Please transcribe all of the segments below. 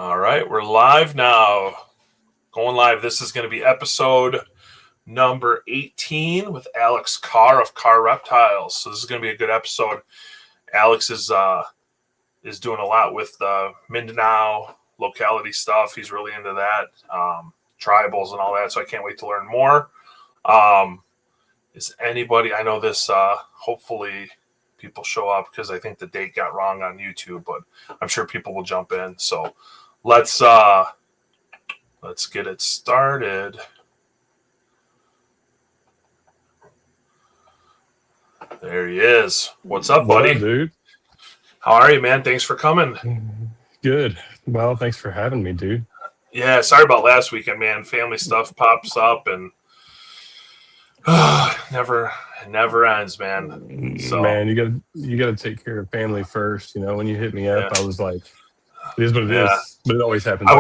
All right, we're live now. Going live. This is going to be episode number 18 with Alex Carr of Carr Reptiles. So this is going to be a good episode. Alex is doing a lot with Mindanao locality stuff. He's really into that, tribals and all that. So I can't wait to learn more. Is anybody? I know this. Hopefully, people show up because I think the date got wrong on YouTube, but I'm sure people will jump in. So let's get it started. There he is. What's up, buddy? What up, dude? How are you, man? Thanks for coming. Good. Well, thanks for having me, dude. Yeah, sorry about last weekend, man. Family stuff pops up and never ends, man. So, man, you gotta take care of family first. You know, when you hit me up, I was like, it is what it is, but it always happens. I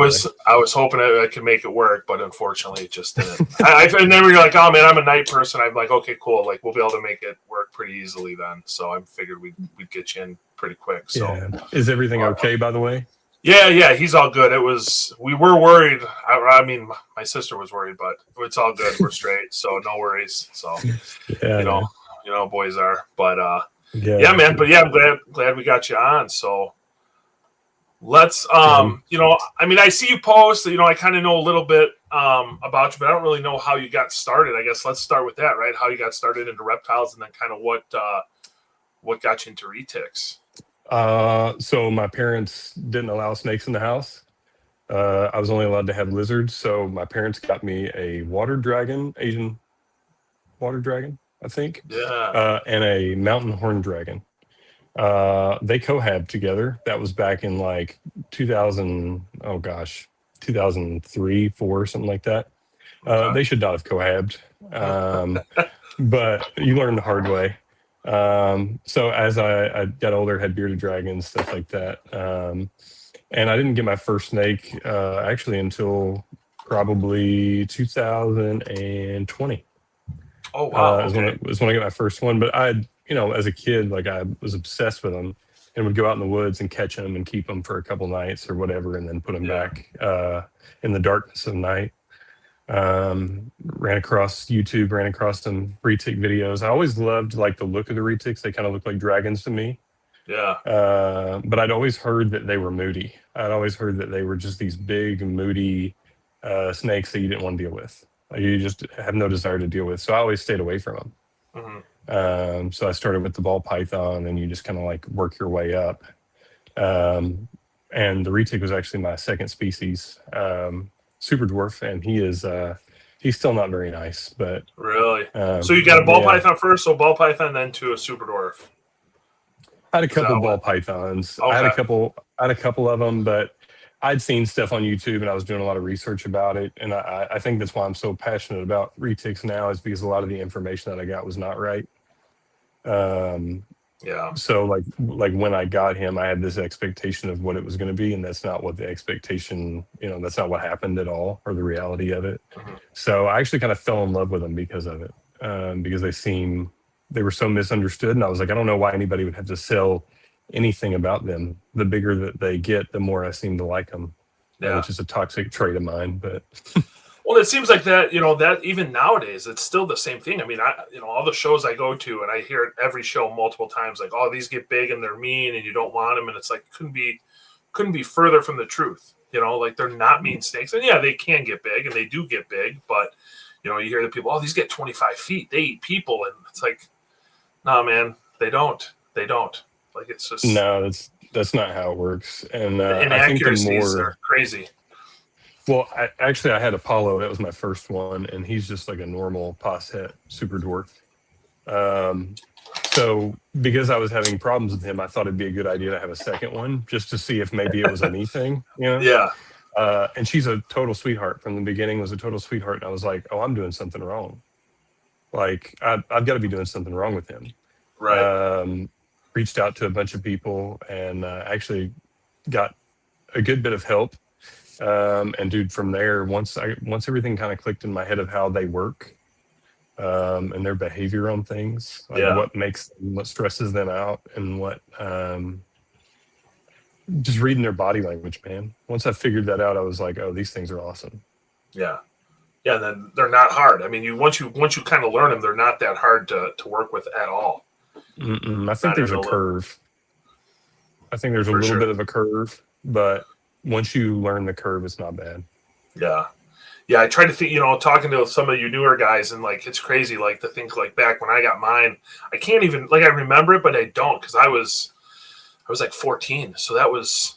was hoping I could make it work, but unfortunately, it just didn't. And then we were like, oh man, I'm a night person. I'm like, okay, cool. Like we'll be able to make it work pretty easily then. So I figured we'd get you in pretty quick. So is everything okay, by the way? Yeah, he's all good. We were worried. I mean, my sister was worried, but it's all good. We're straight, so no worries. So you know, boys are. But yeah, man. But yeah, I'm glad we got you on. So let's you know, I mean, I see you post. You know, I kind of know a little bit about you, but I don't really know how you got started. I guess let's start with that, right? How you got started into reptiles, and then kind of what got you into retics. So my parents didn't allow snakes in the house. I was only allowed to have lizards. So my parents got me a water dragon, Asian water dragon, I think. Yeah. And a mountain horn dragon. They cohabbed together. That was back in like 2003, 4, something like that. Okay. They should not have cohabbed. But you learn the hard way. So as I got older, had bearded dragons, stuff like that. And I didn't get my first snake actually until probably 2020. Oh wow! Was when I got my first one. But you know, as a kid, like I was obsessed with them and would go out in the woods and catch them and keep them for a couple nights or whatever, and then put them back in the darkness of the night. Ran across YouTube, ran across some retic videos. I always loved like the look of the retics. They kind of look like dragons to me. Yeah. But I'd always heard that they were moody. I'd always heard that they were just these big, moody snakes that you didn't want to deal with. Like, you just have no desire to deal with. So I always stayed away from them. Mm-hmm. So I started with the ball python, and you just kind of like work your way up. And the retic was actually my second species. Super dwarf, and he's still not very nice, but really. So you got a ball python first, so ball python, then to a super dwarf. I had a couple ball pythons. Okay. I had a couple of them, but I'd seen stuff on YouTube, and I was doing a lot of research about it. And I think that's why I'm so passionate about retics now, is because a lot of the information that I got was not right. Yeah. So like when I got him, I had this expectation of what it was going to be, and that's not what the expectation, you know, that's not what happened at all, or the reality of it. Mm-hmm. So I actually kind of fell in love with them because of it, because they were so misunderstood, and I was like, I don't know why anybody would have to sell anything about them. The bigger that they get, the more I seem to like them, which is a toxic trait of mine, but. Well, it seems like that, you know, that even nowadays, it's still the same thing. I mean, all the shows I go to, and I hear it every show multiple times, like, oh, these get big and they're mean and you don't want them. And it's like, couldn't be further from the truth. You know, like, they're not mean snakes. And yeah, they can get big, and they do get big. But, you know, you hear the people, oh, these get 25 feet. They eat people. And it's like, nah, man, they don't. Like, it's just. No, that's not how it works. And the inaccuracies are crazy. Well, I had Apollo. That was my first one, and he's just like a normal posset super dwarf. So because I was having problems with him, I thought it'd be a good idea to have a second one, just to see if maybe it was a me thing, you know? Yeah. And she's a total sweetheart from the beginning. Was a total sweetheart, and I was like, oh, I'm doing something wrong. Like I've got to be doing something wrong with him. Right. Reached out to a bunch of people, and actually got a good bit of help. And dude, from there, once everything kind of clicked in my head of how they work, and their behavior on things, like what stresses them out, and what just reading their body language, man. Once I figured that out, I was like, oh, these things are awesome. Yeah. Yeah, and then they're not hard. I mean, once you kind of learn them, they're not that hard to work with at all. I think there's a curve. I think there's a little bit of a curve, but once you learn the curve, it's not bad. Yeah. Yeah, I try to think, talking to some of you newer guys, and like it's crazy, like to think like back when I got mine, I can't even I remember it, but I don't, because I was like 14, so that was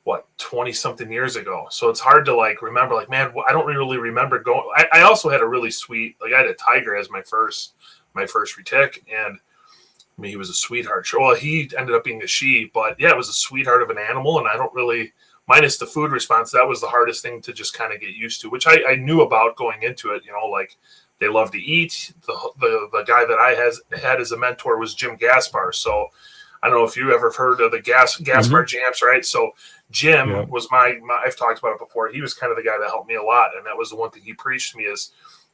what, 20 something years ago. So it's hard to like remember, like, man, I don't really remember going. I also had a really sweet, like I had a tiger as my first retic, and I mean, he was a sweetheart. Sure, well, he ended up being a she, but yeah, it was a sweetheart of an animal, and I don't really, minus the food response, that was the hardest thing to just kind of get used to, which I knew about going into it. Like they love to eat. The guy that I had as a mentor was Jim Gaspar. So I don't know if you ever heard of the Gaspar Jams, right? So Jim was my I've talked about it before. He was kind of the guy that helped me a lot, and that was the one thing he preached to me is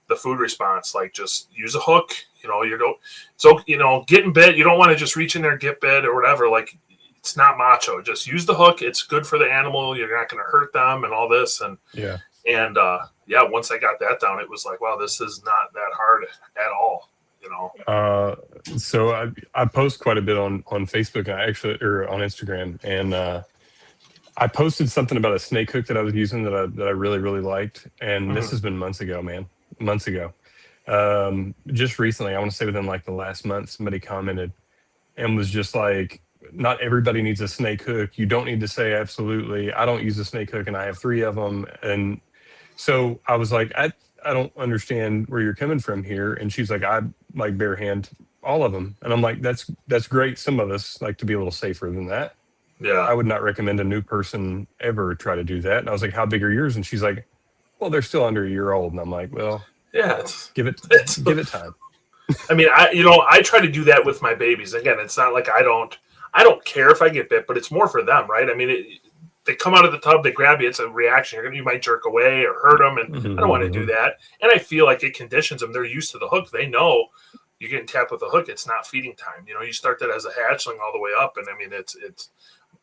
the food response. Like, just use a hook. Getting bit, you don't want to just reach in there and get bit or whatever. Like, it's not macho. Just use the hook. It's good for the animal. You're not going to hurt them and all this. And once I got that down, it was like, wow, this is not that hard at all. So I post quite a bit on Facebook, or on Instagram, and I posted something about a snake hook that I was using that I really, really liked. And this has been months ago, man. Months ago. Just recently, I want to say within like the last month, somebody commented and was just like, not everybody needs a snake hook. You don't need to say absolutely. I don't use a snake hook and I have 3 of them. And so I was like, I don't understand where you're coming from here. And she's like, I like bare hand all of them. And I'm like, that's great. Some of us like to be a little safer than that. Yeah. I would not recommend a new person ever try to do that. And I was like, how big are yours? And she's like, well, they're still under a year old. And I'm like, well, yeah, give it time. I mean, I try to do that with my babies. Again, it's not like I don't care if I get bit, but it's more for them, right? I mean, they come out of the tub, they grab you, it's a reaction. You might jerk away or hurt them, and I don't want to do that. And I feel like it conditions them. They're used to the hook. They know you're getting tapped with a hook. It's not feeding time. You start that as a hatchling all the way up, and I mean, it's.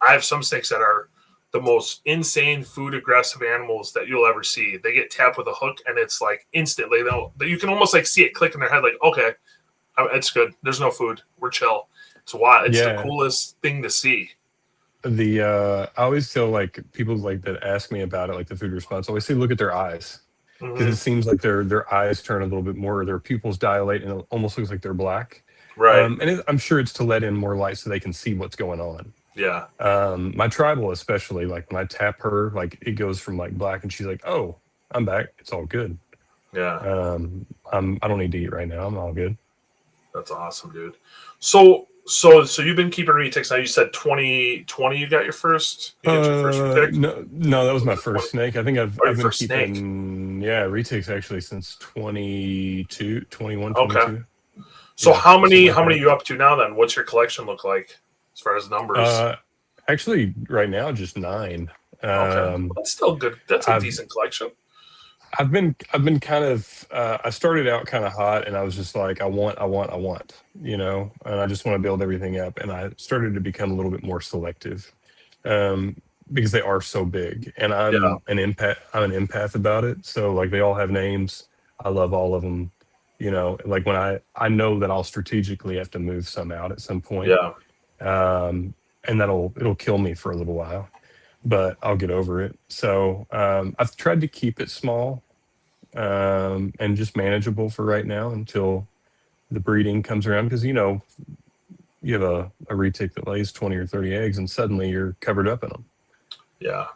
I have some snakes that are the most insane food aggressive animals that you'll ever see. They get tapped with a hook, and it's like instantly. You can almost like see it click in their head, like, okay, it's good. There's no food. We're chill. It's wild. It's the coolest thing to see. I always feel like people like that ask me about it, like the food response. I always say, look at their eyes, because it seems like their eyes turn a little bit more, their pupils dilate, and it almost looks like they're black. Right. I'm sure it's to let in more light so they can see what's going on. Yeah. My tribal, especially, like when I tap her, like it goes from like black, and she's like, "Oh, I'm back. It's all good." Yeah. I don't need to eat right now. I'm all good. That's awesome, dude. So you've been keeping retics now. You said 2020. You got your first. Retic? No, that was my first snake. I think I've been keeping retics actually since 21, okay. 22. So how many are you up to now? Then what's your collection look like as far as numbers? Actually, right now just 9. Okay, that's still good. That's a decent collection. I've been kind of. I started out kind of hot, and I was just like, I want, and I just want to build everything up. And I started to become a little bit more selective, because they are so big, and I'm an empath. I'm an empath about it. So like, they all have names. I love all of them. Like when I know that I'll strategically have to move some out at some point. Yeah. And it'll kill me for a little while, but I'll get over it. So I've tried to keep it small and just manageable for right now until the breeding comes around, because you have a retic that lays 20 or 30 eggs, and suddenly you're covered up in them. Yeah.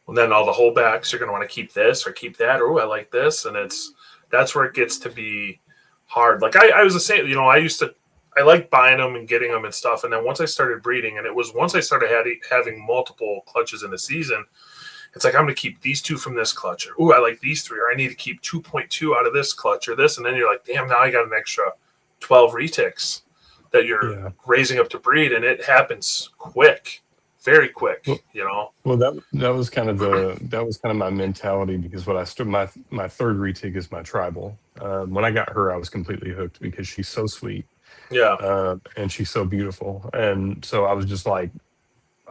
Well, then all the holdbacks, you're going to want to keep this or keep that, or I like this, and that's where it gets to be hard. Like I was the same. I liked buying them and getting them and stuff. And then once I started breeding, and it was once I started having multiple clutches in the season, it's like, I'm going to keep these 2 from this clutch. Or, I like these 3. Or I need to keep 2.2 out of this clutch or this. And then you're like, damn, now I got an extra 12 retics that you're raising up to breed. And it happens quick, very quick, Well, that was kind of my mentality, because what my third retic is my tribal. When I got her, I was completely hooked because she's so sweet. Yeah. And she's so beautiful. And so I was just like,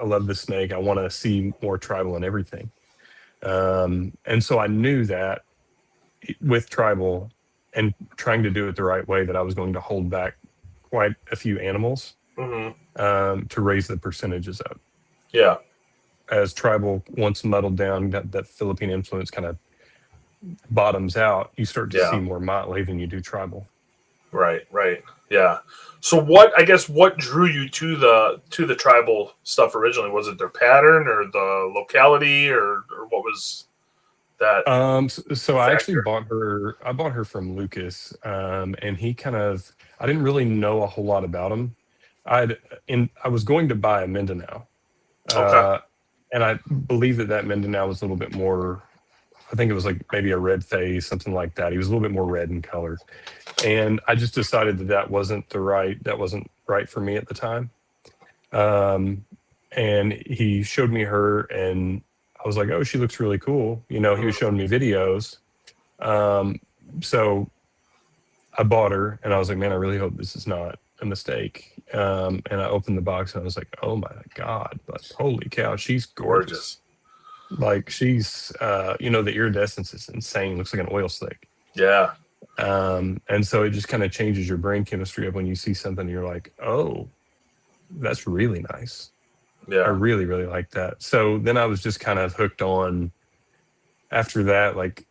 I love the snake. I want to see more tribal and everything. And so I knew that with tribal and trying to do it the right way, that I was going to hold back quite a few animals to raise the percentages up. Yeah. As tribal, once muddled down, that Philippine influence kind of bottoms out, you start to see more motley than you do tribal. Right. Yeah. So what drew you to the tribal stuff originally? Was it their pattern or the locality or what was that? So I actually bought her from Lucas, and he kind of, I didn't really know a whole lot about him. I was going to buy a Mindanao, and I believe that Mindanao was a little bit more, I think it was like maybe a red face, something like that. He was a little bit more red in color, and I just decided that wasn't right for me at the time. And he showed me her, and I was like, oh, she looks really cool. He was showing me videos. So I bought her, and I was like, man, I really hope this is not a mistake. And I opened the box, and I was like, oh my God, but holy cow, she's gorgeous. Like she's, the iridescence is insane. Looks like an oil slick. Yeah. And so it just kind of changes your brain chemistry up when you see something, you're like, oh, that's really nice. Yeah. I really, really like that. So then I was just kind of hooked on after that, like,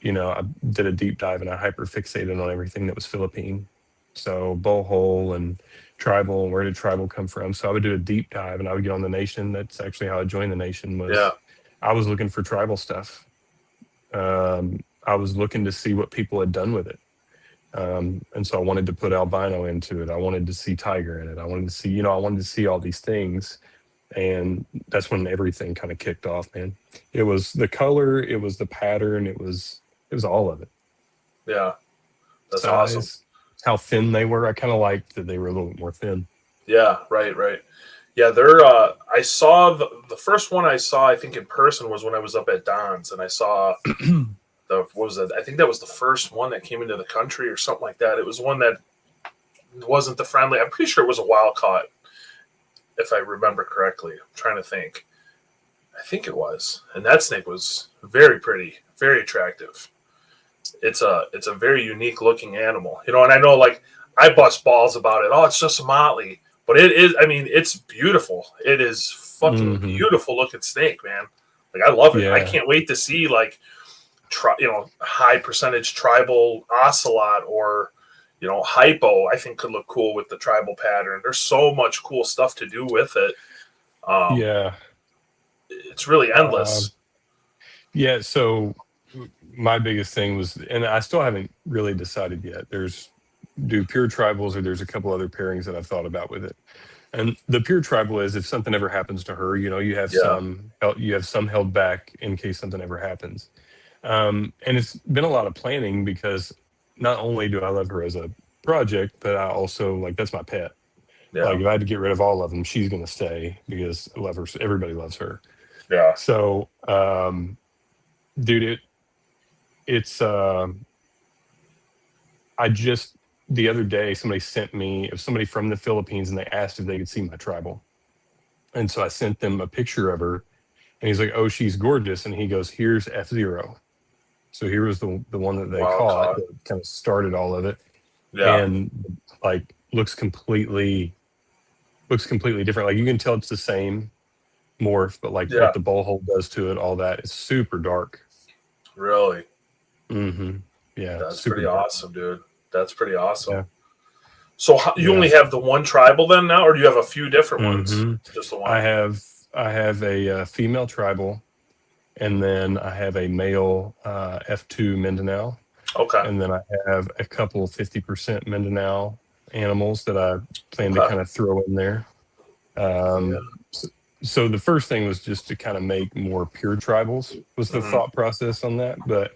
I did a deep dive and I hyper fixated on everything that was Philippine. So bow hole and tribal, and where did tribal come from? So I would do a deep dive and I would get on the Nation. That's actually how I joined the Nation. I was looking for tribal stuff. I was looking to see what people had done with it. And so I wanted to put albino into it. I wanted to see tiger in it. I wanted to see all these things. And that's when everything kind of kicked off, man. It was the color, it was the pattern, it was all of it. Yeah. That's size, awesome. How thin they were. I kind of liked that they were a little bit more thin. Yeah, right. Yeah, they're I saw the first one I saw, I think in person, was when I was up at Don's, and I saw what was it? I think that was the first one that came into the country or something like that. It was one that wasn't the friendly. I'm pretty sure it was a wild caught, if I remember correctly. I'm trying to think. I think it was. And that snake was very pretty, very attractive. It's a very unique looking animal. And I know, like, I bust balls about it. Oh, it's just a motley. But it is, I mean, it's beautiful. It is fucking beautiful looking snake, man. Like, I love it. Yeah. I can't wait to see, like, high percentage tribal ocelot or, hypo, I think could look cool with the tribal pattern. There's so much cool stuff to do with it. It's really endless. So my biggest thing was, and I still haven't really decided yet, do pure tribals, or there's a couple other pairings that I've thought about with it. And the pure tribal is, if something ever happens to her, you have some held back in case something ever happens. And it's been a lot of planning, because not only do I love her as a project, but I also, like, that's my pet. Yeah. Like, if I had to get rid of all of them, she's going to stay, because I love her. Everybody loves her. Yeah. So, dude, it's I just, the other day, somebody from the Philippines, and they asked if they could see my tribal. And so I sent them a picture of her, and he's like, oh, she's gorgeous. And he goes, here's F0. So here was the one that they caught that kind of started all of it. Yeah. And like looks completely different. Like, you can tell it's the same morph, but like what the bowl hole does to it, all that is super dark. Really? Mm-hmm. Yeah. That's pretty awesome, dude. That's pretty awesome. Yeah. So you only have the one tribal then now, or do you have a few different ones? Just the one? I have a female tribal, and then I have a male F2 Mindanao. Okay. And then I have a couple 50% Mindanao animals that I plan to kind of throw in there. So the first thing was just to kind of make more pure tribals, was the thought process on that. But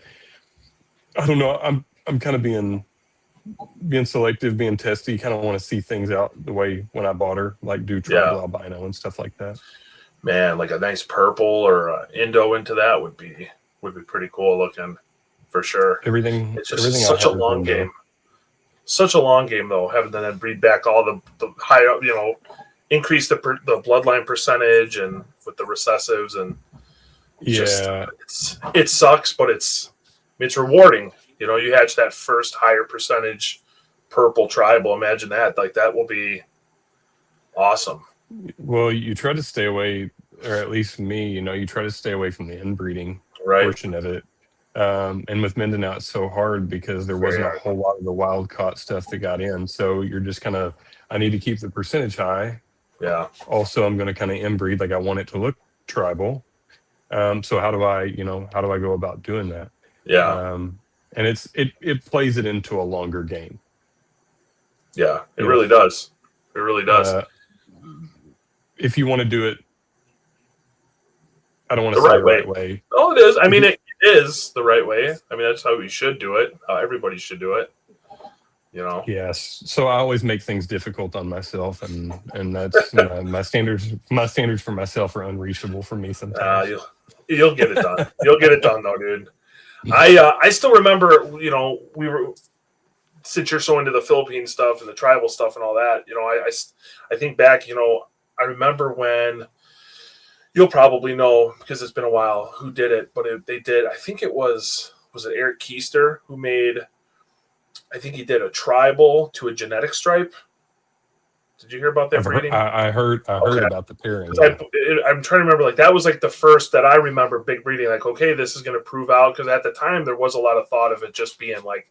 I don't know. I'm kind of being selective, being testy. Kind of want to see things out the way when I bought her, like do tribal albino and stuff like that. Man, like a nice purple or Indo into that would be pretty cool looking, for sure. It's just such a long game. Such a long game, though, having to then breed back all the high up, increase the bloodline percentage and with the recessives, and it sucks, but it's rewarding. You know, you hatch that first higher percentage purple tribal. Imagine that. Like, that will be awesome. Well, you try to stay away, or at least me, you know, you try to stay away from the inbreeding portion of it. And with Mindanao, it's so hard because there wasn't a whole lot of the wild caught stuff that got in. So you're just kind of, I need to keep the percentage high. Yeah. Also, I'm going to kind of inbreed, like I want it to look tribal. So how do I go about doing that? Yeah. And it plays it into a longer game. Yeah, it really does. It really does. If you want to do it, I don't want to say the right way. Oh, it is. I mean, it is the right way. I mean, that's how we should do it. Everybody should do it. You know. Yes. So I always make things difficult on myself, and that's my standards. My standards for myself are unreachable for me sometimes. You'll get it done. You'll get it done, though, dude. I still remember. You know, we were. Since you're so into the Philippine stuff and the tribal stuff and all that, you know, I think back. You know, I remember when. You'll probably know because it's been a while who did it, but they did. I think it was it Eric Keister who made. I think he did a tribal to a genetic stripe. Did you hear about that breeding? I heard about the pairing. I'm trying to remember. Like, that was like the first that I remember big breeding. Like, okay, this is going to prove out, because at the time there was a lot of thought of it just being like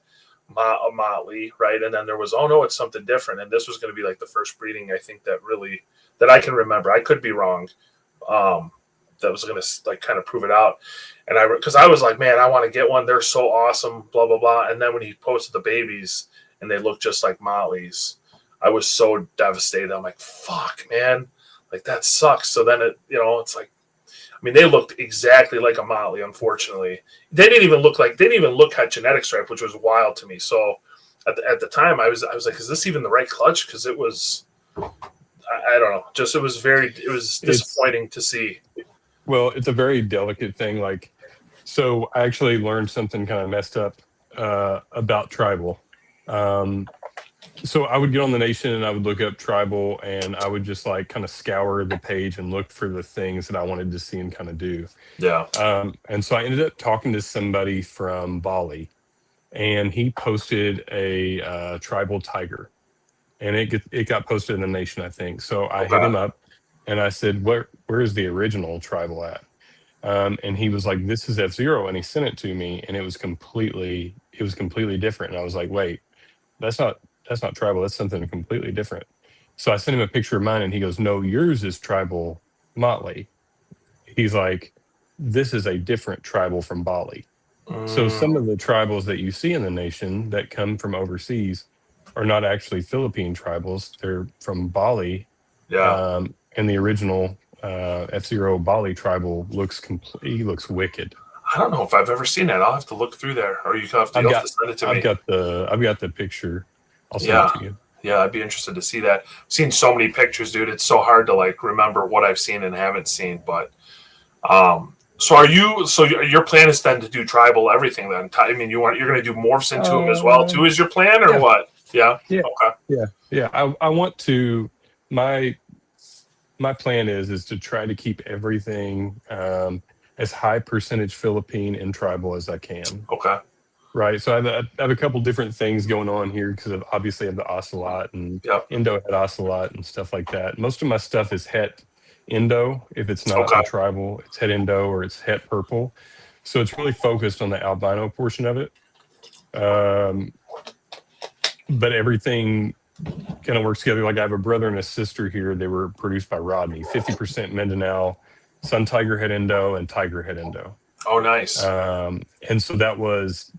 a motley, right? And then there was, oh no, it's something different. And this was going to be like the first breeding, I think, that I can remember. I could be wrong. That was going to like kind of prove it out. And because I was like, man, I want to get one. They're so awesome, blah, blah, blah. And then when he posted the babies and they look just like Motley's, I was so devastated. I'm like, fuck, man, like that sucks. So then it's like, I mean, they looked exactly like a Motley. Unfortunately, they didn't even look at genetic stripe, which was wild to me. So at the time I was like, is this even the right clutch? Because it was, I don't know. Just it was disappointing to see. Well, it's a very delicate thing. Like, so I actually learned something kind of messed up about tribal. So I would get on the Nation and I would look up tribal, and I would just like kind of scour the page and look for the things that I wanted to see and kind of do. Yeah. And so I ended up talking to somebody from Bali, and he posted a tribal tiger. And it got posted in the Nation, I think. So I hit him up and I said, where is the original tribal at? And he was like, this is F0. And he sent it to me, and it was completely different. And I was like, wait, that's not tribal. That's something completely different. So I sent him a picture of mine, and he goes, no, yours is tribal motley. He's like, this is a different tribal from Bali. So some of the tribals that you see in the Nation that come from overseas are not actually Philippine tribals. They're from Bali. Yeah. And the original F0 Bali tribal looks wicked. I don't know if I've ever seen that. I'll have to look through there, or you'll have to send it to me. I've got the picture. I'll send it to you. Yeah, I'd be interested to see that. I've seen so many pictures, dude. It's so hard to like remember what I've seen and haven't seen. But so your plan is then to do tribal everything then? I mean, you're going to do morphs into them as well too? Is your plan, or what? Yeah. Yeah. Okay. Yeah. I want to. My plan is to try to keep everything as high percentage Philippine and tribal as I can. Okay. Right. So I have a couple different things going on here because of obviously I have the ocelot and Indo het ocelot and stuff like that. Most of my stuff is het Indo. If it's not a tribal, it's het Indo or it's het purple. So it's really focused on the albino portion of it. But everything kind of works together. Like I have a brother and a sister here. They were produced by Rodney, 50% Mindanao, Sun Tiger het Indo, and Tiger het Indo. Oh, nice. And so that was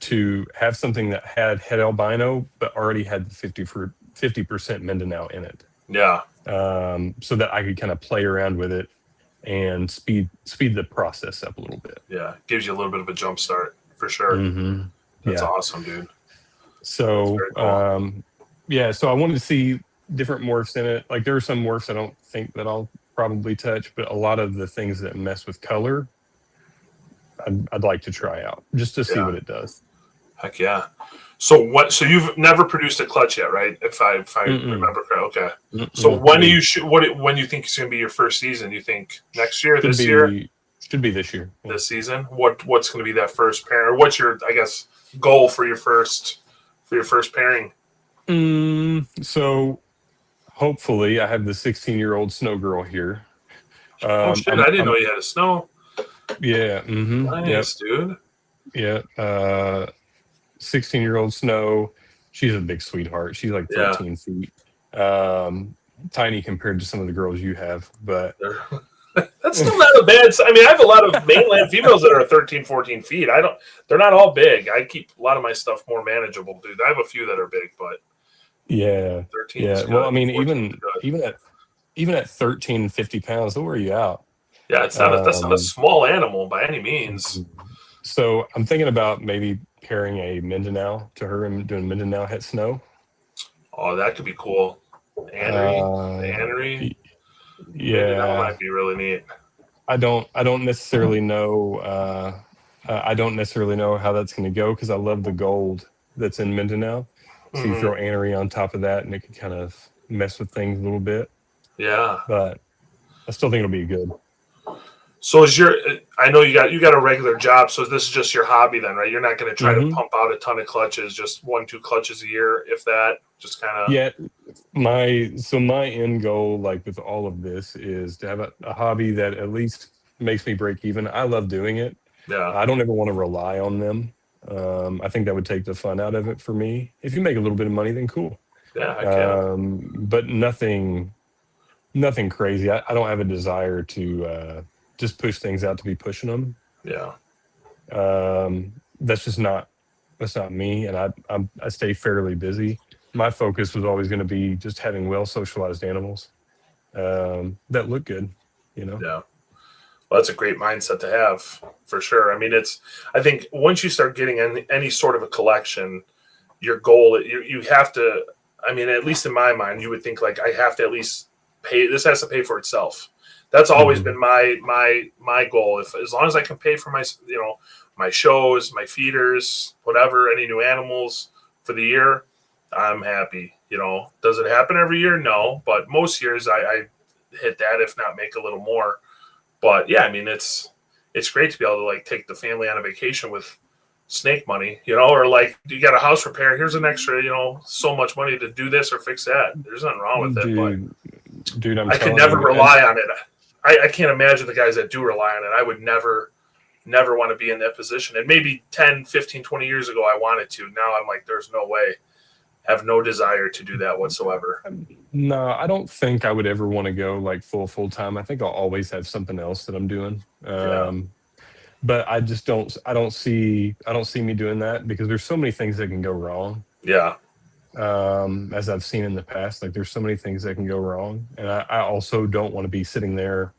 to have something that had het albino, but already had the 50% Mindanao in it. Yeah. So that I could kind of play around with it and speed the process up a little bit. Yeah. Gives you a little bit of a jump start for sure. Mm-hmm. That's awesome, dude. So, cool. So I wanted to see different morphs in it. Like there are some morphs I don't think that I'll probably touch, but a lot of the things that mess with color, I'd like to try out just to see what it does. Heck yeah. So what? So you've never produced a clutch yet, right? If I Mm-mm. remember correctly. Okay. So Mm-mm. when do you when do you think it's going to be your first season? You think next year, Should this year, be should be this year. Yeah. this season? What's going to be that first pair? Or what's your, I guess, goal for your first pairing? So hopefully, I have the 16-year-old snow girl here. Oh shit! I didn't know you had a snow. Yeah. Yep. Nice, dude. Yeah. 16-year-old Snow. She's a big sweetheart. She's like Yeah. 13 feet. Tiny compared to some of the girls you have, but That's still not a bad. I mean, I have a lot of mainland females that are 13, 14 feet. They're not all big. I keep a lot of my stuff more manageable, dude. I have a few that are big, but yeah, 13 is yeah. good. Well, I mean, 14 is good. even at 13, 50 pounds, they'll wear you out. Yeah, that's not a small animal by any means. So I'm thinking about maybe pairing a Mindanao to her and doing Mindanao het snow. Oh, that could be cool. Anery. Yeah, That might be really neat. I don't necessarily know. I don't necessarily know how that's going to go because I love the gold that's in Mindanao. So you throw Anery on top of that, and it can kind of mess with things a little bit. Yeah, but I still think it'll be good. So I know you got a regular job, so this is just your hobby then, right? You're not going to try to pump out a ton of clutches, just 1-2 clutches a year, if that. Just kind of. Yeah, my end goal, like with all of this, is to have a hobby that at least makes me break even. I love doing it. Yeah. I don't ever want to rely on them. I think that would take the fun out of it for me. If you make a little bit of money, then cool. Yeah. But nothing crazy. I don't have a desire to just push things out to be pushing them. Yeah. That's not me, and I stay fairly busy. My focus was always going to be just having well socialized animals that look good, Yeah. Well, that's a great mindset to have, for sure. I mean, I think once you start getting any sort of a collection, your goal, you have to, I mean, at least in my mind, you would think like, I have to at least pay, this has to pay for itself. That's always been my goal. As long as I can pay for my shows, my feeders, whatever, any new animals for the year, I'm happy. Does it happen every year? No, but most years I hit that, if not make a little more. But yeah, I mean, it's great to be able to like take the family on a vacation with snake money, or like you got a house repair. Here's an extra, so much money to do this or fix that. There's nothing wrong with it. Dude, I could never rely on it. I can't imagine the guys that do rely on it. I would never want to be in that position. And maybe 10, 15, 20 years ago, I wanted to. Now I'm like, there's no way. I have no desire to do that whatsoever. No, I don't think I would ever want to go like full time. I think I'll always have something else that I'm doing. But I just I don't see me doing that because there's so many things that can go wrong. Yeah. As I've seen in the past, like there's so many things that can go wrong. And I also don't want to be sitting there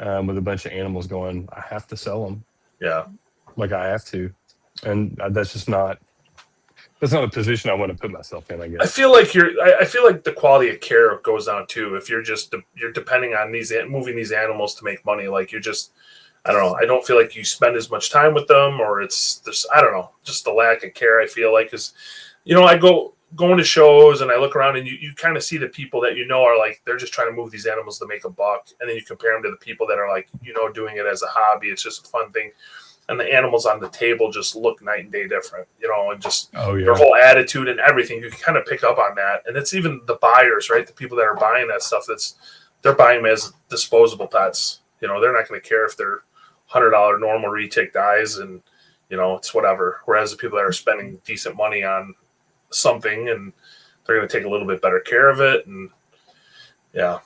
with a bunch of animals going, I have to sell them. Yeah. Like I have to. And that's not a position I want to put myself in, I guess. I feel like the quality of care goes down too. If you're depending on moving these animals to make money, like you're just, I don't know. I don't feel like you spend as much time with them, or it's just, I don't know, just the lack of care. I feel like, because, I going to shows and I look around and you kind of see the people that are like, they're just trying to move these animals to make a buck. And then you compare them to the people that are like, doing it as a hobby. It's just a fun thing. And the animals on the table just look night and day different, and just their whole attitude and everything. You can kind of pick up on that. And it's even the buyers, right? The people that are buying that stuff, they're buying them as disposable pets. They're not going to care if they're $100 normal retic dies and, it's whatever. Whereas the people that are spending decent money on something and they're going to take a little bit better care of it. And yeah.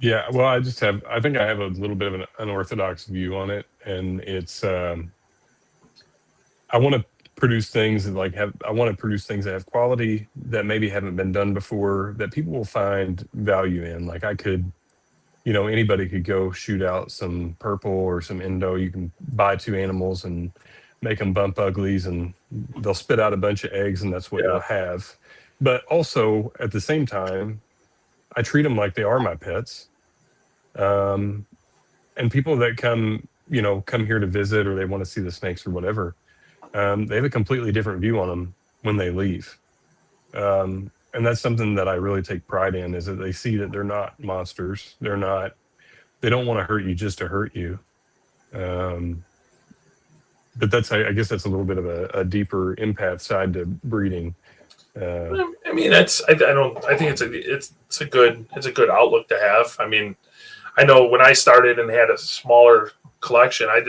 Well, I think I have a little bit of an unorthodox view on it. And it's, I want to produce things that have quality that maybe haven't been done before, that people will find value in. Like I could, anybody could go shoot out some purple or some Indo. You can buy 2 animals and make them bump uglies and they'll spit out a bunch of eggs and that's what you'll have. But also at the same time, I treat them like they are my pets. And people that come here to visit or they want to see the snakes or whatever, they have a completely different view on them when they leave. And that's something that I really take pride in, is that they see that they're not monsters. They don't want to hurt you just to hurt you. But I guess that's a little bit of a deeper empath side to breeding. I mean, I think it's a good outlook to have. I mean, I know when I started and had a smaller collection, I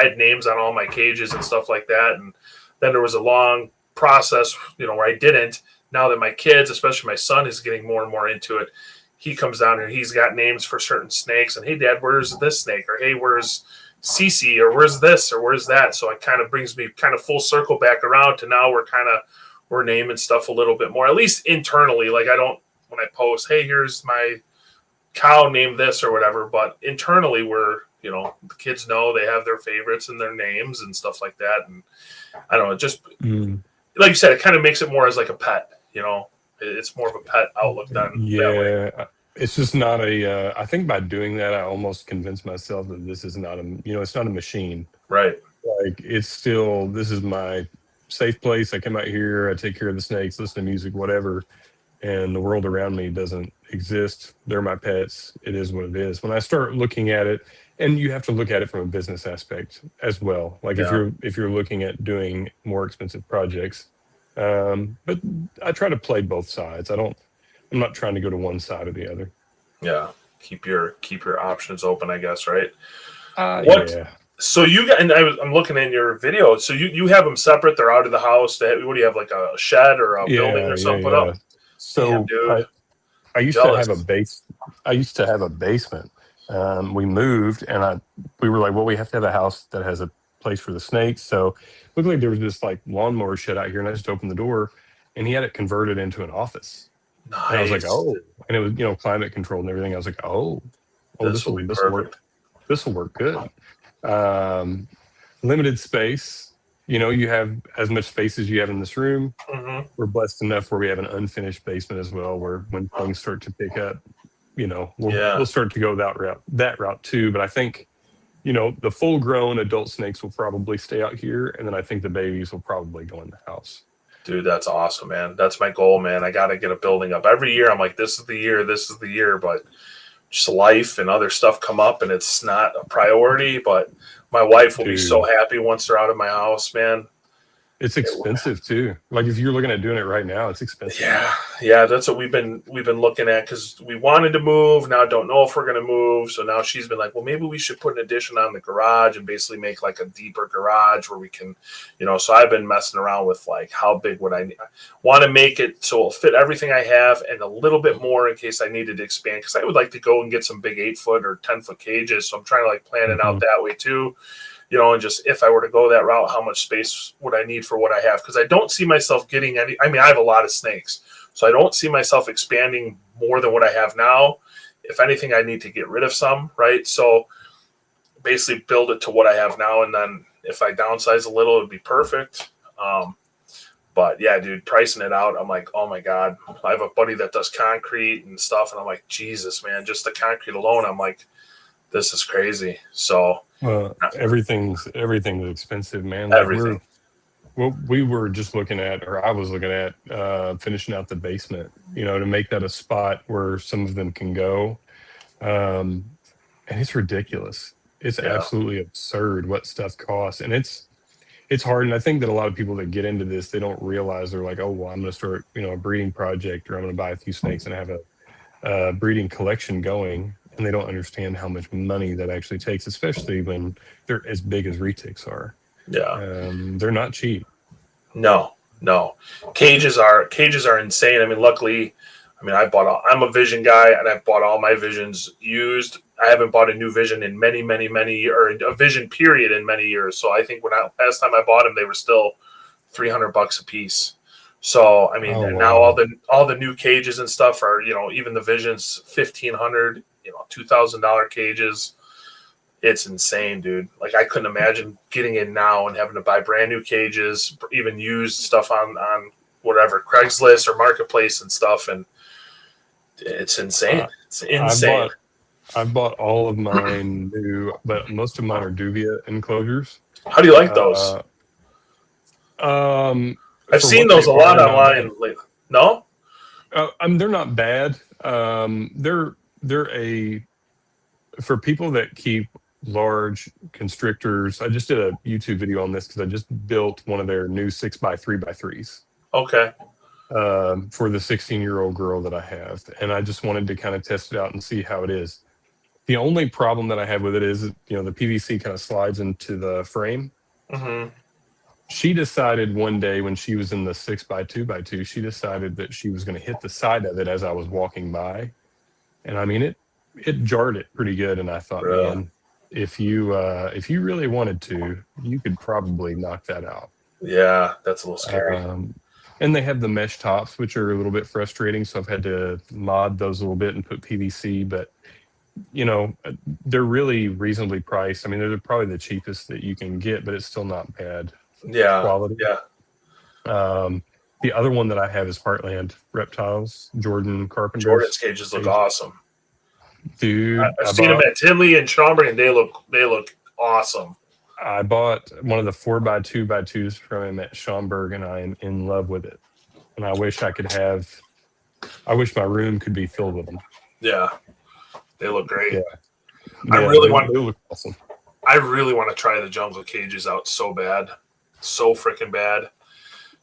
had names on all my cages and stuff like that. And then there was a long process, where I didn't. Now that my kids, especially my son, is getting more and more into it, he comes down here, he's got names for certain snakes, and hey, Dad, where's this snake? Or hey, where's Cece? Or where's this? Or where's that? So it kind of brings me kind of full circle back around to now we're naming stuff a little bit more, at least internally. Like when I post, hey, here's my cow, name this or whatever, but internally the kids know they have their favorites and their names and stuff like that. And I don't know, just like you said, it kind of makes it more as like a pet, it's more of a pet outlook than that way. It's just not I think by doing that, I almost convinced myself that this is not it's not a machine. Right. Like this is my safe place. I come out here, I take care of the snakes, listen to music, whatever. And the world around me doesn't exist. They're my pets. It is what it is. When I start looking at it, and you have to look at it from a business aspect as well. Like if you're looking at doing more expensive projects, but I try to play both sides. I'm not trying to go to one side or the other. Yeah, keep your options open, I guess, right? Yeah. So I'm looking in your video. So you have them separate. They're out of the house. What do you have, like a shed or a building or something put up? So I used to have a base. I used to have a basement. We moved, and we were like, well, we have to have a house that has a place for the snakes. So it looked like there was this like lawnmower shed out here, and I just opened the door, and he had it converted into an office. Nice. And I was like, oh, and it was climate controlled and everything. I was like, this will work. This will work good. Limited space. You have as much space as you have in this room. Mm-hmm. We're blessed enough where we have an unfinished basement as well, where when things start to pick up, we'll start to go that route too. But I think, the full grown adult snakes will probably stay out here. And then I think the babies will probably go in the house. Dude, that's awesome, man. That's my goal, man. I got to get a building up every year. I'm like, this is the year, but just life and other stuff come up and it's not a priority. But my wife will be so happy once they're out of my house, man. It's expensive too. Like if you're looking at doing it right now, it's expensive. Yeah, that's what we've been looking at, because we wanted to move. Now don't know if we're gonna move. So now she's been like, well, maybe we should put an addition on the garage and basically make like a deeper garage where we can, So I've been messing around with like how big would I want to make it so it'll fit everything I have and a little bit more in case I needed to expand, because I would like to go and get some big 8-foot or 10-foot cages. So I'm trying to like plan it out that way too. And just if I were to go that route, how much space would I need for what I have? Because I don't see myself getting any. I mean, I have a lot of snakes, so I don't see myself expanding more than what I have now. If anything, I need to get rid of some, right? So basically build it to what I have now, and then if I downsize a little, it'd be perfect. But yeah, dude, pricing it out, I'm like, oh my God. I have a buddy that does concrete and stuff, and I'm like, Jesus, man, just the concrete alone, I'm like, this is crazy. So everything's expensive, man. Everything. We were just looking at, or I was looking at, finishing out the basement, to make that a spot where some of them can go. And it's ridiculous. It's absolutely absurd what stuff costs. And it's hard. And I think that a lot of people that get into this, they don't realize, they're like, oh, well, I'm going to start, a breeding project, or I'm going to buy a few snakes and have a breeding collection going. And they don't understand how much money that actually takes, especially when they're as big as retics are. Yeah. They're not cheap. No. Cages are insane. I mean, luckily, I'm a Vision guy, and I've bought all my Visions used. I haven't bought a new Vision in many years, or a Vision period in many years. So I think last time I bought them, they were still $300 a piece. So, now all the new cages and stuff are, even the Visions, $1,500, $2,000 cages. It's insane, dude. Like, I couldn't imagine getting in now and having to buy brand new cages, even used stuff on whatever, Craigslist or Marketplace and stuff. And it's insane. It's insane. I've bought all of mine new, but most of mine are duvia enclosures. How do you like those? I've seen those a lot online. No? They're not bad. They're for people that keep large constrictors. I just did a YouTube video on this because I just built one of their new 6x3x3s. Okay. For the 16-year-old girl that I have, and I just wanted to kind of test it out and see how it is. The only problem that I have with it is, the PVC kind of slides into the frame. Mm-hmm. She decided one day when she was in the 6x2x2, she decided that she was going to hit the side of it as I was walking by, and I mean it jarred it pretty good. And I thought, man, if you really wanted to, you could probably knock that out. Yeah, that's a little scary. And they have the mesh tops, which are a little bit frustrating. So I've had to mod those a little bit and put PVC, but they're really reasonably priced. I mean, they're probably the cheapest that you can get, but it's still not bad quality. Yeah. The other one that I have is Heartland Reptiles, Jordan Carpenter's. Jordan's cages look awesome. Dude, I've seen them at Tinley and Schaumburg, and they look awesome. I bought one of the 4x2x2s from him at Schaumburg, and I am in love with it. And I wish my room could be filled with them. Yeah, they look great. Yeah. They look awesome. I really want to try the jungle cages out so bad, so freaking bad.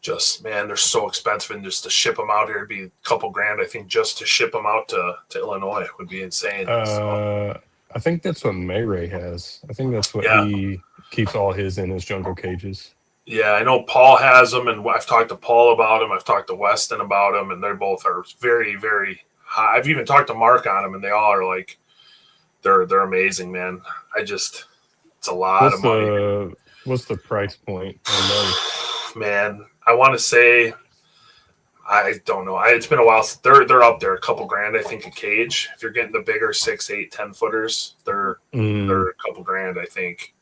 Just, man, they're so expensive, and just to ship them out here would be a couple grand. I think just to ship them out to Illinois would be insane. I think that's what Mayray has. I think that's what he keeps all his in his jungle cages. Yeah, I know Paul has them, and I've talked to Paul about them. I've talked to Weston about them, and they both are very, very high. I've even talked to Mark on them, and they all are like, they're amazing, man. It's a lot of money. What's the price point on those? Man, I want to say, I don't know. It's been a while. They're up there, a couple grand, I think, a cage. If you're getting the bigger 6, 8, 10 footers, they're a couple grand, I think.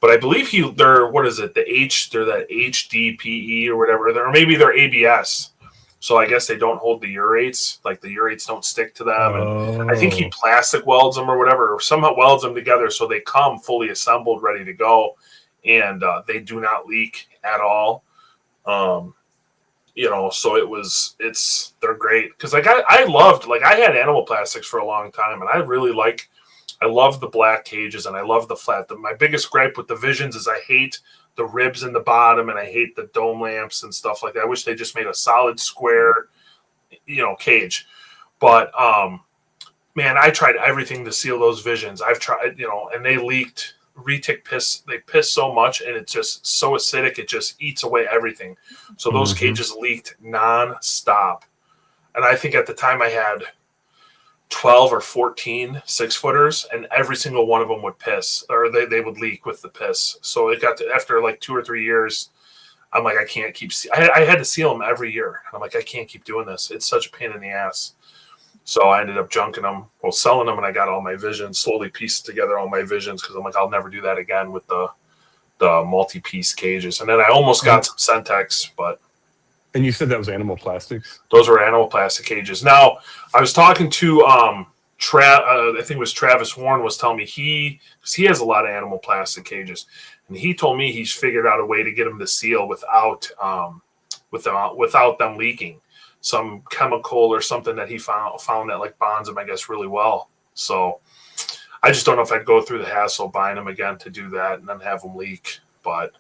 But I believe they're what is it? They're that HDPE or whatever. Or maybe they're ABS. So I guess they don't hold the urates. Like the urates don't stick to them. And I think he plastic welds them or whatever, or somehow welds them together so they come fully assembled, ready to go, and they do not leak at all. So they're great. Because I had animal plastics for a long time, and I love the black cages, and I love the flat. My biggest gripe with the Visions is I hate the ribs in the bottom, and I hate the dome lamps and stuff like that. I wish they just made a solid square, cage. But, man, I tried everything to seal those Visions. I've tried, and they leaked retic piss. They piss so much, and it's just so acidic. It just eats away everything. So those cages leaked nonstop. And I think at the time I had 12 or 14 6-footers, and every single one of them would piss, or they would leak with the piss. So it got to, after like 2 or 3 years, I'm like, I can't keep. I had to seal them every year. I'm like, I can't keep doing this. It's such a pain in the ass. So I ended up junking them, selling them, and I got all my Visions, slowly pieced together all my Visions, because I'm like, I'll never do that again with the multi-piece cages. And then I almost got some Centex, but. And you said that was animal plastics? Those were animal plastic cages. Now, I was talking to I think it was Travis Warren was telling me because he has a lot of animal plastic cages, and he told me he's figured out a way to get them to seal without them leaking. Some chemical or something that he found that like bonds them, I guess, really well. So I just don't know if I'd go through the hassle of buying them again to do that and then have them leak. But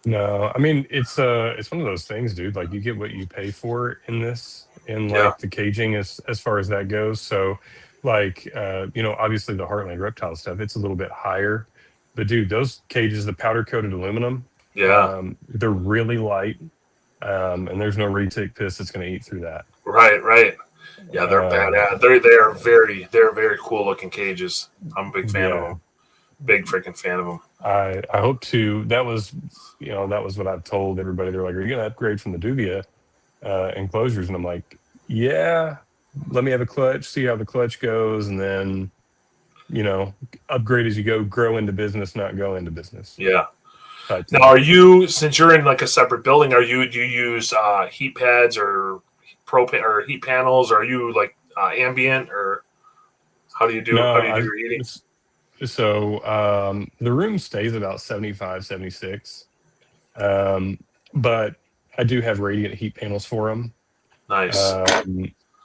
no, I mean, it's one of those things, dude. Like, you get what you pay for in this, in like the caging as far as that goes. So like, obviously the Heartland Reptile stuff, it's a little bit higher, but dude, those cages, the powder coated aluminum, they're really light. And there's no retic piss that's going to eat through that. Right. Yeah, they're bad. They're very cool looking cages. I'm a big fan of them. Big freaking fan of them. I hope to. That was what I've told everybody. They're like, "Are you going to upgrade from the Dubia enclosures?" And I'm like, "Yeah, let me have a clutch, see how the clutch goes, and then, upgrade as you go. Grow into business, not go into business." Yeah. Now, since you're in like a separate building, do you use heat pads or propane or heat panels? Or are you like ambient, or how do you do your heating? So the room stays about 75, 76. And but I do have radiant heat panels for them. Nice.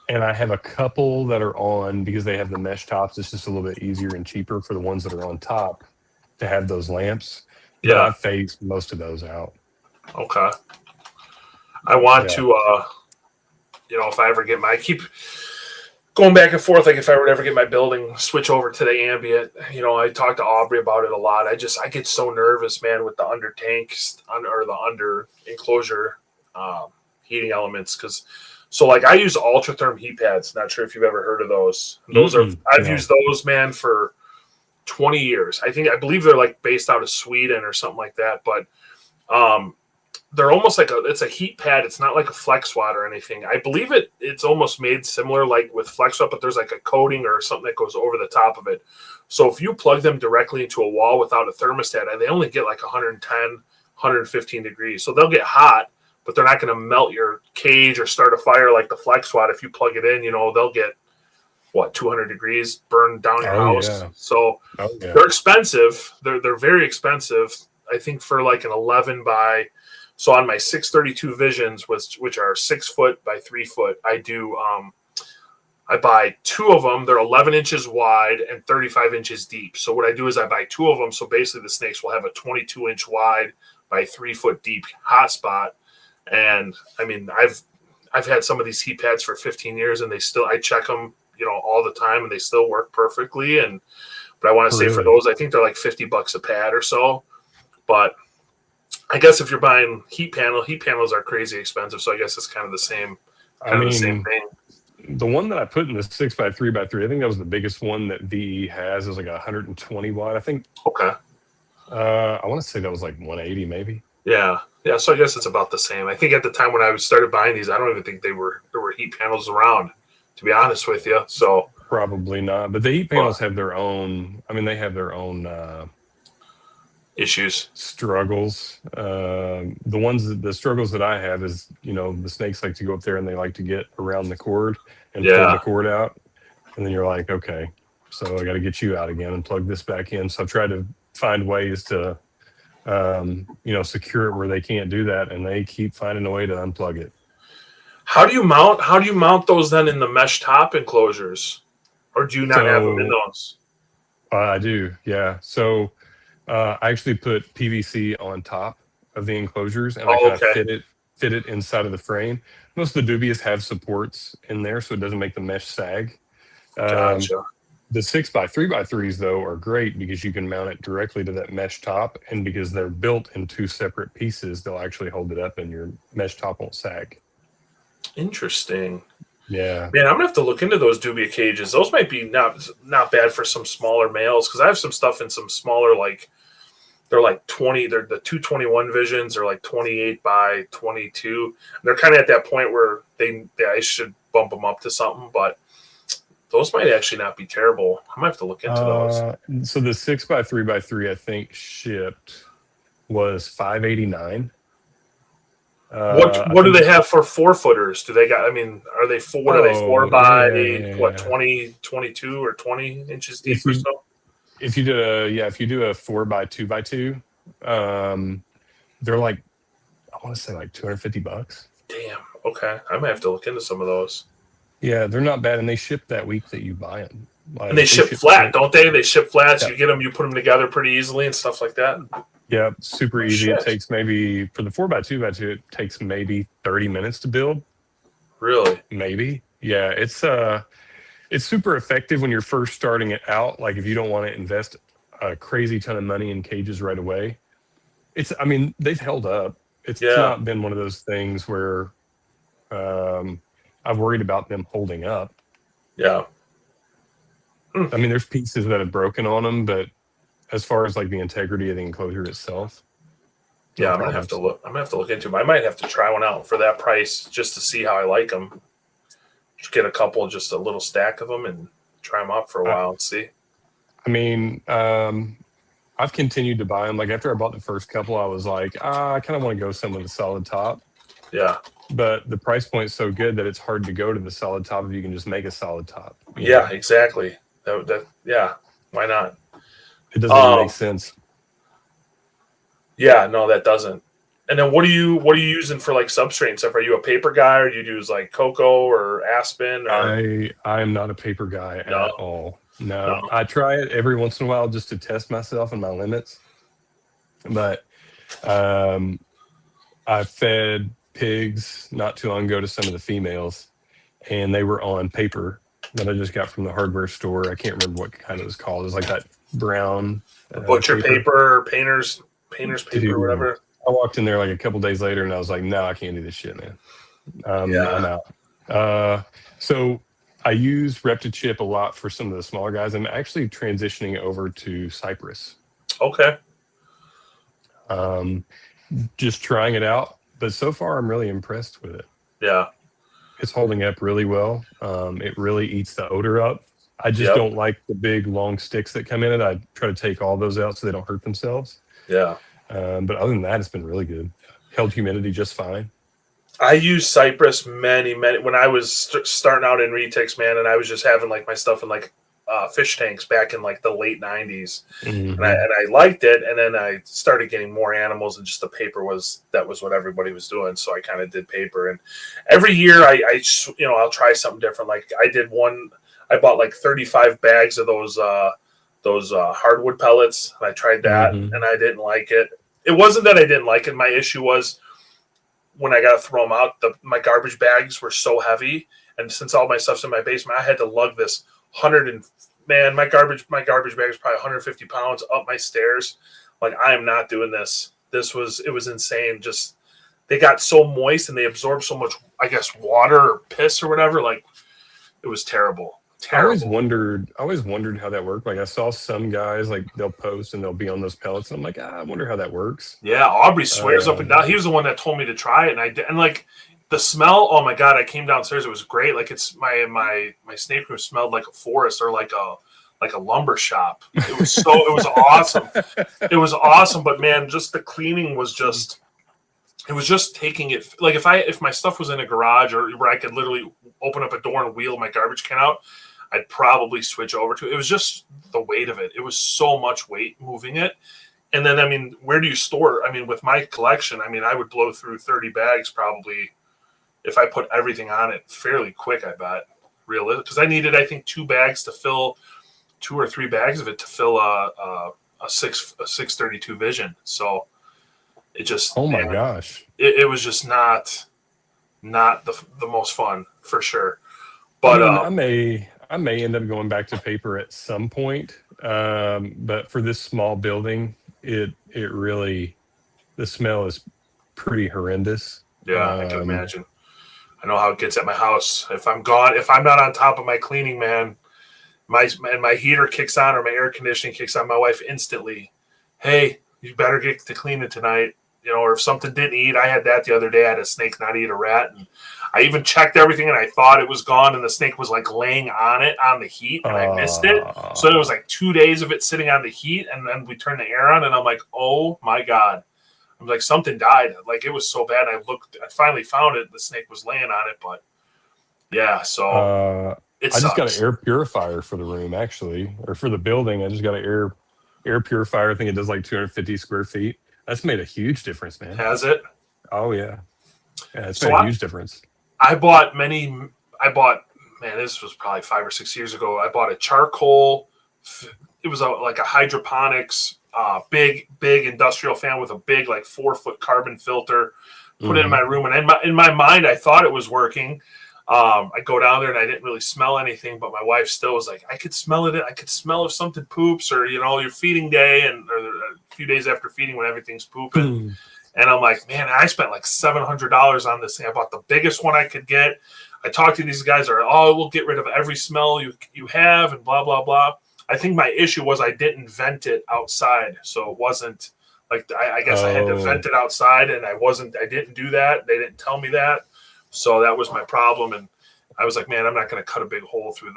And I have a couple that are on, because they have the mesh tops. It's just a little bit easier and cheaper for the ones that are on top to have those lamps. But Yeah. I've phased most of those out. Okay. I want to, if I ever get I keep going back and forth. Like if I were to ever get my building, switch over to the ambient, I talked to Aubrey about it a lot. I get so nervous, man, with the under tanks or the under enclosure heating elements. So like I use Ultratherm heat pads. Not sure if you've ever heard of those. I've used those, man, for 20 years. I believe they're like based out of Sweden or something like that. But they're almost like it's a heat pad. It's not like a FlexWatt or anything. I believe it's almost made similar like with FlexWatt, but there's like a coating or something that goes over the top of it. So if you plug them directly into a wall without a thermostat, they only get like 110, 115 degrees. So they'll get hot, but they're not going to melt your cage or start a fire like the FlexWatt. If you plug it in, they'll get 200 degrees burned down your house. Yeah. So they're expensive. They're very expensive. I think for like an 11 by, so on my 632 Visions, which are 6 foot by 3 foot, I buy 2 of them. They're 11 inches wide and 35 inches deep. So what I do is I buy 2 of them. So basically the snakes will have a 22 inch wide by 3 foot deep hotspot. And I mean, I've had some of these heat pads for 15 years and I check them, all the time, and they still work perfectly. But I want to say for those, I think they're like $50 a pad or so. But I guess if you're buying heat panels are crazy expensive. So I guess it's kind of the same, the same thing. The one that I put in the 6x3x3, I think that was the biggest one that VE has. It was like 120 watt, I think. Okay. I want to say that was like 180 maybe. Yeah. Yeah. So I guess it's about the same. I think at the time when I started buying these, I don't even think there were heat panels around, to be honest with you. So probably not. But the heat panels have their own, they have their own issues, struggles. The struggles that I have is, the snakes like to go up there and they like to get around the cord and pull the cord out. And then you're like, okay, so I got to get you out again and plug this back in. So I've tried to find ways to, secure it where they can't do that. And they keep finding a way to unplug it. How do you mount those then in the mesh top enclosures? Or do you not have them in those? I do. Yeah. So, I actually put PVC on top of the enclosures, and I kind of fit it inside of the frame. Most of the dubious have supports in there, so it doesn't make the mesh sag. Gotcha. The 6x3x3s though are great because you can mount it directly to that mesh top, and because they're built in 2 separate pieces, they'll actually hold it up, and your mesh top won't sag. Interesting. Yeah, man, I'm gonna have to look into those dubia cages. Those might be not bad for some smaller males, because I have some stuff in some smaller, like they're like 20. They're the 221 Visions are like 28 by 22. They're kind of at that point where I should bump them up to something, but those might actually not be terrible. I might have to look into those. So the 6x3x3 I think shipped was $589. What do they have for 4-footers? Do they got? I mean, are they 4 by 20, 22 or 20 inches deep or so? If you do a 4x2x2, they're like, I want to say like $250. Damn. Okay, I might have to look into some of those. Yeah, they're not bad, and they ship that week that you buy them. And they ship flat, don't they? They ship flats. Yeah. You get them, you put them together pretty easily and stuff like that. Yeah, super easy. Shit. It takes maybe, for the 4x2x2, it takes maybe 30 minutes to build. Really? Maybe. Yeah, it's super effective when you're first starting it out. Like if you don't want to invest a crazy ton of money in cages right away, they've held up. It's not been one of those things where I've worried about them holding up. Yeah. There's pieces that have broken on them, but as far as like the integrity of the enclosure itself. Yeah, I'm gonna have to look into them. I might have to try one out for that price just to see how I like them. Just get just a little stack of them and try them out for a while and see. I've continued to buy them. Like after I bought the first couple, I was like, I kind of want to go somewhere with a solid top. Yeah. But the price point is so good that it's hard to go to the solid top if you can just make a solid top. Yeah, exactly. Yeah. Why not? It doesn't really make sense. Yeah, no, that doesn't. And then what are you using for like substrate and stuff? Are you a paper guy, or do you use like cocoa or aspen? Or I am not a paper guy at all. No, no. I try it every once in a while just to test myself and my limits. But I fed pigs not too long ago to some of the females, and they were on paper that I just got from the hardware store. I can't remember what kind it was called. It was like that brown Butcher paper, or painter's paper, or whatever. I walked in there like a couple days later, and I was like, "No, I can't do this shit, man. I'm out." So I use ReptiChip a lot for some of the smaller guys. I'm actually transitioning over to Cypress. Okay. Just trying it out, but so far I'm really impressed with it. Yeah. It's holding up really well. It really eats the odor up. I just don't like the big long sticks that come in it. I try to take all those out so they don't hurt themselves. Yeah. But other than that, it's been really good. Held humidity just fine. I used Cypress many when I was starting out in retics, man, and I was just having like my stuff in like fish tanks back in like the late 90s. Mm-hmm. And I liked it, and then I started getting more animals, and just the paper was what everybody was doing, so I kind of did paper. And every year I'll try something different. Like I bought like 35 bags of those hardwood pellets, and I tried that, and I didn't like it. It wasn't that I didn't like it. My issue was when I got to throw them out, my garbage bags were so heavy, and since all my stuff's in my basement, I had to lug this my garbage bag was probably 150 pounds up my stairs. Like, I am not doing this. It was insane. Just, they got so moist and they absorbed so much, I guess, water or piss or whatever. Like, it was terrible. I always wondered how that worked. Like, I saw some guys, like, they'll post and they'll be on those pellets, and I'm like, I wonder how that works. Yeah, Aubrey swears up and down. He was the one that told me to try it, and I did. And like, the smell, oh my God, I came downstairs, it was great. Like, it's my snake room smelled like a forest or like a lumber shop. It was awesome. It was awesome, but man, just the cleaning was just, it was just taking it. Like, if my stuff was in a garage or where I could literally open up a door and wheel my garbage can out, I'd probably switch over to it. It was just the weight of it. It was so much weight moving it. And then, I mean, where do you store it? I mean, with my collection, I mean, I would blow through 30 bags probably if I put everything on it fairly quick, I bet. Realistic, because I needed, I think, 2 or 3 bags of it to fill a 632 Vision. So it just, oh my gosh, it was just not the most fun, for sure. But I may end up going back to paper at some point. But for this small building, it really, the smell is pretty horrendous. Yeah, I can imagine. I know how it gets at my house. If I'm not on top of my cleaning, man, my heater kicks on or my air conditioning kicks on, my wife instantly, hey, you better get to cleaning tonight. You know, or if something didn't eat, I had that the other day. I had a snake not eat a rat, and I even checked everything, and I thought it was gone, and the snake was like laying on it on the heat, and I missed it. So it was like 2 days of it sitting on the heat, and then we turned the air on, and I'm like, oh my God. I'm like, something died. Like, it was so bad. I finally found it. The snake was laying on it, but yeah, so it sucks. I just got an air purifier for the room, actually, or for the building. I just got an air purifier. I think it does like 250 square feet. That's made a huge difference, man. Has it? Oh yeah. Yeah, it's made a huge difference. I bought, man, this was probably 5 or 6 years ago. I bought a charcoal. It was like a hydroponics, big industrial fan with a big, like 4-foot carbon filter. Put it in my room, and in my mind, I thought it was working. I go down there and I didn't really smell anything, but my wife still was like, I could smell it. I could smell if something poops, or, you know, your feeding day or a few days after feeding when everything's pooping. And I'm like, man, I spent like $700 on this thing. I bought the biggest one I could get. I talked to these guys, we'll get rid of every smell you have and blah, blah, blah. I think my issue was I didn't vent it outside. So it wasn't like, I guess I had to vent it outside, and I didn't do that. They didn't tell me that. So that was my problem. And I was like, man, I'm not going to cut a big hole through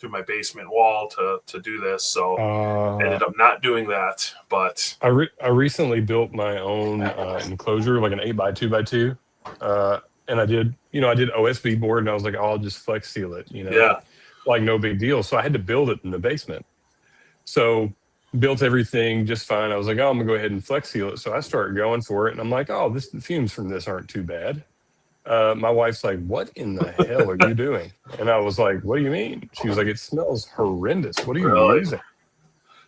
my basement wall to do this. So I ended up not doing that. But I recently built my own enclosure, like an 8x2x2. And I did OSB board, and I was like, I'll just flex seal it, yeah, like no big deal. So I had to build it in the basement. So built everything just fine. I was like, oh, I'm gonna go ahead and flex seal it. So I started going for it, and I'm like, oh, the fumes from this aren't too bad. My wife's like, what in the hell are you doing? And I was like, what do you mean? She was like, it smells horrendous. What are you Really? using?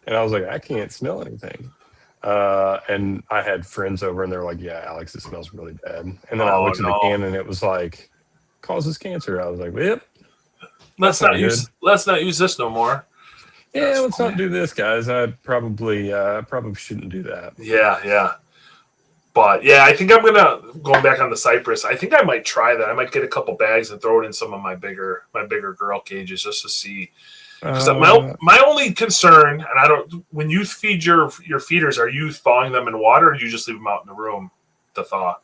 And I was like, I can't smell anything. And I had friends over, and they're like, yeah, Alex, it smells really bad. And then I Oh looked at the no. can, and it was like, causes cancer. I was like, yep, Let's not not good. use this no more. Yeah, That's let's funny. not do this, guys. I probably shouldn't do that. Yeah. But yeah, I think I'm going back on the cypress. I think I might try that. I might get a couple bags and throw it in some of my bigger girl cages just to see. Because my only concern, and I don't, when you feed your feeders, are you thawing them in water, or do you just leave them out in the room to thaw?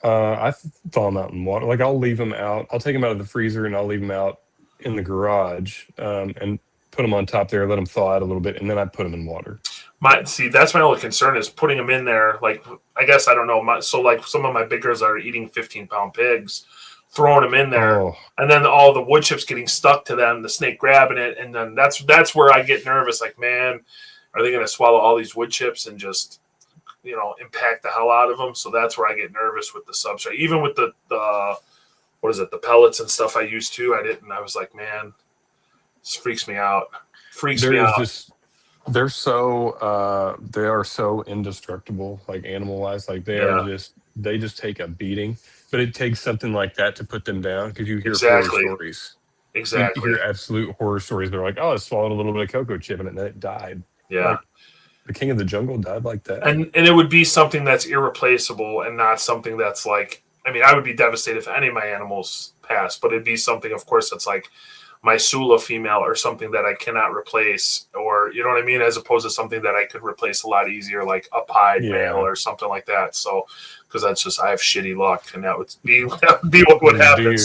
I thaw them out in water. Like I'll leave them out. I'll take them out of the freezer and I'll leave them out in the garage and put them on top there, let them thaw out a little bit, and then I put them in water. That's my only concern is putting them in there. Like, I guess, I don't know. So like some of my big girls are eating 15-pound pigs, throwing them in there, and then all the wood chips getting stuck to them, the snake grabbing it, and then that's where I get nervous. Like, man, are they going to swallow all these wood chips and just, impact the hell out of them? So that's where I get nervous with the substrate. Even with the what is it, the pellets and stuff I used to, I was like, man, this freaks me out. They're so they are so indestructible, like animal wise. Like they just take a beating. But it takes something like that to put them down, because you hear horror stories. Exactly. You hear absolute horror stories. They're like, oh, I swallowed a little bit of cocoa chip and it died. Yeah. Like, the king of the jungle died like that. And it would be something that's irreplaceable and not something that's like, I mean, I would be devastated if any of my animals passed, but it'd be something, of course, that's like my Sula female or something that I cannot replace, or, you know what I mean? As opposed to something that I could replace a lot easier, like a pied male or something like that. So, because that's just, I have shitty luck, and that would be what would happen.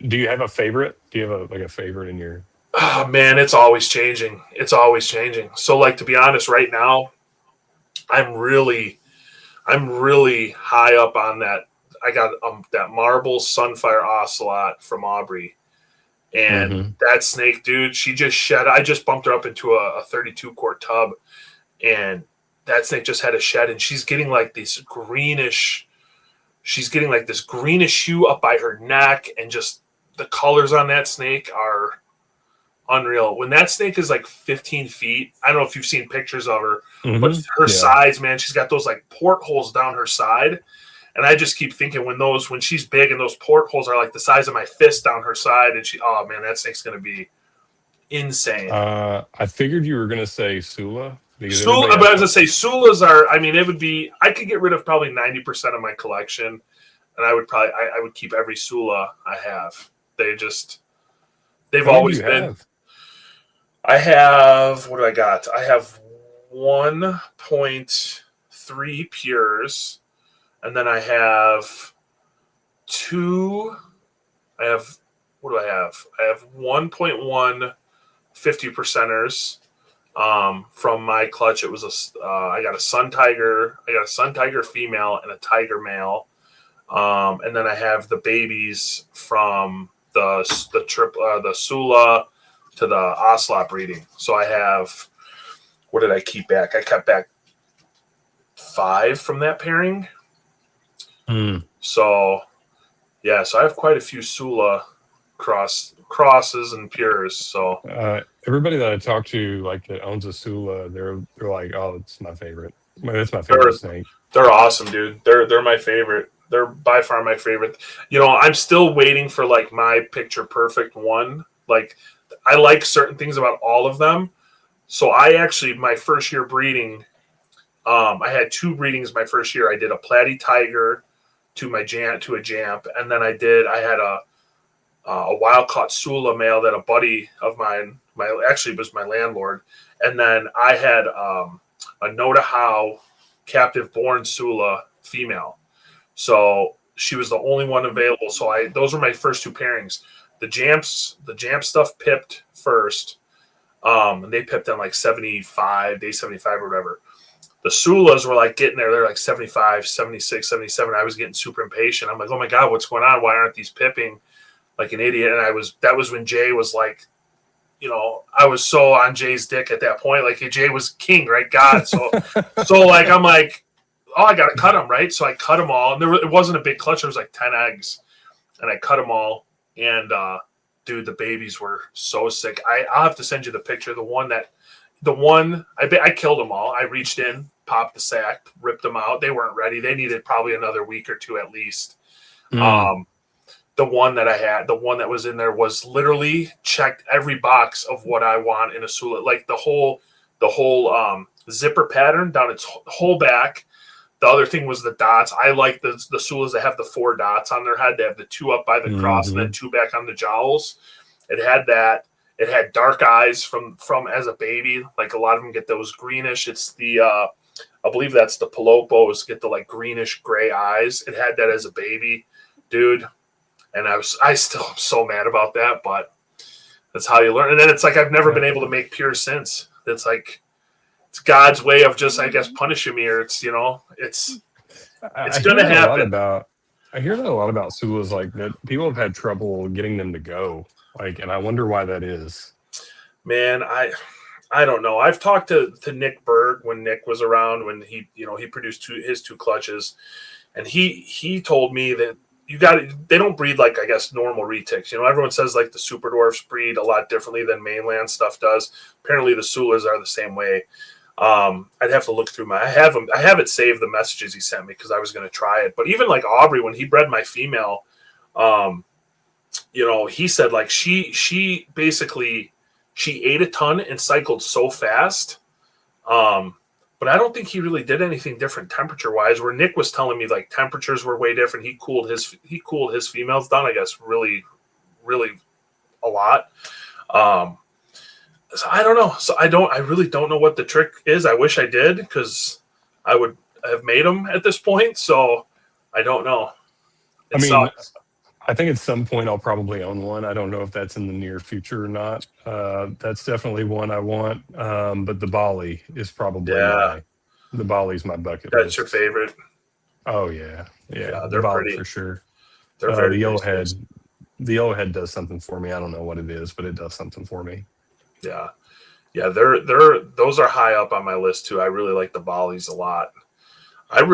Do you have a favorite? Do you have a favorite in your? Oh man, it's always changing. So, like, to be honest, right now, I'm really high up on that. I got that marble sunfire ocelot from Aubrey. And that snake, dude, she just shed. I just bumped her up into a 32 quart tub, and that snake just had a shed, and she's getting like this greenish hue up by her neck, and just the colors on that snake are unreal. When that snake is like 15 feet, I don't know if you've seen pictures of her, but her sides, man, she's got those like portholes down her side. And I just keep thinking when she's big and those portholes are like the size of my fist down her side, and oh man, that snake's going to be insane. I figured you were going to say Sula. But I was going to say Sulas are, I mean, I could get rid of probably 90% of my collection, and I would keep every Sula I have. They've always been. I have, what do I got? I have 1.3 pures. And then I have what do I have? I have 1.1 50%ers from my clutch. It was I got a sun tiger female and a tiger male. And then I have the babies from the Sula to the Ocelot breeding. So I have, what did I keep back? I kept back 5 from that pairing. So I have quite a few Sula crosses and pures. So everybody that I talk to, like, that owns a Sula, they're like, oh, it's my favorite. That's my favorite snake. They're awesome, dude. They're my favorite. They're by far my favorite. I'm still waiting for like my picture perfect one. Like, I like certain things about all of them. So I actually, my first year breeding, I had 2 breedings my first year. I did a platy tiger to a jamp, and then I had a wild caught Sula male that a buddy of mine, actually was my landlord, and then I had a Notahoe captive born Sula female. So she was the only one available. So those were my first 2 pairings. The jamp stuff pipped first, and they pipped on like 75, day 75 or whatever. The Sulas were like getting there. They're like 75, 76, 77. I was getting super impatient. I'm like, oh my God, what's going on? Why aren't these pipping like an idiot? And that was when Jay was like I was so on Jay's dick at that point. Like Jay was king, right? God. So like I'm like, oh, I got to cut them, right? So I cut them all. And it wasn't a big clutch. There was like 10 eggs. And I cut them all. And, dude, the babies were so sick. I'll have to send you the picture. I killed them all. I reached in, popped the sack, ripped them out. They weren't ready. They needed probably another week or two at least. The one that I had, the one that was in there was literally checked every box of what I want in a Sula. Like the whole zipper pattern down its whole back. The other thing was the dots. I like the Sulas that have the 4 dots on their head. They have the 2 up by the cross and then 2 back on the jowls. It had that. It had dark eyes from as a baby. Like a lot of them get those greenish. It's the I believe that's the Palopos get the like greenish gray eyes. It had that as a baby, dude. And I still am so mad about that, but that's how you learn. And then it's like I've never been able to make pure since. It's like it's God's way of just, I guess, punishing me, or it's it's gonna happen. I hear that a lot about Sulas, like that people have had trouble getting them to go. Like, and I wonder why that is. Man, I don't know. I've talked to Nick Berg when Nick was around, when he produced his 2 clutches, and he told me that they don't breed like, I guess, normal retics. Everyone says like the super dwarfs breed a lot differently than mainland stuff does. Apparently the Sulas are the same way. I'd have to look through I have it saved, the messages he sent me, because I was going to try it. But even like Aubrey, when he bred my female, he said like she basically, she ate a ton and cycled so fast. But I don't think he really did anything different temperature wise, where Nick was telling me like temperatures were way different. He cooled his females down, I guess, really, really a lot. So I don't know. So I really don't know what the trick is. I wish I did, because I would have made them at this point. So I don't know. It sucks. I think at some point I'll probably own one. I don't know if that's in the near future or not. That's definitely one I want. But the Bali is probably the Bali's my bucket list. That's your favorite? Oh yeah. They're the Bali pretty for sure. They're very the yellow head. The yellow head does something for me. I don't know what it is, but it does something for me. Yeah. They're those are high up on my list too. I really like the Balis a lot. I've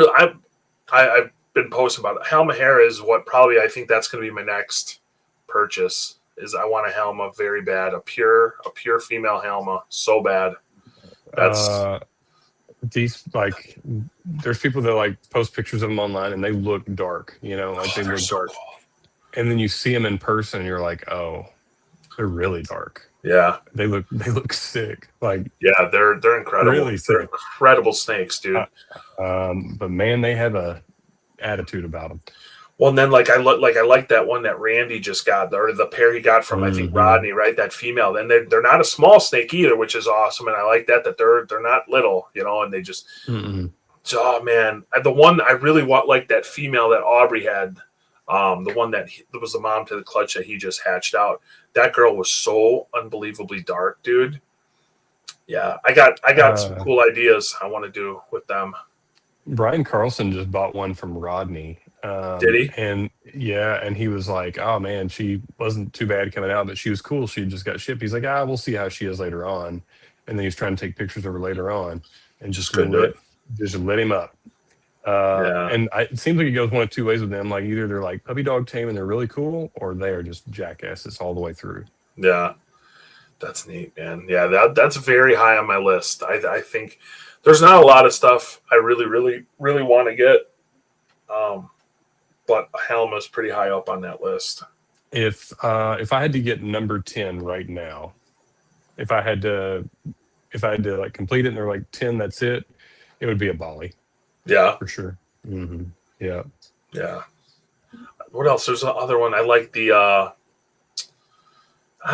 been posting about it. Helma hair is what probably I think that's going to be my next purchase. Is I want a Helma very bad, a pure female Helma so bad. That's these, like, there's people that like post pictures of them online and they look dark, they look so dark. cool. And then you see them in person and you're like, oh, they're really dark. Yeah, they look sick. Like, yeah, they're incredible. Really sick. They're incredible snakes, dude. But man, they have a attitude about them. Well, and then like I like that one that Randy just got, or the pair he got from I think Rodney, right? That female. Then they're not a small snake either, which is awesome, and I like that they're not little, and they just. So, oh man, the one I really want, like that female that Aubrey had, the one that was the mom to the clutch that he just hatched out. That girl was so unbelievably dark, dude. Yeah, I got some cool ideas I want to do with them. Brian Carlson just bought one from Rodney. Did he? And he was like, oh man, she wasn't too bad coming out, but she was cool. She just got shipped. He's like, we'll see how she is later on. And then he was trying to take pictures of her later on and just lit him up. And it seems like it goes one of two ways with them. Like either they're like puppy dog tame and they're really cool, or they are just jackasses all the way through. Yeah, that's neat, man. Yeah, that's very high on my list. I think there's not a lot of stuff I really, really, really want to get. But Helma's pretty high up on that list. If I had to get number 10 right now, if I had to like complete it and they're like 10, that's it would be a Bali. Yeah, for sure. Yeah. What else? There's another one. I like the I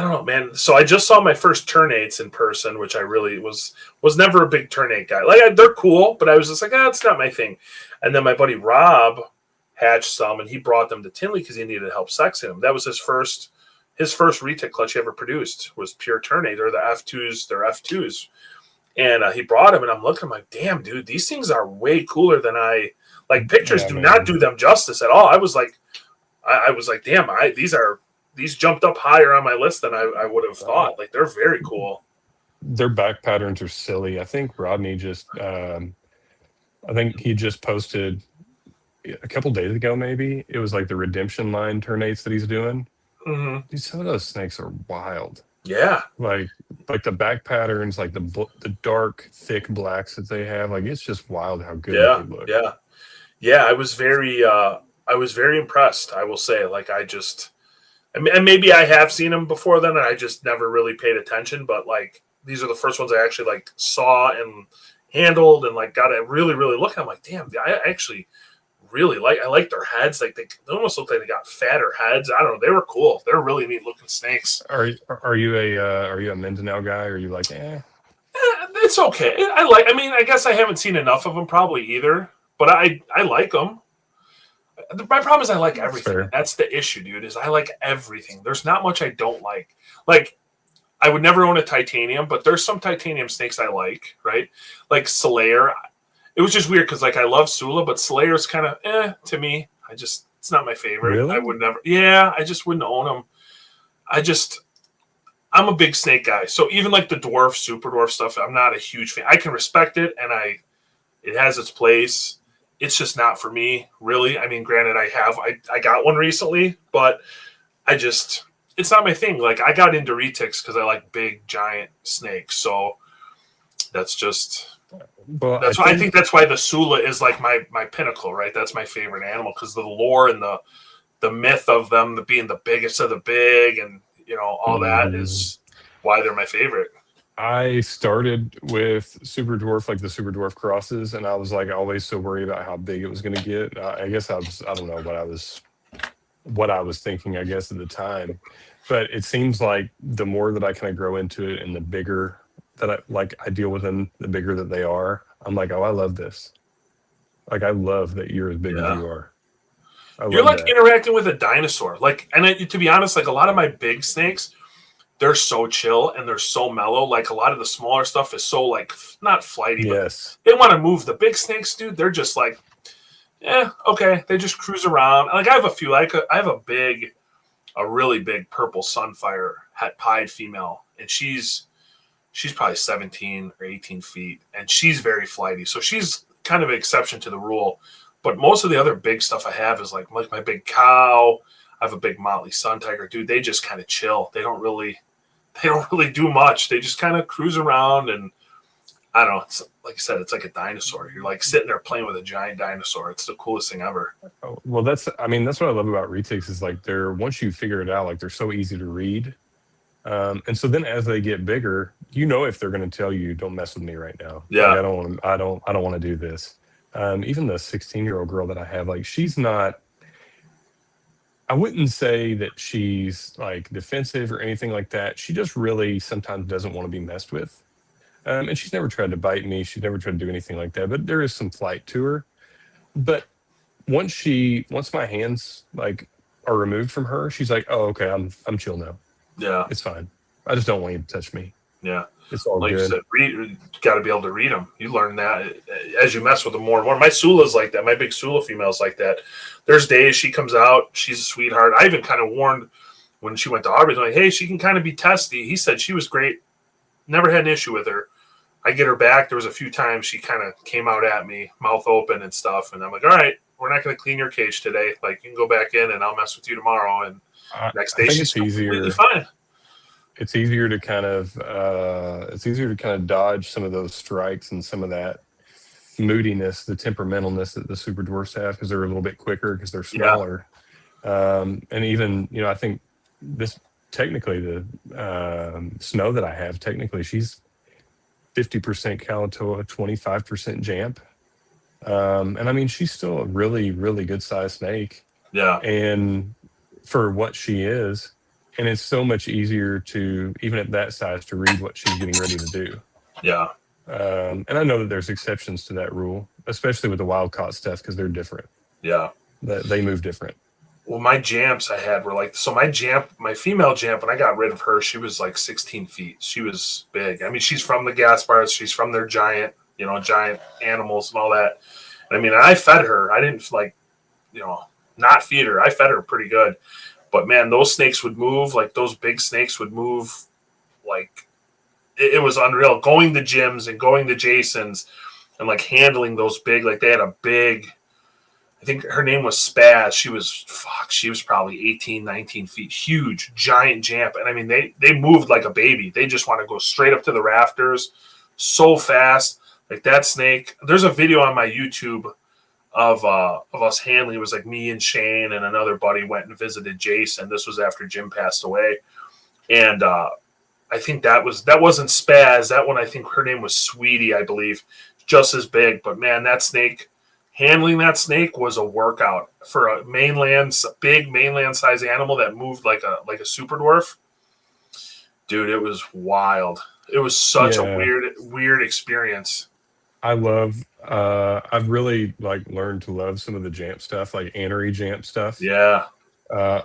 don't know, man. So I just saw my first ternates in person, which I really was never a big ternate guy. Like they're cool, but I was just like, it's not my thing. And then my buddy Rob hatched some, and he brought them to Tinley because he needed help sexing them. That was his first retic clutch he ever produced was pure ternate, or the F2s. They're F2s. And he brought them, and I'm looking, I'm like, damn, dude, these things are way cooler than pictures do not do them justice at all. I was like, damn, these are these jumped up higher on my list than I would have thought. Like, they're very cool. Their back patterns are silly. I think Rodney just, I think he just posted a couple days ago, maybe. It was like the redemption line ternates that he's doing. Mm-hmm. Dude, some of those snakes are wild. Yeah. Like the back patterns, like the dark, thick blacks that they have. Like, it's just wild how good they look. Yeah. I was very impressed, I will say. Like, and maybe I have seen them before then, and I just never really paid attention. But like, these are the first ones I actually like saw and handled, and like got to really, really look. I'm like, damn, I actually really I like their heads. Like, they almost look like they got fatter heads. I don't know. They were cool. They're really neat looking snakes. Are you a Mindanao guy? Or are you like, It's okay. I mean, I guess I haven't seen enough of them probably either, but I like them. My problem is I like everything. Fair. That's the issue, dude, is I like everything. There's not much I don't like. Like, I would never own a titanium, but there's some titanium snakes I like, right? Like Slayer. It was just weird because, like, I love Sula, but Slayer's kind of to me. It's not my favorite. Really? I would never. Yeah, I just wouldn't own them. I'm a big snake guy. So even like the dwarf, super dwarf stuff, I'm not a huge fan. I can respect it, and it has its place. It's just not for me, really. I mean, granted, I got one recently, but it's not my thing. Like, I got into retics because I like big, giant snakes. So that's just. well, I think that's why the Sula is like my pinnacle, right? That's my favorite animal because the lore and the myth of them being the biggest of the big, and all that is why they're my favorite. I started with super dwarf, like the super dwarf crosses, and I was like always so worried about how big it was going to get. I guess I don't know what I was thinking, I guess, at the time, but it seems like the more that I kind of grow into it and the bigger that I deal with them, the bigger that they are, I'm like, oh, I love this. Like, I love that you're as big as you are. You're like interacting with a dinosaur. Like, and to be honest, like a lot of my big snakes, they're so chill and they're so mellow. Like, a lot of the smaller stuff is so like not flighty, yes, but they want to move. The big snakes, dude, they're just like, okay. They just cruise around. Like, I have a few. I have a really big purple sunfire het pied female, and she's probably 17 or 18 feet, and she's very flighty. So she's kind of an exception to the rule. But most of the other big stuff I have is like my big cow. I have a big Motley Sun Tiger, dude. They just kind of chill. They don't really do much. They just kind of cruise around, and I don't know. It's, like I said, it's like a dinosaur. You're like sitting there playing with a giant dinosaur. It's the coolest thing ever. Oh, well, that's what I love about retics is like once you figure it out, like they're so easy to read. And so then as they get bigger, if they're going to tell you, don't mess with me right now. Yeah. Like, I don't want to do this. Even the 16-year-old girl that I have, like, she's not, I wouldn't say that she's like defensive or anything like that. She just really sometimes doesn't want to be messed with. And she's never tried to bite me. She's never tried to do anything like that, but there is some flight to her. But once my hands like are removed from her, she's like, oh, okay, I'm chill now. Yeah. It's fine. I just don't want you to touch me. Yeah. It's all like good. You said, you got to be able to read them. You learn that as you mess with them more and more. My Sula's like that. My big Sula female's like that. There's days she comes out, she's a sweetheart. I even kind of warned when she went to Aubrey's, like, hey, she can kind of be testy. He said she was great. Never had an issue with her. I get her back. There was a few times she kind of came out at me, mouth open and stuff. And I'm like, all right, we're not going to clean your cage today. Like, you can go back in and I'll mess with you tomorrow. And next day she's completely fine. It's easier to kind of dodge some of those strikes and some of that moodiness, the temperamentalness that the super dwarfs have because they're a little bit quicker because they're smaller. Yeah. And even, I think this technically the Snow that I have, technically she's 50% Kalatoa, 25% Jamp. And I mean, she's still a really, really good sized snake. Yeah. And for what she is, and it's so much easier to, even at that size, to read what she's getting ready to do. Yeah. And I know that there's exceptions to that rule, especially with the wild caught stuff, because they're different. Yeah. They move different. Well, my Jamps I had were like, so my female Jamp, when I got rid of her, she was like 16 feet. She was big. I mean, she's from the gas bars. She's from their giant animals and all that. And I mean, I fed her. I didn't not feed her. I fed her pretty good. But man, those snakes would move, like those big snakes would move, like it was unreal. Going to gyms and going to Jason's and like handling those big, like they had a big, I think her name was Spaz. She was probably 18, 19 feet, huge, giant jamp. And I mean, they moved like a baby. They just want to go straight up to the rafters so fast. Like that snake, there's a video on my YouTube of us handling. It was like me and Shane and another buddy went and visited Jason. This was after Jim passed away. And I think that wasn't Spaz. That one, I think her name was Sweetie, I believe. Just as big. But man, that snake, handling that snake was a workout for a big mainland size animal that moved like a super dwarf. Dude, it was wild. It was such a weird experience. I've really like learned to love some of the jamp stuff, like anery jamp stuff. Yeah.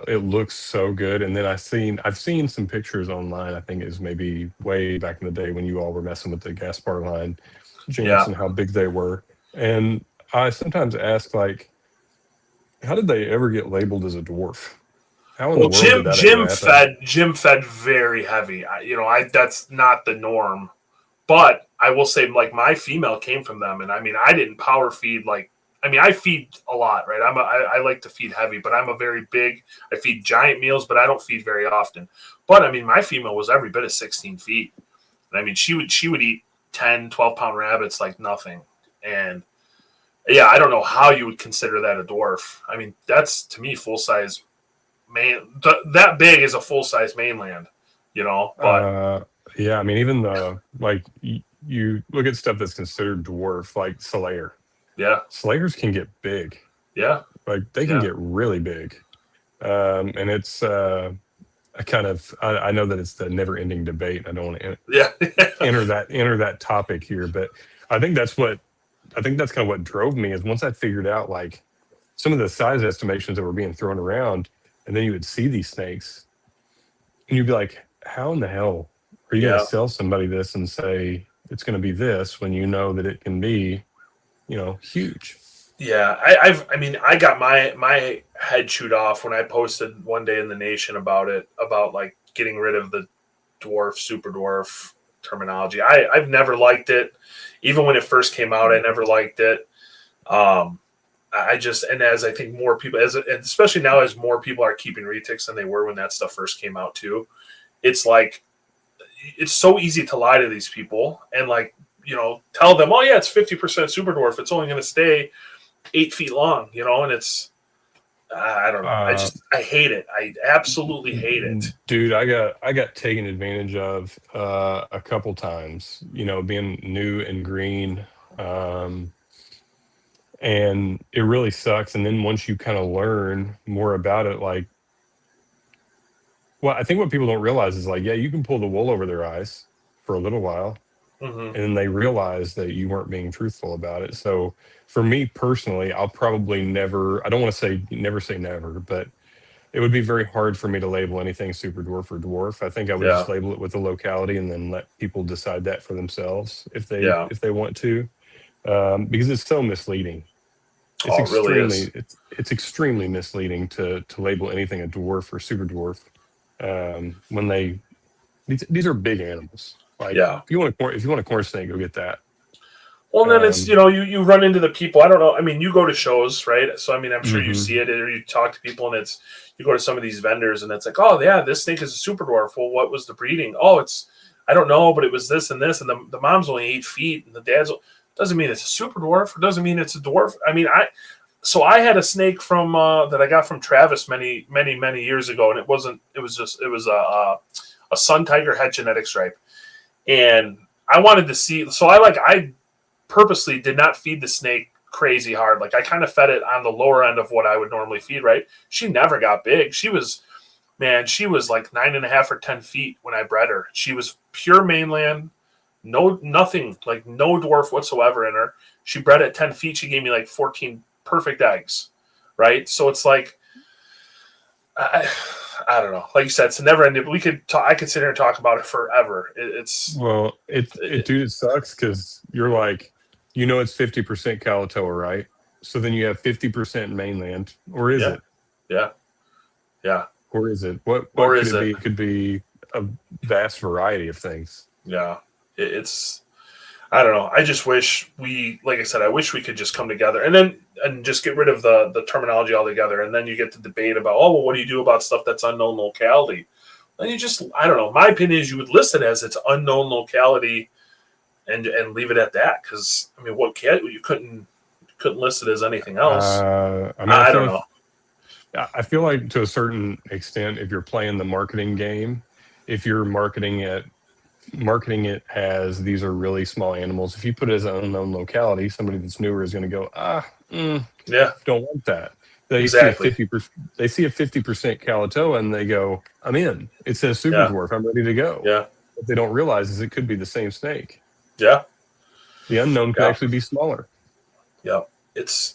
It looks so good. And then I've seen some pictures online. I think it was maybe way back in the day when you all were messing with the Gaspar line jamps and how big they were. And I sometimes ask, like, how did they ever get labeled as a dwarf? How in the world did that ever happen? Jim fed very heavy. That's not the norm. But I will say, like, my female came from them, and I mean, I didn't power feed I feed a lot, right? I like to feed heavy, but I'm a very big. I feed giant meals, but I don't feed very often. But I mean, my female was every bit of 16 feet. And I mean, she would eat 10, 12-pound rabbits like nothing. And yeah, I don't know how you would consider that a dwarf. I mean, that's to me full size that big is a full size mainland, But yeah, I mean, even the you look at stuff that's considered dwarf, like Slayer. Yeah, Slayers can get big. Yeah, like they can get really big, and it's I know that it's the never-ending debate. I don't want to enter that topic here, but I think that's kind of what drove me is once I figured out like some of the size estimations that were being thrown around, and then you would see these snakes, and you'd be like, how in the hell are you going to sell somebody this and say it's going to be this when you know that it can be, huge? Yeah, I got my head chewed off when I posted one day in the Nation about like getting rid of the dwarf, super dwarf terminology. I've never liked it. Even when it first came out, I never liked it. As I think more people, especially now as more people are keeping retics than they were when that stuff first came out too, it's like, it's so easy to lie to these people and like, tell them, oh yeah, it's 50% super dwarf. It's only going to stay 8 feet long, and it's, I don't know. I hate it. I absolutely hate it. Dude, I got taken advantage of a couple times, being new and green. And it really sucks. And then once you kind of learn more about it, like, well, I think what people don't realize is like, yeah, you can pull the wool over their eyes for a little while. Mm-hmm. And then they realize that you weren't being truthful about it. So for me personally, I'll probably I don't want to say never, but it would be very hard for me to label anything super dwarf or dwarf. I think I would just label it with the locality and then let people decide that for themselves if they want to. Because it's so misleading. It's extremely misleading to label anything a dwarf or super dwarf when these are big animals. Like, if you want a corn snake, go get that. Well, then it's you run into the people. I don't know. I mean, you go to shows, right? So I mean, I'm sure you see it, or you talk to people, and you go to some of these vendors, and it's like, oh yeah, this snake is a super dwarf. Well, what was the breeding? Oh, I don't know, but it was this and this, and the mom's only 8 feet, and the dad's. Doesn't mean it's a super dwarf. It doesn't mean it's a dwarf. I mean, I had a snake from that I got from Travis many years ago, and it was a sun tiger head genetic stripe, and I wanted to see. So I purposely did not feed the snake crazy hard. Like I kind of fed it on the lower end of what I would normally feed. Right? She never got big. She was like 9.5 or 10 feet when I bred her. She was pure mainland. Nothing, like no dwarf whatsoever in her. She bred at 10 feet. She gave me like 14 perfect eggs, right? So it's like, I don't know. Like you said, it's never ending. I could sit here and talk about it forever. It sucks because you're like, it's 50% Kalatoa, right? So then you have 50% mainland, or is it? Yeah. Or is it? What Or could is it be? it? It could be a vast variety of things. Yeah. It's I don't know. I just wish like I said, I wish we could just come together and just get rid of the terminology altogether. And then you get to debate about, oh, well, what do you do about stuff that's unknown locality? Then you just, I don't know. My opinion is you would list it as it's unknown locality and leave it at that. Because I mean, you couldn't list it as anything else. I don't know. I feel like to a certain extent, if you're playing the marketing game, if you're marketing it as these are really small animals, if you put it as an unknown locality, somebody that's newer is going to go, Yeah, don't want that. They exactly. see a 50% Calicoa and they go, I'm in. It says super Yeah. dwarf. I'm ready to go. Yeah. What they don't realize is it could be the same snake. Yeah. The unknown could actually be smaller. Yeah. It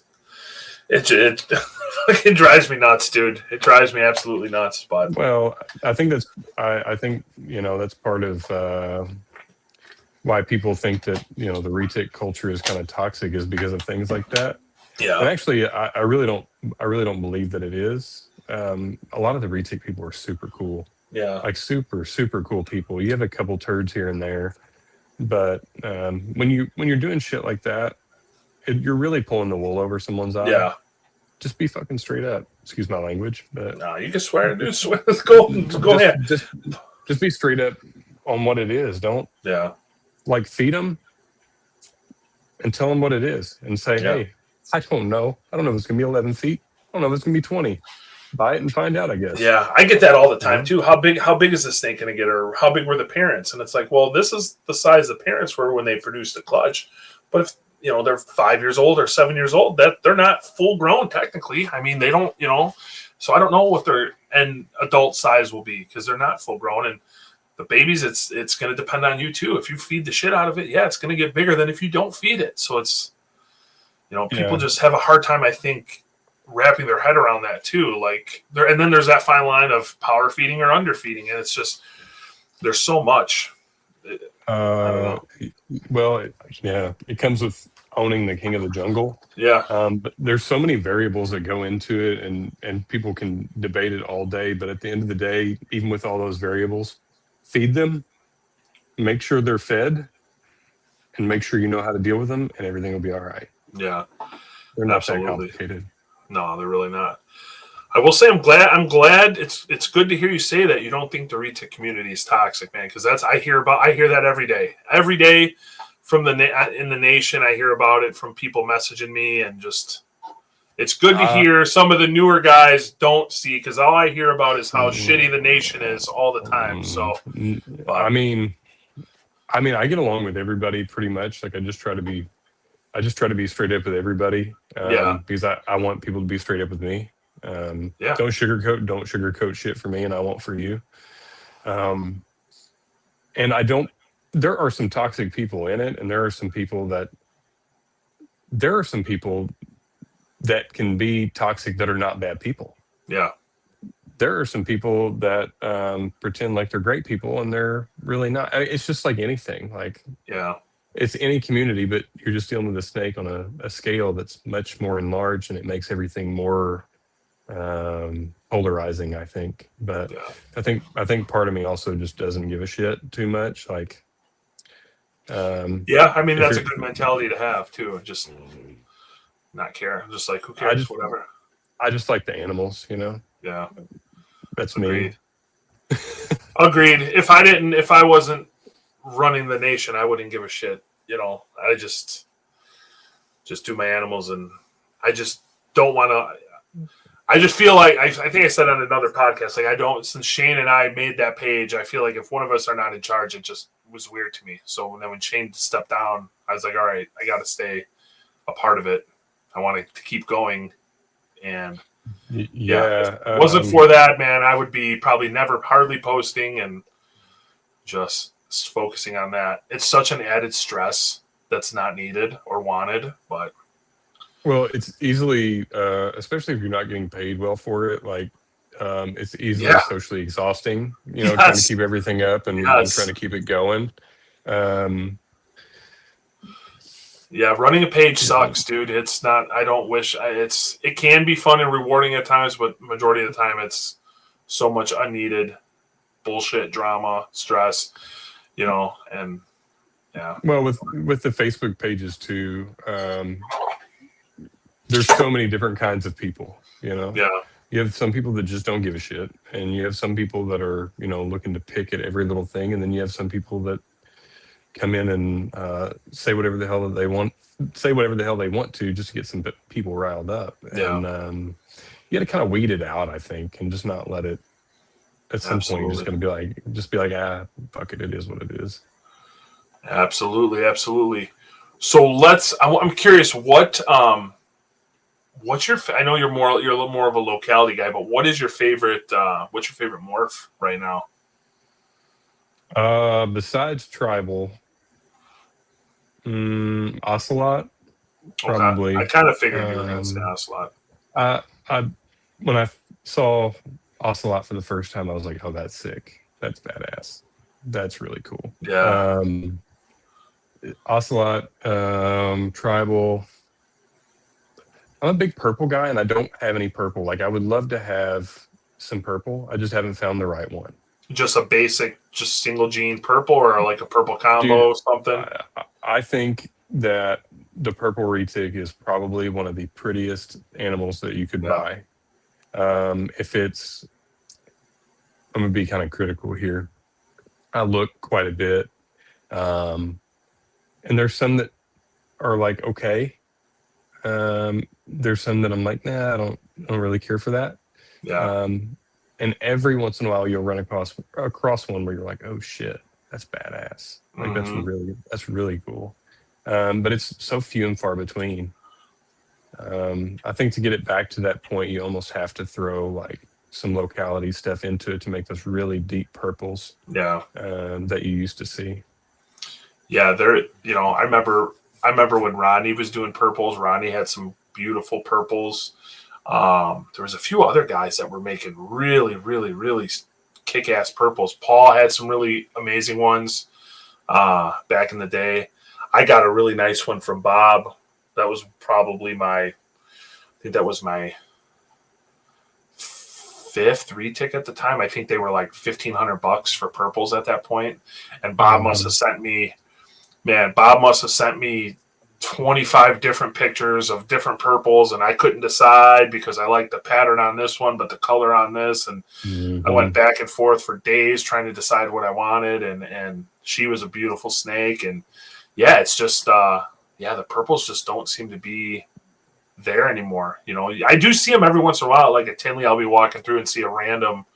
fucking drives me nuts, dude. It drives me absolutely nuts. But well, I think that's that's part of why people think that the retic culture is kind of toxic is because of things like that. Yeah. And actually, I really don't believe that it is. A lot of the retic people are super cool. Yeah. Like super cool people. You have a couple turds here and there, but when you're doing shit like that, you're really pulling the wool over someone's eye. Yeah. Just be fucking straight up. Excuse my language, but no, you can swear. Dude, swear. Go ahead. Just be straight up on what it is. Don't feed them and tell them what it is and say, hey, I don't know. I don't know if it's gonna be 11 feet. I don't know if it's gonna be 20. Buy it and find out, I guess. Yeah, I get that all the time too. How big is the snake gonna get, or how big were the parents? And it's like, well, this is the size the parents were when they produced the clutch. But if they're 5 years old or 7 years old, that they're not full grown technically. I mean, they don't, so I don't know what their end adult size will be because they're not full grown. And the babies, it's going to depend on you too. If you feed the shit out of it, it's going to get bigger than if you don't feed it. So it's, people just have a hard time, I think, wrapping their head around that too. Like and then there's that fine line of power feeding or underfeeding, and it's just there's so much. Well, it comes with owning the king of the jungle. Yeah. But there's so many variables that go into it, and people can debate it all day. But at the end of the day, even with all those variables, feed them, make sure they're fed, and make sure you know how to deal with them, and everything will be all right. Yeah. They're not that complicated. No, they're really not. I will say I'm glad it's good to hear you say that you don't think the retic community is toxic, man, because I hear that every day. Every day from in the nation, I hear about it from people messaging me, and just it's good to hear some of the newer guys don't see, because all I hear about is how shitty the nation is all the time. So, I mean, I get along with everybody pretty much. Like I just try to be straight up with everybody. Because I want people to be straight up with me. Don't sugarcoat shit for me, and I won't for you. And there are some toxic people in it, and there are some people that can be toxic that are not bad people. Yeah. There are some people that pretend like they're great people, and they're really not. It's just like anything. Like, it's any community, but you're just dealing with a snake on a scale that's much more enlarged, and it makes everything more polarizing, I think. But I think part of me also just doesn't give a shit too much. Like, I mean, that's a good mentality to have too. Just not care. Just like, who cares? Whatever. I just like the animals, Yeah. That's me. Agreed. If I wasn't running the nation, I wouldn't give a shit. I just do my animals, and I just don't want to. I just feel like I think I said on another podcast, like since Shane and I made that page, I feel like if one of us are not in charge, it just was weird to me. So when Shane stepped down, I was like, all right, I got to stay a part of it. I want to keep going, and if it wasn't for that, man, I would be probably hardly posting and just focusing on that. It's such an added stress that's not needed or wanted, but. Well, it's easily, especially if you're not getting paid well for it, like it's easily socially exhausting, trying to keep everything up and trying to keep it going. Running a page sucks, dude. It's not, I don't wish, it can be fun and rewarding at times, but majority of the time it's so much unneeded bullshit, drama, stress, and yeah. Well, with the Facebook pages too, there's so many different kinds of people, Yeah. You have some people that just don't give a shit, and you have some people that are, looking to pick at every little thing, and then you have some people that come in and say whatever the hell they want to just to get some people riled up. Yeah. And you got to kind of weed it out, I think, and just not let it. At some point, you're just going to be like, fuck it, it is what it is. Absolutely, absolutely. So I'm curious, what's your? I know you're a little more of a locality guy, but what is your favorite? What's your favorite morph right now? Besides tribal, ocelot, probably. Okay. I kind of figured you were going to say ocelot. When I saw ocelot for the first time, I was like, oh, that's sick. That's badass. That's really cool. Yeah. Ocelot, tribal. I'm a big purple guy, and I don't have any purple. Like, I would love to have some purple. I just haven't found the right one. Just a basic, just single gene purple, or like a purple combo or something? I think that the purple retic is probably one of the prettiest animals that you could buy. If it's, I'm going to be kind of critical here. I look quite a bit. And there's some that are like, okay. There's some that I'm like, nah, I don't really care for that. Yeah. And every once in a while you'll run across one where you're like, oh shit, that's badass. Like that's really cool. But it's so few and far between. I think to get it back to that point, you almost have to throw like some locality stuff into it to make those really deep purples. Yeah. That you used to see. Yeah, I remember when Rodney was doing purples. Rodney had some beautiful purples. There was a few other guys that were making really, really, really kick-ass purples. Paul had some really amazing ones back in the day. I got a really nice one from Bob. That was probably my fifth retic at the time. I think they were like $1,500 for purples at that point. And Bob must have sent me 25 different pictures of different purples, and I couldn't decide because I liked the pattern on this one, but the color on this. And I went back and forth for days trying to decide what I wanted. And she was a beautiful snake. And yeah, it's just, the purples just don't seem to be there anymore. I do see them every once in a while, like at Tinley, I'll be walking through and see a random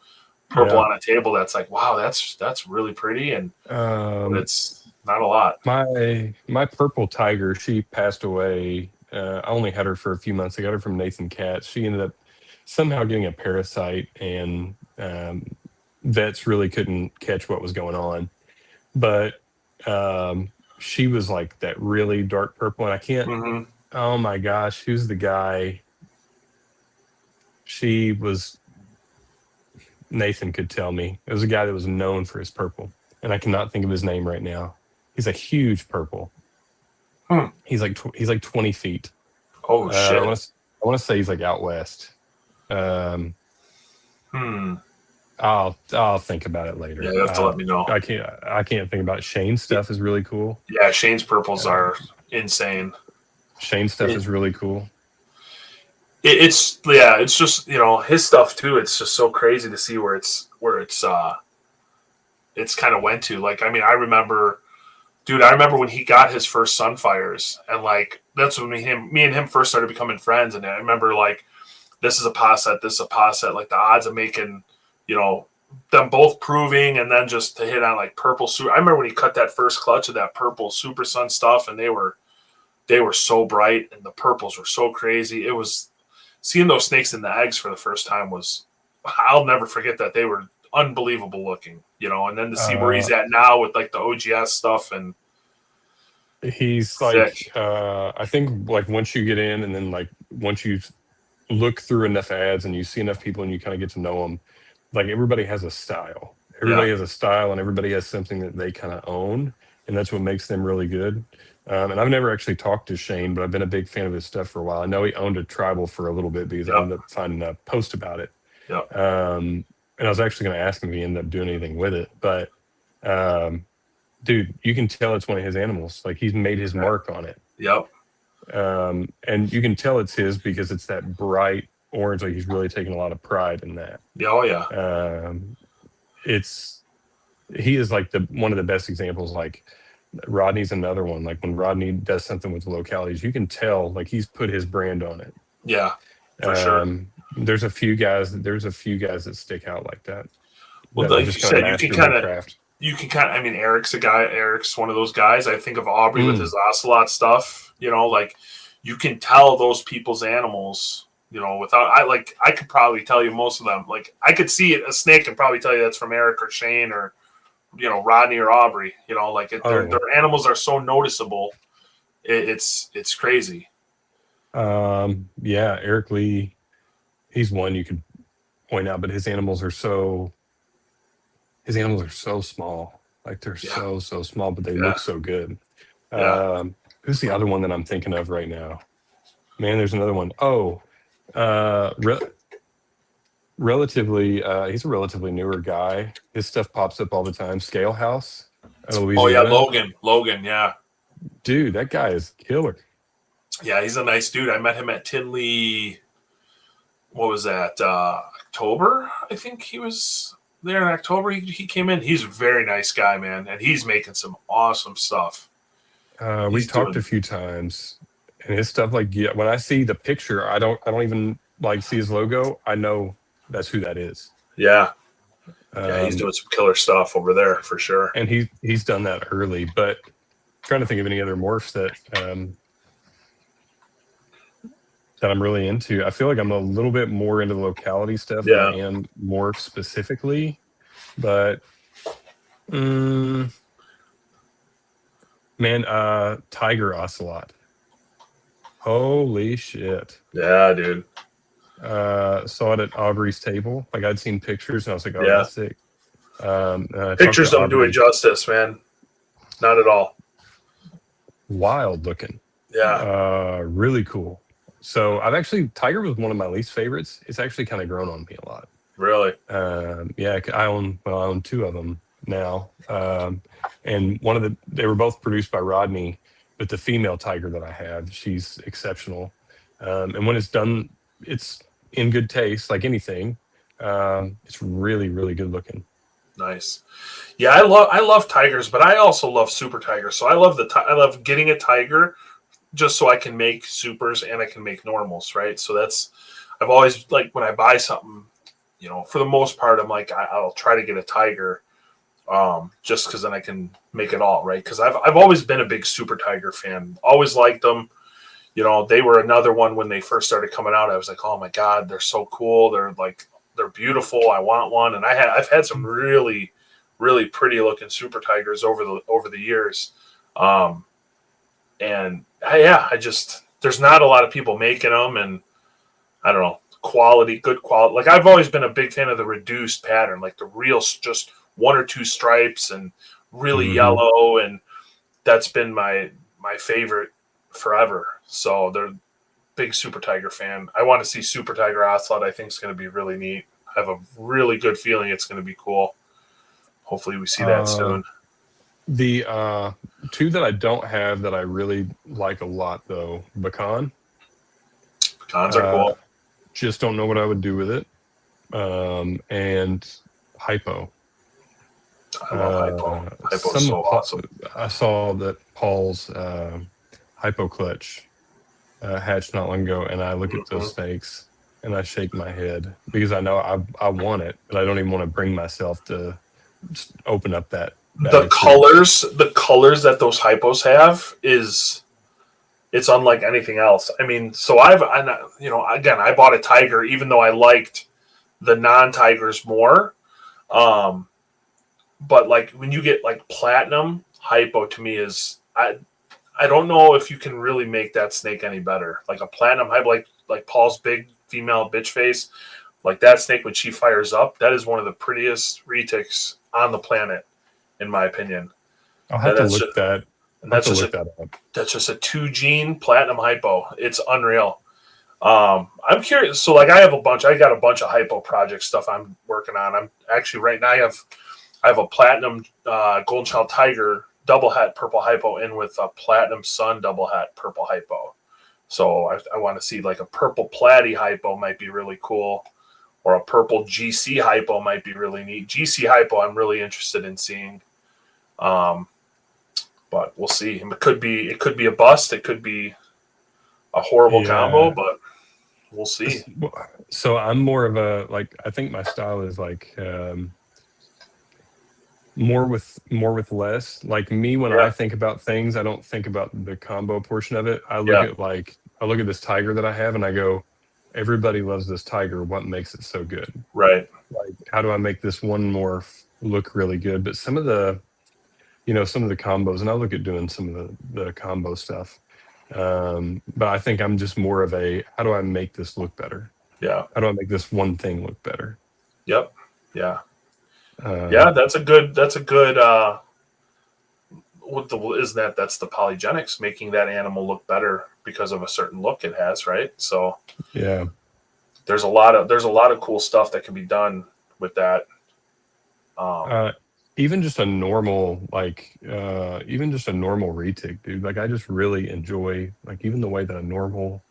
purple on a table. That's like, wow, that's really pretty. And but it's not a lot. My purple tiger, she passed away. I only had her for a few months. I got her from Nathan Katz. She ended up somehow getting a parasite, and vets really couldn't catch what was going on. But she was like that really dark purple, and I can't. Oh my gosh, who's the guy? She was. Nathan could tell me. It was a guy that was known for his purple, and I cannot think of his name right now. He's a huge purple. He's like 20 feet. Oh shit! I want to say he's like out west. I'll think about it later. Yeah, you have to let me know. I can't think about it. Shane's stuff is really cool. Yeah, Shane's purples are insane. Shane's stuff is really cool. It's just his stuff too. It's just so crazy to see where it's kind of went to. Like, I mean, I remember when he got his first Sunfires, and like that's when me and him first started becoming friends. And I remember like, this is a posset, this is a posset. Like the odds of making, them both proving, and then just to hit on like purple super. I remember when he cut that first clutch of that purple Super Sun stuff, and they were so bright, and the purples were so crazy. It was seeing those snakes in the eggs for the first time I'll never forget that. They were unbelievable looking, and then to see where he's at now with like the OGS stuff, and he's like, I think like once you get in, and then like once you look through enough ads and you see enough people and you kind of get to know them, like everybody has a style. Everybody has a style, and everybody has something that they kind of own, and that's what makes them really good. And I've never actually talked to Shane, but I've been a big fan of his stuff for a while. I know he owned a tribal for a little bit because I ended up finding a post about it. and I was actually going to ask him if he ended up doing anything with it, but dude, you can tell it's one of his animals. Like he's made his mark on it. Yep. And you can tell it's his because it's that bright orange. Like he's really taking a lot of pride in that. Yeah, oh yeah. He is like one of the best examples. Like Rodney's another one. Like when Rodney does something with the localities, you can tell like he's put his brand on it. Yeah, for sure. There's a few guys that stick out like that. Well, like you said, you can kind of, I mean, Eric's one of those guys. I think of Aubrey with his ocelot stuff, you know, like you can tell those people's animals, you know, I could probably tell you most of them. Like I could see it, a snake and probably tell you that's from Eric or Shane or, you know, Rodney or Aubrey, you know, like their animals are so noticeable. It's crazy. Yeah, Eric Lee, he's one you could point out, but his animals are so small. Like they're so small, but they look so good. Who's the other one that I'm thinking of right now? Man, there's another one. Relatively, he's a relatively newer guy. His stuff pops up all the time. Scale House. Oh yeah, Logan. Yeah, dude, that guy is killer. Yeah, he's a nice dude. I met him at Tinley. What was that? October, I think he was there in October. He came in. He's a very nice guy, man, and he's making some awesome stuff. We talked a few times, and his stuff, like, yeah, when I see the picture, I don't even like see his logo. I know that's who that is. Yeah. He's doing some killer stuff over there for sure. And he's done that early, but I'm trying to think of any other morphs that I'm really into. I feel like I'm a little bit more into the locality stuff than I am morph specifically, but Tiger Ocelot. Holy shit. Yeah, dude. Saw it at Aubrey's table. Like I'd seen pictures and I was like, oh, that's sick. Pictures don't do it justice, man. Not at all. Wild looking. Yeah. Really cool. So Tiger was one of my least favorites. It's actually kind of grown on me a lot. Really? Yeah, I own two of them now. And they were both produced by Rodney, but the female tiger that I have, she's exceptional. And when it's done, it's in good taste, like anything. It's really, really good looking. Nice. Yeah, I love tigers, but I also love super tigers. So I love getting a tiger just so I can make supers and I can make normals, right? So I've always, like, when I buy something, you know, for the most part, I'm like, I'll try to get a tiger, just because then I can make it all, right? Because I've always been a big super tiger fan. Always liked them. You know, they were another one when they first started coming out. I was like, oh my God, they're so cool. They're beautiful. I want one. And I've had some really, really pretty looking super tigers over the years. There's not a lot of people making them, and I don't know, good quality. Like I've always been a big fan of the reduced pattern, like the real, just one or two stripes and really yellow. And that's been my favorite forever. So they're big super tiger fan. I want to see super tiger ocelot. I think it's going to be really neat. I have a really good feeling it's going to be cool. Hopefully we see that soon. The two that I don't have that I really like a lot, though, Pecan. Pecans are cool. Just don't know what I would do with it. And Hypo. I love Hypo. Hypo's so awesome. I saw that Paul's Hypo clutch hatched not long ago, and I look at those snakes and I shake my head because I know I want it, but I don't even want to bring myself to just open up that. The colors that those hypos have it's unlike anything else. I mean, so I bought a tiger even though I liked the non-tigers more. But like when you get like platinum hypo, to me is I don't know if you can really make that snake any better. Like a platinum hypo, like Paul's big female bitch face, like that snake when she fires up, that is one of the prettiest retics on the planet, in my opinion. I'll have to look that. That's just a 2-gene platinum hypo. It's unreal. I'm curious. So like I got a bunch of hypo project stuff I'm working on. I'm actually right now I have a platinum golden child tiger double hat purple hypo in with a platinum sun double hat purple hypo. So I want to see like a purple platy hypo might be really cool, or a purple GC hypo might be really neat. GC hypo I'm really interested in seeing. But we'll see. It could be a bust. It could be a horrible combo, but we'll see. So I'm more of a, like, I think my style is like more with less. Like me, when I think about things, I don't think about the combo portion of it. I look at this tiger that I have and I go, everybody loves this tiger. What makes it so good? Right. Like, how do I make this one morph look really good? But some of the combos, and I look at doing some of the combo stuff. But I think I'm just more of a, how do I make this look better? Yeah. How do I make this one thing look better? Yep. Yeah. That's a good that's the polygenics, making that animal look better because of a certain look it has, right? So yeah, there's a lot of cool stuff that can be done with that. Even just a normal retic, dude. Like I just really enjoy like even the way that a normal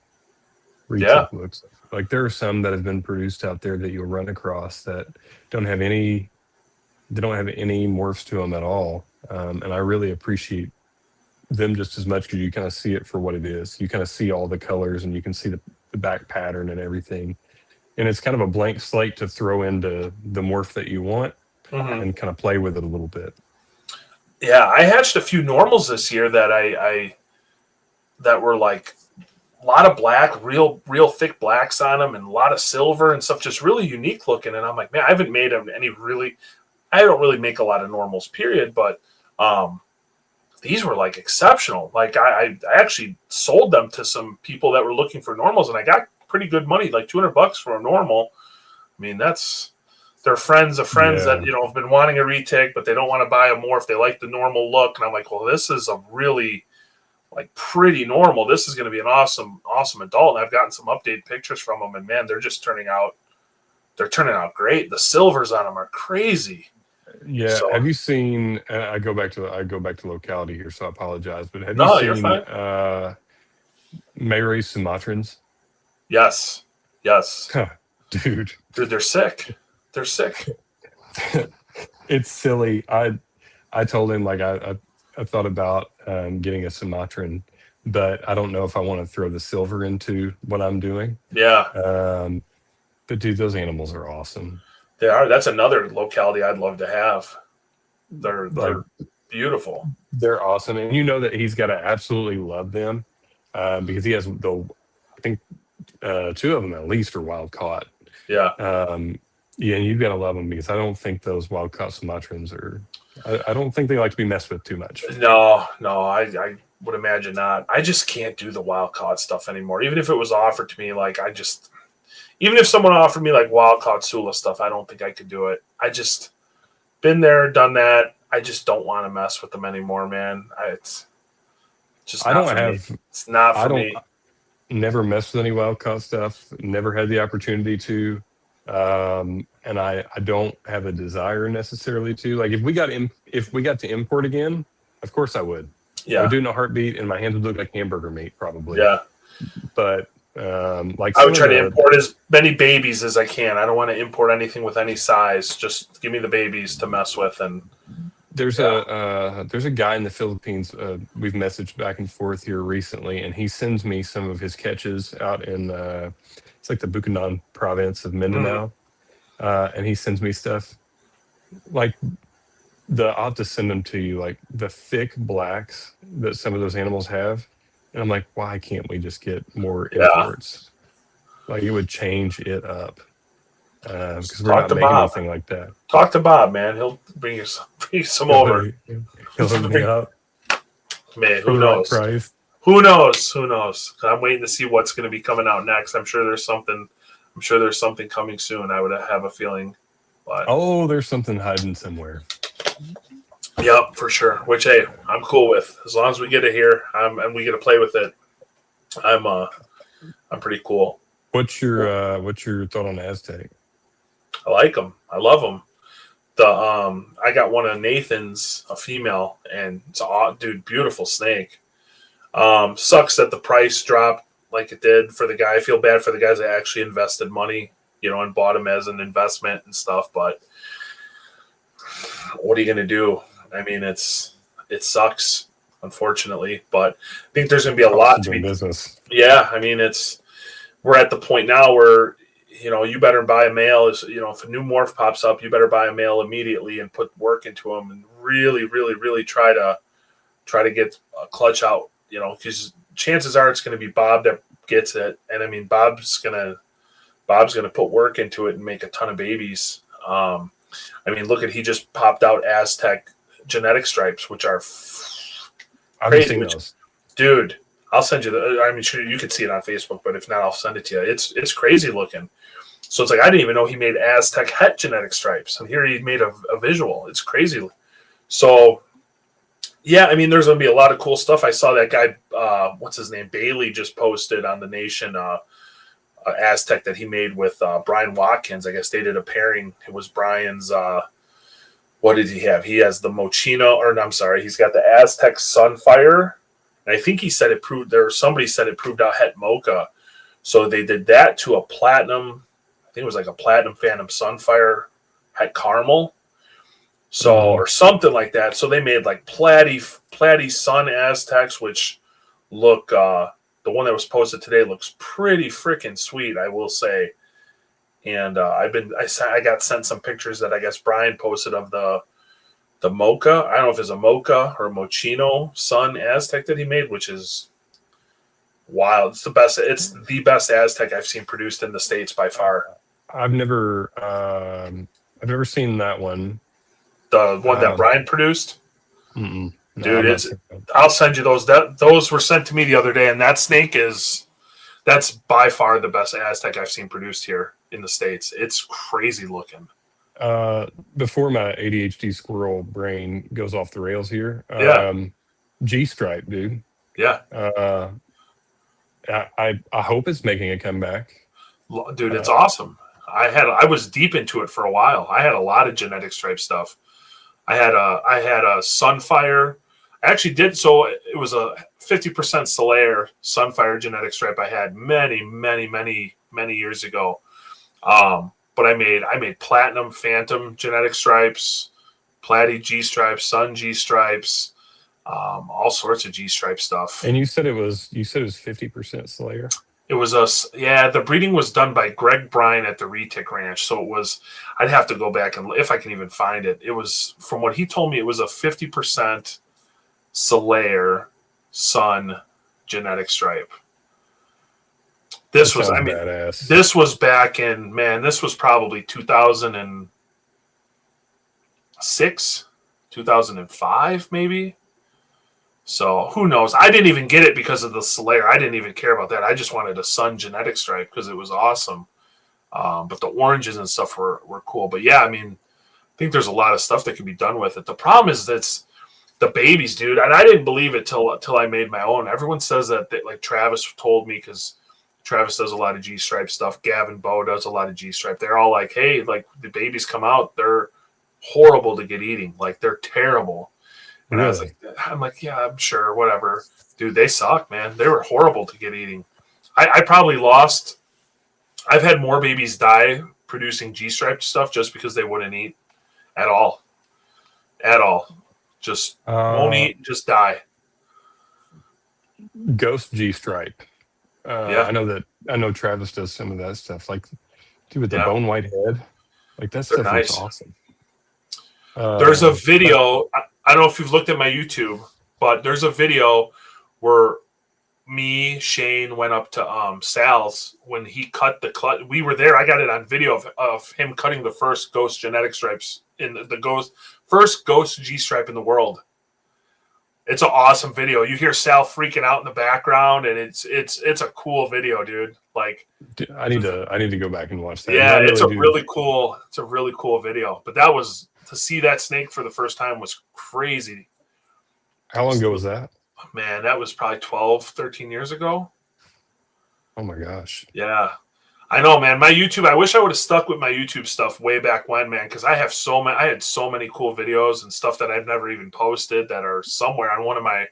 retic looks. Like there are some that have been produced out there that you'll run across that don't have any morphs to them at all. And I really appreciate them just as much because you kind of see it for what it is. You kind of see all the colors and you can see the back pattern and everything. And it's kind of a blank slate to throw into the morph that you want and kind of play with it a little bit. Yeah, I hatched a few normals this year that that were like a lot of black, real thick blacks on them, and a lot of silver and stuff, just really unique looking. And I'm like, man, I haven't made I don't really make a lot of normals, period. But these were like exceptional. Like I actually sold them to some people that were looking for normals, and I got pretty good money, like $200 for a normal. I mean, they're friends of friends that, have been wanting a retic, but they don't want to buy a morph. They like the normal look. And I'm like, well, this is a really like pretty normal. This is going to be an awesome adult. And I've gotten some updated pictures from them, and man, they're turning out great. The silvers on them are crazy. Yeah. So, have you seen? I go back to locality here, so I apologize. But have you seen Mayray Sumatrans? Yes. Dude, they're sick. They're sick. It's silly. I told him like I thought about getting a Sumatran, but I don't know if I want to throw the silver into what I'm doing. Yeah. But dude, those animals are awesome. They are. That's another locality I'd love to have. They're beautiful. They're awesome, and you know that he's got to absolutely love them because he has I think two of them at least are wild caught. Yeah. Yeah, and you've got to love them because I don't think those wild caught Sumatrans are. I don't think they like to be messed with too much. No, I would imagine not. I just can't do the wild caught stuff anymore. Even if it was offered to me, like even if someone offered me like wild caught Sula stuff, I don't think I could do it. I just been there, done that. I just don't want to mess with them anymore, man. It's just not for me. It's not for me. Never messed with any wild caught stuff. Never had the opportunity to. And I don't have a desire necessarily to. Like if we got to import again, of course I would. Yeah. I would do it in a heartbeat, and my hands would look like hamburger meat probably. Yeah. But like I would try to import as many babies as I can. I don't want to import anything with any size. Just give me the babies to mess with. And there's a guy in the Philippines. We've messaged back and forth here recently, and he sends me some of his catches out in it's like the Bukidnon province of Mindanao. And he sends me stuff like I'll have to send them to you, like the thick blacks that some of those animals have. And I'm like, why can't we just get more imports? Like it would change it up. Because we're not making anything like that. Talk to Bob, man. He'll bring you some over. He'll hook me up. Man, who knows? Price. Who knows? I'm waiting to see what's going to be coming out next. I'm sure there's something coming soon. I would have a feeling. But there's something hiding somewhere. Yep, for sure. Which, hey, I'm cool with as long as we get it here and we get to play with it. I'm I'm pretty cool. What's your thought on Aztec? I like them. I love them. I got one of Nathan's, a female, and it's dude, beautiful snake. Sucks that the price dropped like it did for the guy. I feel bad for the guys that actually invested money, and bought him as an investment and stuff. But what are you going to do? I mean, it sucks, unfortunately. But I think there's going to be a lot to be business. Yeah, I mean, we're at the point now where you better buy a male. If a new morph pops up, you better buy a male immediately and put work into them and really, really, really try to get a clutch out. Because chances are it's going to be Bob that gets it, and I mean Bob's gonna put work into it and make a ton of babies. I mean, look at he just popped out Aztec genetic stripes, which are crazy. Dude, I'll send you I'm sure you could see it on Facebook, but if not, I'll send it to you. It's crazy looking. So it's like I didn't even know he made Aztec het genetic stripes, and here he made a visual. It's crazy. So. Yeah, I mean, there's going to be a lot of cool stuff. I saw that guy, what's his name, Bailey, just posted on the Nation Aztec that he made with Brian Watkins. I guess they did a pairing. It was Brian's, what did he have? He has the Mochino, he's got the Aztec Sunfire. And I think he said somebody said it proved out Het Mocha. So they did that to a platinum, I think it was like a platinum Phantom Sunfire Het Caramel. So, or something like that. So they made like platy Sun Aztecs, which look, the one that was posted today looks pretty freaking sweet, I will say. And I got sent some pictures that I guess Brian posted of the Mocha. I don't know if it's a Mocha or a Mochino Sun Aztec that he made, which is wild. It's the best Aztec I've seen produced in the States by far. I've never seen that one. The one that Brian produced? No, dude, I'll send you those. Those were sent to me the other day, and that snake that's by far the best Aztec I've seen produced here in the States. It's crazy looking. Before my ADHD squirrel brain goes off the rails here, G-Stripe, dude. Yeah. I hope it's making a comeback. Dude, it's awesome. I was deep into it for a while. I had a lot of genetic stripe stuff. I had a Sunfire. I actually did, so it was a 50% Solaire Sunfire genetic stripe I had many years ago. But I made Platinum Phantom genetic stripes, Platy G stripes, Sun G stripes, all sorts of G stripe stuff. And you said it was 50% Solaire? It was the breeding was done by Greg Bryan at the Retic Ranch. So I'd have to go back and if I can even find it. It was, from what he told me, it was a 50% Solaire Sun genetic stripe. This was back in, this was probably 2006, 2005, maybe. So who knows? I didn't even get it because of the Solaire. I didn't even care about that. I just wanted a Sun genetic stripe because it was awesome. But the oranges and stuff were cool. But yeah, I mean, I think there's a lot of stuff that can be done with it. The problem is that's the babies, dude. And I didn't believe it till I made my own. Everyone says that like Travis told me, because Travis does a lot of G-stripe stuff. Gavin Bowe does a lot of G-stripe. They're all like, hey, like the babies come out, they're horrible to get eating. Like they're terrible. And really? I'm like, yeah, I'm sure, whatever. Dude, they suck, man. They were horrible to get eating. I probably lost. I've had more babies die producing G-striped stuff just because they wouldn't eat at all. At all. Just won't eat, just die. Ghost G-stripe. Yeah. I know Travis does some of that stuff. Like, dude, with the bone white head. Like, that stuff is awesome. There's a video. I don't know if you've looked at my YouTube, but there's a video where me, Shane went up to Sal's when he cut the clutch. We were there. I got it on video of him cutting the first ghost genetic stripes in the first ghost G stripe in the world. It's an awesome video. You hear Sal freaking out in the background, and it's a cool video, dude. Like, I need to go back and watch that. Yeah, it's a really cool video. But that was, to see that snake for the first time was crazy. How long ago was that? Man, that was probably 12, 13 years ago. Oh my gosh. Yeah. I know, man. My YouTube, I wish I would have stuck with my YouTube stuff way back when, man, because I had so many cool videos and stuff that I've never even posted that are somewhere on one of my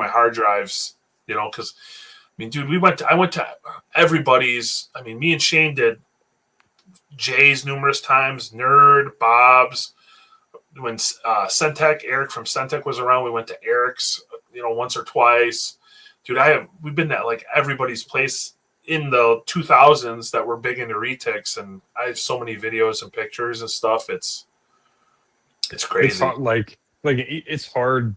hard drives, because I mean, dude, I went to everybody's. I mean, me and Shane did Jay's numerous times, Nerd, Bob's. When Centec, Eric from Centec was around, we went to Eric's, once or twice. Dude, we've been at like everybody's place in the 2000s that were big into retics, and I have so many videos and pictures and stuff. It's crazy. It's hard,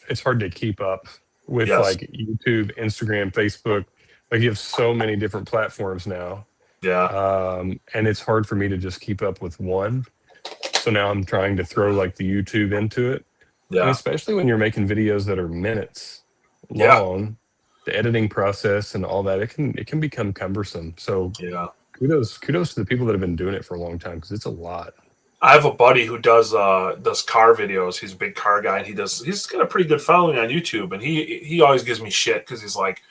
it's hard to keep up with like YouTube, Instagram, Facebook. Like you have so many different platforms now. Yeah. And it's hard for me to just keep up with one. So now I'm trying to throw like the YouTube into it. Yeah. And especially when you're making videos that are minutes long, the editing process and all that, it can become cumbersome. So kudos to the people that have been doing it for a long time, because it's a lot. I have a buddy who does car videos. He's a big car guy, and he's got a pretty good following on YouTube, and he always gives me shit because he's like,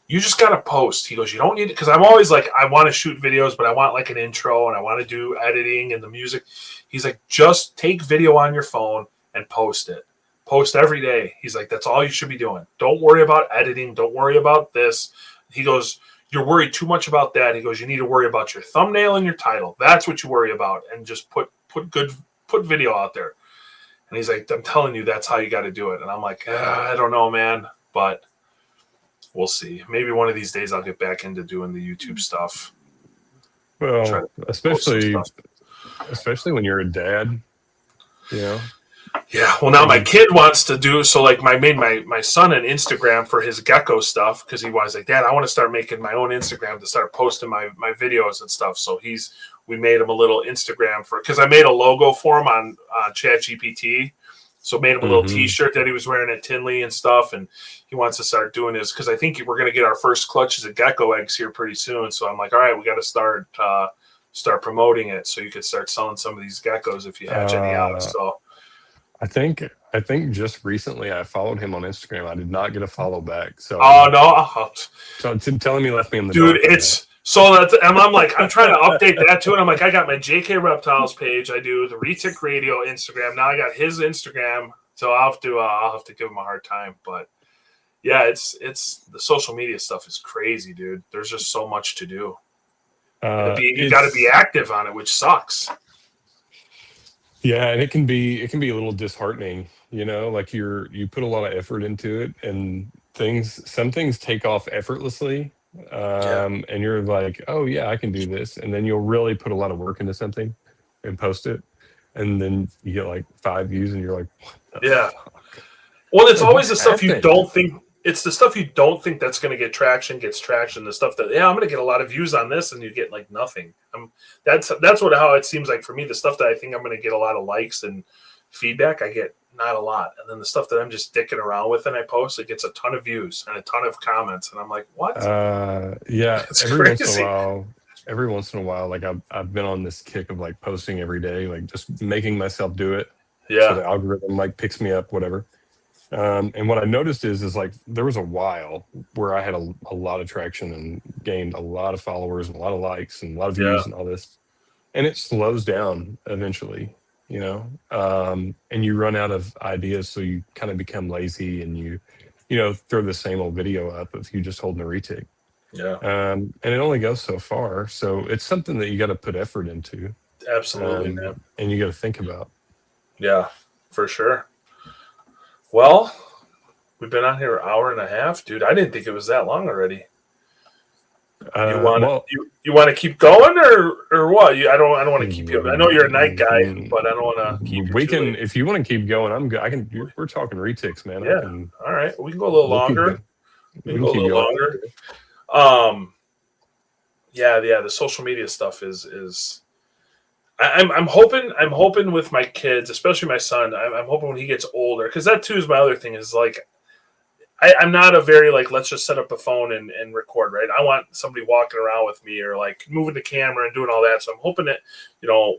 you just got to post. He goes, you don't need it. Because I'm always like, I want to shoot videos, but I want like an intro and I want to do editing and the music. He's like, just take video on your phone and post it. Post every day. He's like, that's all you should be doing. Don't worry about editing. Don't worry about this. He goes, you're worried too much about that. He goes, you need to worry about your thumbnail and your title. That's what you worry about. And just put video out there. And he's like, I'm telling you, that's how you got to do it. And I'm like, I don't know, man. But we'll see. Maybe one of these days I'll get back into doing the YouTube stuff. Well, especially when you're a dad, Yeah. Well, now my kid wants to do so. Like, I made my son an Instagram for his gecko stuff because he was like, Dad, I want to start making my own Instagram to start posting my videos and stuff. So we made him a little Instagram because I made a logo for him on ChatGPT. So made him a little T-shirt that he was wearing at Tinley and stuff, and he wants to start doing this because I think we're going to get our first clutches of gecko eggs here pretty soon. So I'm like, all right, we got to start promoting it so you could start selling some of these geckos if you hatch any out. So I think just recently I followed him on Instagram. I did not get a follow back. So no, so it's telling me left me in the dude. dark. I'm like, I'm trying to update that too. And I'm like, I got my JK Reptiles page. I do the Retic Radio Instagram. Now I got his Instagram. So I'll have to give him a hard time. But yeah, it's the social media stuff is crazy, dude. There's just so much to do. You got to be active on it, which sucks. Yeah, and it can be a little disheartening, like you put a lot of effort into it, and some things take off effortlessly. And you're like, oh yeah, I can do this, and then you'll really put a lot of work into something and post it, and then you get like 5 views and you're like, what the fuck? Well, it's always the stuff you don't think. It's the stuff you don't think that's going to get traction gets traction. The stuff that I'm going to get a lot of views on this, and you get like nothing. That's how it seems like for me. The stuff that I think I'm going to get a lot of likes and feedback, I get not a lot. And then the stuff that I'm just dicking around with and I post, it gets a ton of views and a ton of comments. And I'm like, what? Yeah. It's crazy. Every once in a while, like I've been on this kick of like posting every day, like just making myself do it. Yeah. So the algorithm like picks me up, whatever. And what I noticed is like there was a while where I had a lot of traction and gained a lot of followers and a lot of likes and a lot of views and all this. And it slows down eventually, and you run out of ideas. So you kind of become lazy and you throw the same old video up if you just holding a retic. Yeah. And it only goes so far. So it's something that you got to put effort into. Absolutely, man. And you got to think about. Yeah, for sure. Well, we've been on here an hour and a half, dude. I didn't think it was that long already. You want to keep going or what? I don't want to keep you. I know you're a night guy, but I don't want to keep you. We can, if you want to keep going, I'm good. I can. We're talking retics, man. Yeah. All right. We can go a little longer. We can go a little longer. Yeah. The social media stuff is. I'm hoping with my kids, especially my son. I'm hoping when he gets older, because that too is my other thing. Is like, I'm not a very like let's just set up a phone and record, right? I want somebody walking around with me or like moving the camera and doing all that. So I'm hoping that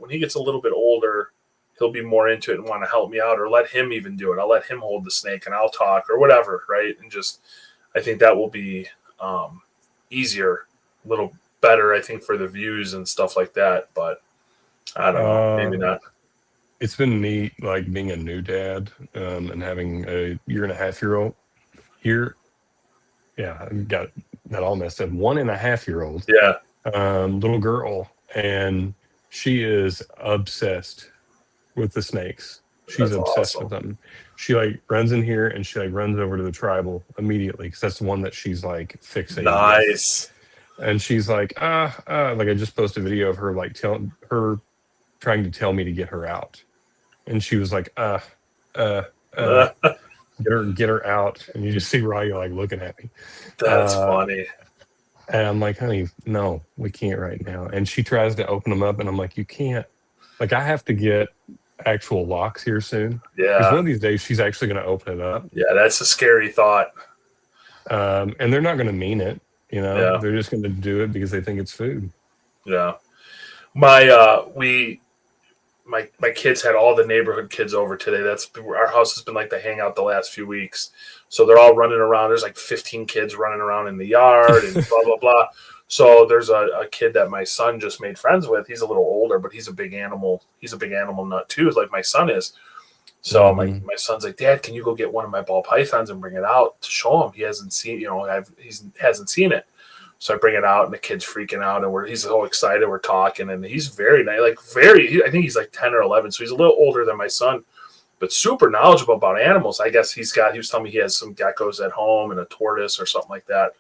when he gets a little bit older, he'll be more into it and want to help me out, or let him even do it. I'll let him hold the snake and I'll talk or whatever, right? And just I think that will be easier, a little better, I think, for the views and stuff like that. But I don't know, maybe not. It's been neat, like being a new dad and having a 1.5-year-old here. Yeah, I got that all messed up. 1.5-year-old, Yeah, little girl, and she is obsessed with the snakes. She's that's obsessed with awesome. them. She like runs in here and she like runs over to the tribal immediately because that's the one that she's like fixated with. Nice. And she's like, like I just posted a video of her like telling her trying to tell me to get her out. And she was like, get her out. And you just see Raya like looking at me. That's funny. And I'm like, honey, no, we can't right now. And she tries to open them up, and I'm like, you can't. Like, I have to get actual locks here soon. Because Yeah. one of these days she's actually going to open it up. Yeah, that's a scary thought. And they're not going to mean it. You know, Yeah. they're just going to do it because they think it's food. Yeah. My kids had all the neighborhood kids over today. That's our house has been like the hangout the last few weeks. So they're all running around. There's like 15 kids running around in the yard and blah blah blah. So there's a kid that my son just made friends with. He's a little older, but he's a big animal. He's a big animal nut too, like my son is. So my son's like, Dad, can you go get one of my ball pythons and bring it out to show him? He hasn't seen, he hasn't seen it. So I bring it out, and the kid's freaking out, and he's so excited. We're talking, and he's very nice, I think he's like 10 or 11, so he's a little older than my son, but super knowledgeable about animals. I guess he was telling me he has some geckos at home and a tortoise or something like that.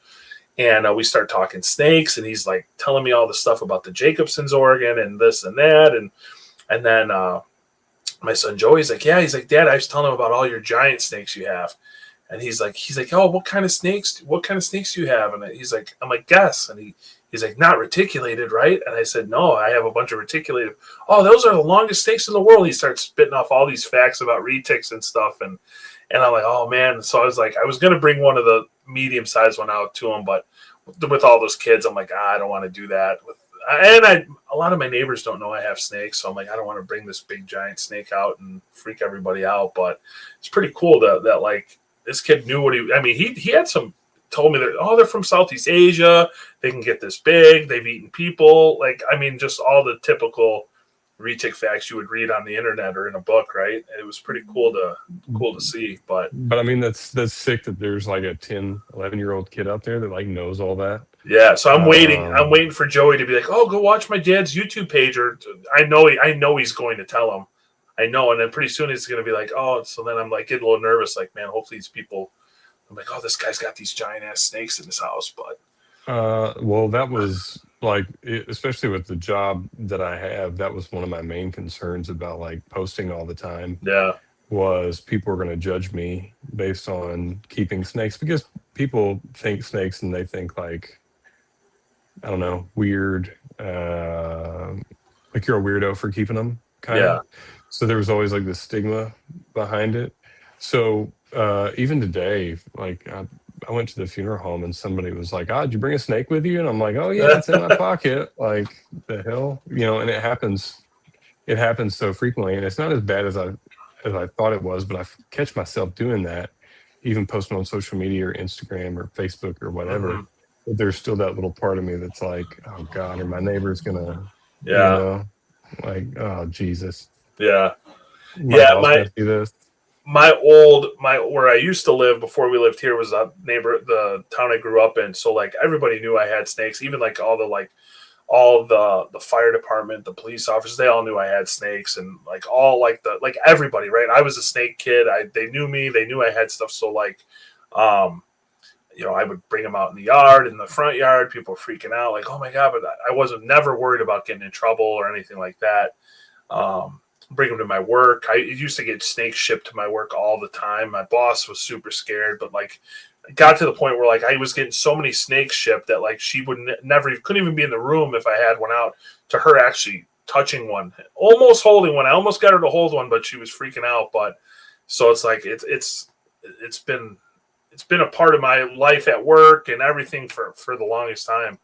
And we start talking snakes, and he's like telling me all the stuff about the Jacobson's organ and this and that, and then my son Joey's like, yeah, he's like, Dad, I was telling him about all your giant snakes you have. And he's like, oh, what kind of snakes do you have? And he's like, I'm like, guess. And he's like, not reticulated, right? And I said, no, I have a bunch of reticulated. Oh, those are the longest snakes in the world. He starts spitting off all these facts about retics and stuff. And I'm like, oh man. So I was like, I was going to bring one of the medium sized one out to him, but with all those kids, I'm like, I don't want to do that. A lot of my neighbors don't know I have snakes. So I'm like, I don't want to bring this big giant snake out and freak everybody out. But it's pretty cool that like, this kid knew what he had told me that, they're from Southeast Asia. They can get this big. They've eaten people. Just all the typical retic facts you would read on the internet or in a book, right? It was pretty cool to see. But I mean, that's sick that there's like a 10, 11-year-old kid out there that like knows all that. Yeah. So I'm waiting for Joey to be like, oh, go watch my dad's YouTube page. Or I know he's going to tell him. I know, and then pretty soon it's going to be like, oh, so then I'm like getting a little nervous, like, man, hopefully these people, I'm like, oh, this guy's got these giant ass snakes in his house. But well, that was like, especially with the job that I have, that was one of my main concerns about like posting all the time. Yeah, was people were going to judge me based on keeping snakes, because people think snakes and they think like, I don't know, weird, like you're a weirdo for keeping them, kind of. So there was always like this stigma behind it. So even today, like I went to the funeral home and somebody was like, did you bring a snake with you? And I'm like, oh yeah, it's in my pocket. Like, the hell, and it happens so frequently, and it's not as bad as I thought it was, but I catch myself doing that, even posting on social media or Instagram or Facebook or whatever. Mm-hmm. But there's still that little part of me that's like, oh God, are my neighbors gonna, like, oh Jesus. Yeah. Where I used to live before we lived here was the town I grew up in. So like everybody knew I had snakes, even like all the fire department, the police officers, they all knew I had snakes, and like everybody, right? I was a snake kid. They knew me, they knew I had stuff. So like, I would bring them out in the yard, in the front yard. People were freaking out, like, oh my God, but I wasn't never worried about getting in trouble or anything like that. Bring them to my work. I used to get snakes shipped to my work all the time. My boss was super scared, but like, it got to the point where like I was getting so many snakes shipped that like she would couldn't even be in the room if I had one out, to her actually touching one, almost holding one. I almost got her to hold one, but she was freaking out. But so it's like it's been a part of my life at work and everything for the longest time.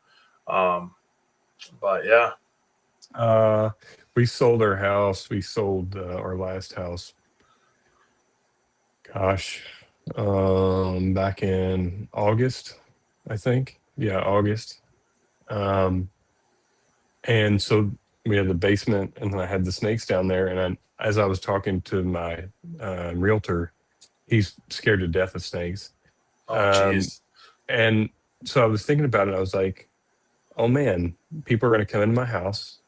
But yeah. We sold our house. We sold our last house. Gosh, back in August, I think. August. And so we had the basement, and then I had the snakes down there. And as I was talking to my realtor, he's scared to death of snakes. Oh, Um, geez. and so I was thinking about it. I was like, oh man, people are going to come into my house.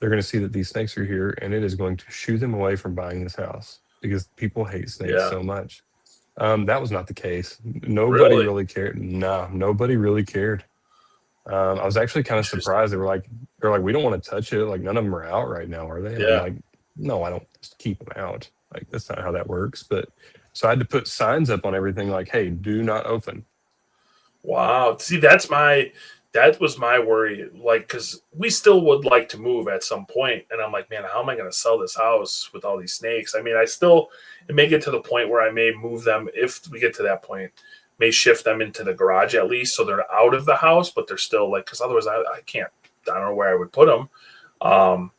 They're going to see that these snakes are here, and it is going to shoo them away from buying this house because people hate snakes Yeah. so much. That was not the case. Nobody Really? really cared. No, nobody really cared. I was actually kind of Interesting. surprised. They're like, we don't want to touch it. Like, none of them are out right now, are they? And I'm Yeah. like, no, I don't just keep them out. Like, that's not how that works. But so I had to put signs up on everything like, hey, do not open. Wow. See, that was my worry. Like, because we still would like to move at some point, and I'm like, man, how am I going to sell this house with all these snakes? I mean, it may get to the point where I may move them if we get to that point. May shift them into the garage at least, so they're out of the house, but they're still like, because otherwise I can't. I don't know where I would put them. Um,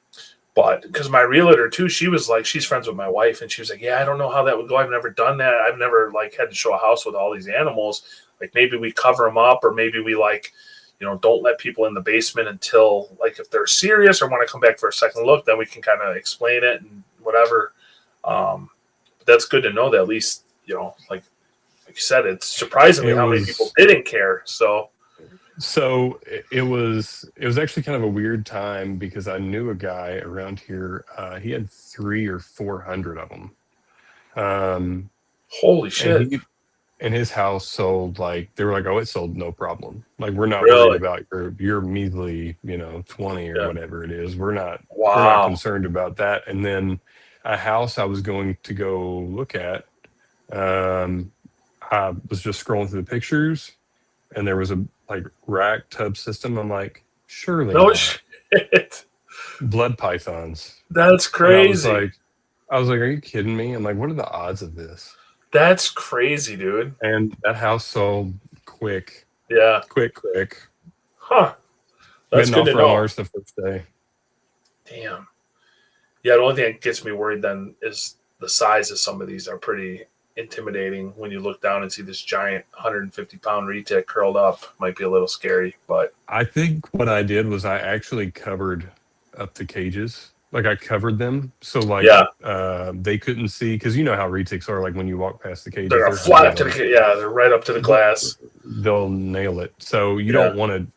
but because my realtor too, she was like, she's friends with my wife, and she was like, yeah, I don't know how that would go. I've never done that. I've never like had to show a house with all these animals. Like maybe we cover them up, or maybe we like, don't let people in the basement until like if they're serious or want to come back for a second look, then we can kind of explain it and whatever. But that's good to know that at least like you said, it's surprisingly It how many people was didn't care. So so it was actually kind of a weird time because I knew a guy around here. He had 300 or 400 of them. holy And shit, he and his house sold like they were like, oh, it sold no problem. Like we're not worried really? about your measly, 20 or Yeah. whatever it is. We're not Wow. concerned about that. And then a house I was going to go look at, um, I was just scrolling through the pictures and there was a like rack tub system. I'm like, surely No not. shit. Blood pythons. That's And crazy. I was like, are you kidding me? I'm like, what are the odds of this? That's crazy, dude. And that house sold quick. Yeah. Quick. Huh. We had That's an good to offer on know. ours the first day. Damn. Yeah, the only thing that gets me worried then is the size of some of these are pretty intimidating when you look down and see this giant 150-pound retic curled up. Might be a little scary, but I think what I did was I actually covered up the cages. Like I covered them so like yeah, they couldn't see because you know how retics are like when you walk past the cages, they're they're heavy. flat to yeah, they're right up to the glass. They'll nail it. So you Yeah, don't want to.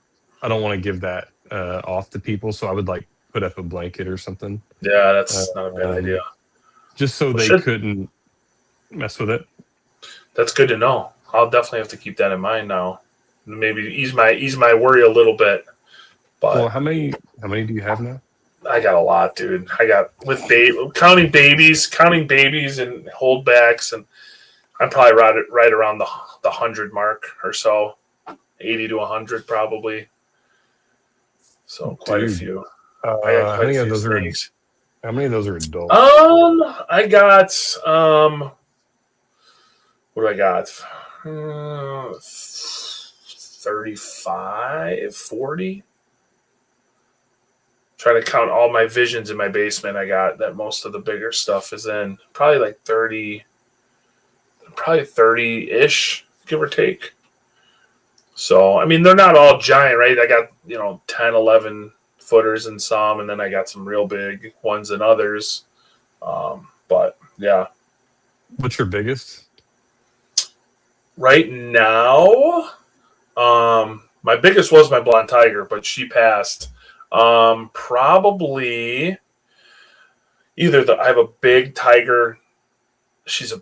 I don't want to give that off to people. So I would like put up a blanket or something, yeah, that's not a bad idea. just so Well, they shit, couldn't mess with it. that's good to know. I'll definitely have to keep that in mind now. Maybe ease my worry a little bit. Well, But how many do you have now? I got a lot, dude. I got counting babies and holdbacks, and I'm probably right around the 100 mark or so, 80 to 100 probably. So quite a Dude, few. I got how quite a many of few those are snakes. adults? I got what do I got? 35, 40. Trying to count all my visions in my basement. I got that most of the bigger stuff is in. Probably like 30, probably 30-ish, give or take. So, I mean, they're not all giant, right? I got, 10, 11 footers in some, and then I got some real big ones in others. But yeah, What's your biggest? right now, my biggest was my blonde tiger, but she passed. Probably I have a big tiger. She's a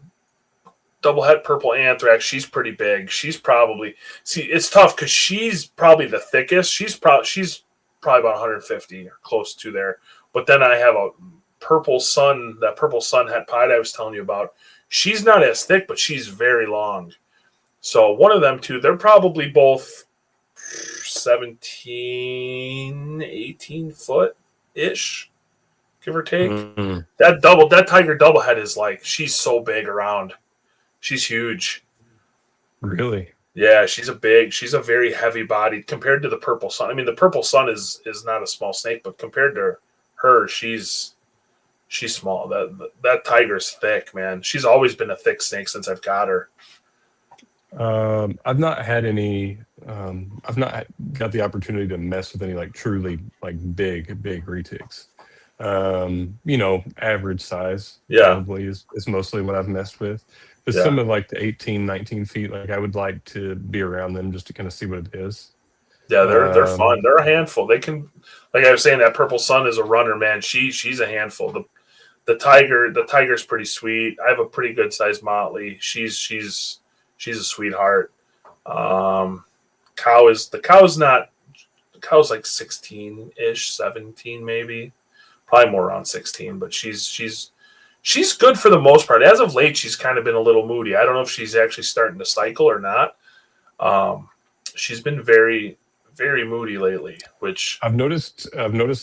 double het purple anthrax. She's pretty big. It's tough because she's probably the thickest. She's probably about 150 or close to there. But then I have a that purple sun het pied I was telling you about. She's not as thick, but she's very long. So one of them two, they're probably both 17, 18 foot ish, give or take. Mm, That tiger double head is like, she's so big around. She's huge. really? Yeah, she's a very heavy bodied compared to the purple sun. I mean, the purple sun is not a small snake, but compared to her, she's small. That tiger's thick, man. She's always been a thick snake since I've got her. I've not had any I've not got the opportunity to mess with any like truly like big retics. Average size probably is mostly what I've messed with. But some of like the 18, 19 feet, like I would like to be around them just to kind of see what it is. Yeah, they're fun. They're a handful. They can, like I was saying, that Purple Sun is a runner, man. She's a handful. The tiger's pretty sweet. I have a pretty good sized Motley. She's a sweetheart. The cow's like 16-ish, 17 maybe. Probably more around 16, but she's good for the most part. As of late, she's kind of been a little moody. I don't know if she's actually starting to cycle or not. She's been very, very moody lately, which I've noticed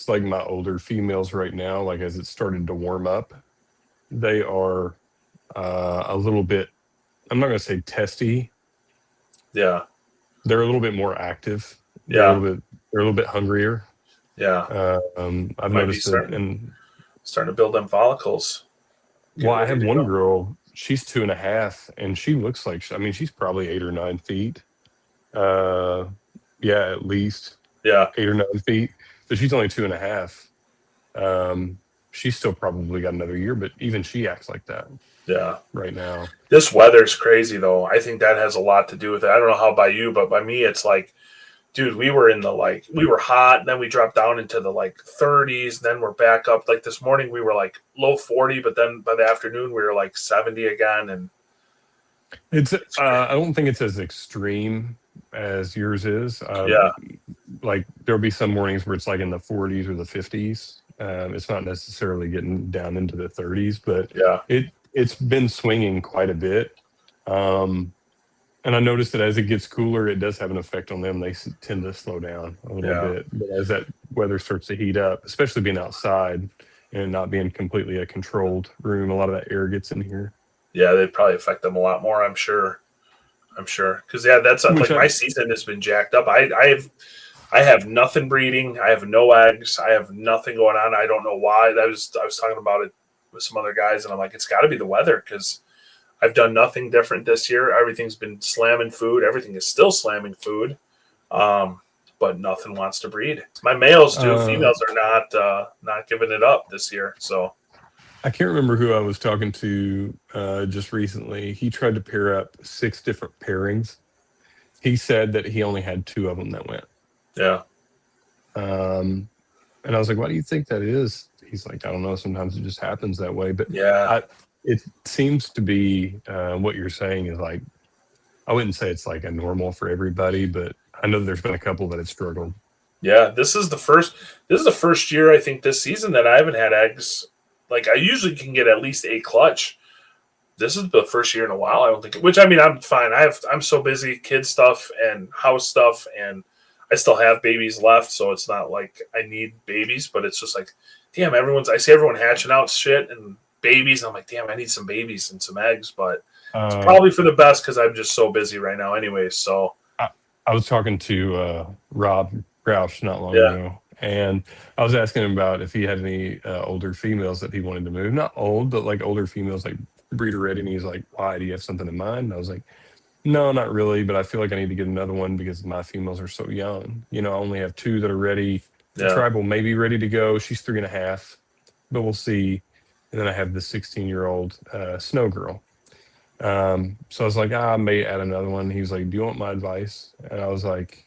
like my older females right now, like as it's started to warm up, they are a little bit, I'm not going to say testy. Yeah. They're a little bit more active. Yeah. They're a little bit hungrier. Yeah. I've noticed it, and starting to build them follicles. Well, I have one girl, she's 2.5, and she looks like, she's probably 8 or 9 feet. Yeah, at least. Yeah. 8 or 9 feet. But she's only 2.5. She's still probably got another year, but even she acts like that. Yeah. Right now. This weather's crazy, though. I think that has a lot to do with it. I don't know how by you, but by me, it's like, dude, we were hot, and then we dropped down into the like 30s, then we're back up. Like this morning, we were like low 40, but then by the afternoon, we were like 70 again. And it's I don't think it's as extreme as yours is. Yeah. Like there'll be some mornings where it's like in the 40s or the 50s. It's not necessarily getting down into the 30s, but yeah, it's been swinging quite a bit. And I noticed that as it gets cooler, it does have an effect on them. They tend to slow down a little bit. But as that weather starts to heat up, especially being outside and not being completely a controlled room, a lot of that air gets in here. Yeah, they'd probably affect them a lot more, I'm sure. Because, that's like my season has been jacked up. I have nothing breeding. I have no eggs. I have nothing going on. I don't know why. I was talking about it with some other guys, and I'm like, it's got to be the weather because I've done nothing different this year. Everything's been slamming food. Everything is still slamming food, but nothing wants to breed. My males do. Females are not giving it up this year. So I can't remember who I was talking to just recently. He tried to pair up 6 different pairings. He said that he only had 2 of them that went. Yeah. And I was like, why do you think that is? He's like, I don't know. Sometimes it just happens that way. But yeah, it seems to be what you're saying is like, I wouldn't say it's like a normal for everybody, but I know there's been a couple that have struggled. Yeah, this is the first year I think this season that I haven't had eggs. Like I usually can get at least a clutch. This is the first year in a while. I don't think. Which I'm fine. I'm so busy, kid stuff and house stuff, and I still have babies left, so it's not like I need babies. But it's just like, damn, I see everyone hatching out shit and babies. I'm like, damn, I need some babies and some eggs, but it's probably for the best because I'm just so busy right now, anyways. So I was talking to Rob Roush not long ago, and I was asking him about if he had any older females that he wanted to move. Not old, but like older females, like breeder ready. And he's like, "Why? Do you have something in mind?" And I was like, "No, not really, but I feel like I need to get another one because my females are so young. I only have 2 that are ready. The Tribal may be ready to go. She's 3.5, but we'll see." And then I have the 16-year-old Snow Girl. So I was like, I may add another one. He was like, do you want my advice? And I was like,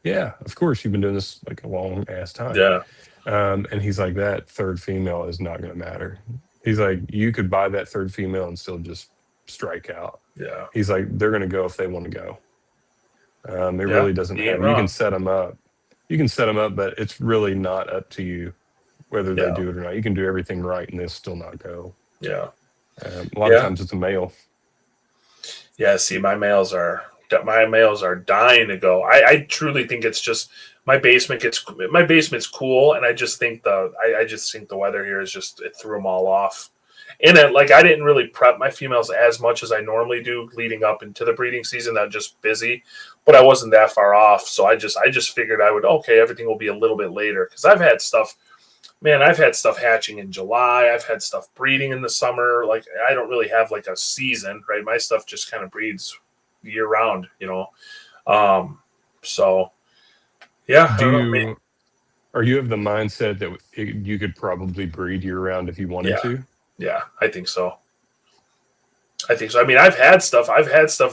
yeah, of course. You've been doing this like a long ass time. Yeah. And he's like, that third female is not going to matter. He's like, you could buy that third female and still just strike out. Yeah. He's like, they're going to go if they want to go. It really doesn't happen. You can set them up. But it's really not up to you whether they do it or not. You can do everything right and they'll still not go. Yeah. A lot of times it's a male. Yeah, see, my males are dying to go. I truly think it's just my basement's cool, and I just think the weather here is just, it threw them all off. And I didn't really prep my females as much as I normally do leading up into the breeding season. I'm just busy, but I wasn't that far off. So I just figured everything will be a little bit later because I've had stuff hatching in July. I've had stuff breeding in the summer. Like I don't really have like a season, right? My stuff just kind of breeds year round, So, yeah. Are you of the mindset that you could probably breed year round if you wanted to? Yeah, I think so. I mean, I've had stuff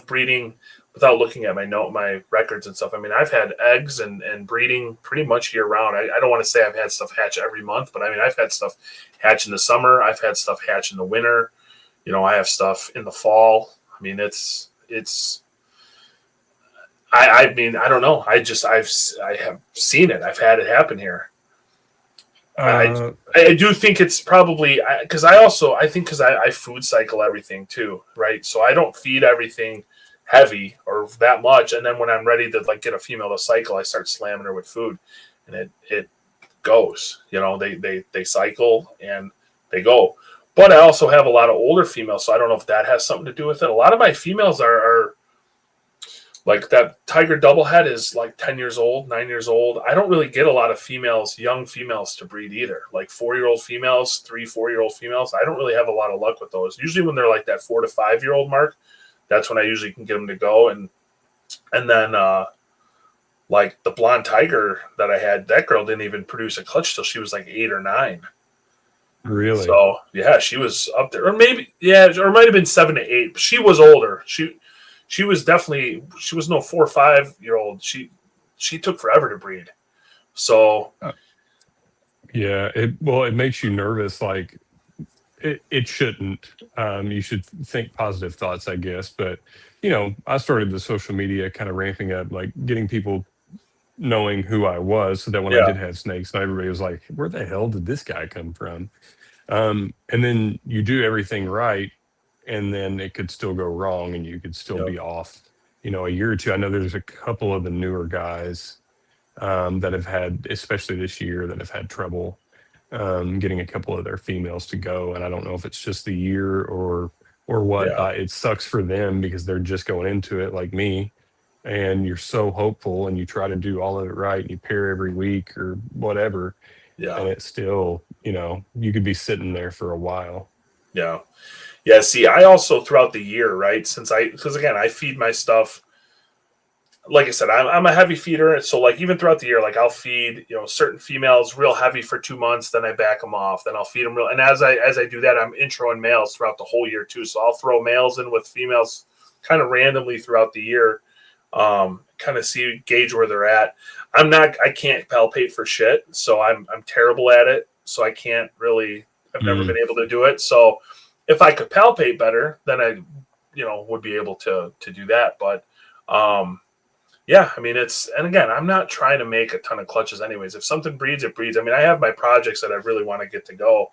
breeding without looking at my records and stuff. I mean, I've had eggs and breeding pretty much year round. I don't want to say I've had stuff hatch every month, but I mean, I've had stuff hatch in the summer. I've had stuff hatch in the winter. I have stuff in the fall. I mean, it's. I mean, I don't know. I have seen it. I've had it happen here. I do think it's probably because I food cycle everything too, right? So I don't feed everything heavy or that much, and then when I'm ready to get a female to cycle, I start slamming her with food, and it goes. They cycle and they go. But I also have a lot of older females, so I don't know if that has something to do with it. A lot of my females are like that tiger doublehead is like 10 years old, 9 years old. I don't really get a lot of young females to breed either. Like 4-year-old females, 3-4-year-old females. I don't really have a lot of luck with those. Usually when they're like that 4 to 5-year-old mark, that's when I usually can get them to go. And then like the blonde tiger that I had, that girl didn't even produce a clutch till she was like 8 or 9. Really? So yeah, she was up there, or maybe or it might have been 7 to 8. But she was older. She was no 4 or 5-year-old. She took forever to breed. So yeah, it makes you nervous. Like it shouldn't. You should think positive thoughts, I guess. But I started the social media kind of ramping up, like getting people knowing who I was, so that when I did have snakes, and everybody was like, "Where the hell did this guy come from?" And then you do everything right, and then it could still go wrong, and you could still be off, a year or two. I know there's a couple of the newer guys that have had, especially this year, that have had trouble getting a couple of their females to go. And I don't know if it's just the year or what. It sucks for them because they're just going into it like me, and you're so hopeful and you try to do all of it right and you pair every week or whatever. Yeah. And it's still, you could be sitting there for a while. Yeah. Yeah. See, I also throughout the year, right? Because again, I feed my stuff. Like I said, I'm a heavy feeder. So like even throughout the year, like I'll feed, certain females real heavy for 2 months, then I back them off, then I'll feed them real. And as I do that, I'm introing males throughout the whole year too. So I'll throw males in with females kind of randomly throughout the year. Kind of gauge where they're at. I can't palpate for shit. So I'm terrible at it. So I can't really, I've never been able to do it. So if I could palpate better, then I, would be able to do that. But, yeah, I mean, and again, I'm not trying to make a ton of clutches anyways. If something breeds, it breeds. I mean, I have my projects that I really want to get to go,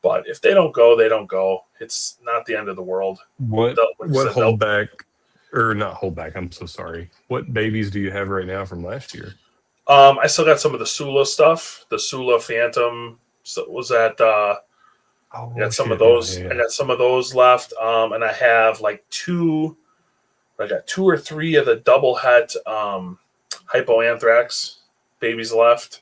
but if they don't go, they don't go. It's not the end of the world. What hold back, or not hold back, I'm so sorry. What babies do you have right now from last year? I still got some of the Sula stuff. The Sula Phantom was that, I got some of those. Yeah. I got some of those left. And I have like I got 2 or 3 of the double het hypoanthrax babies left.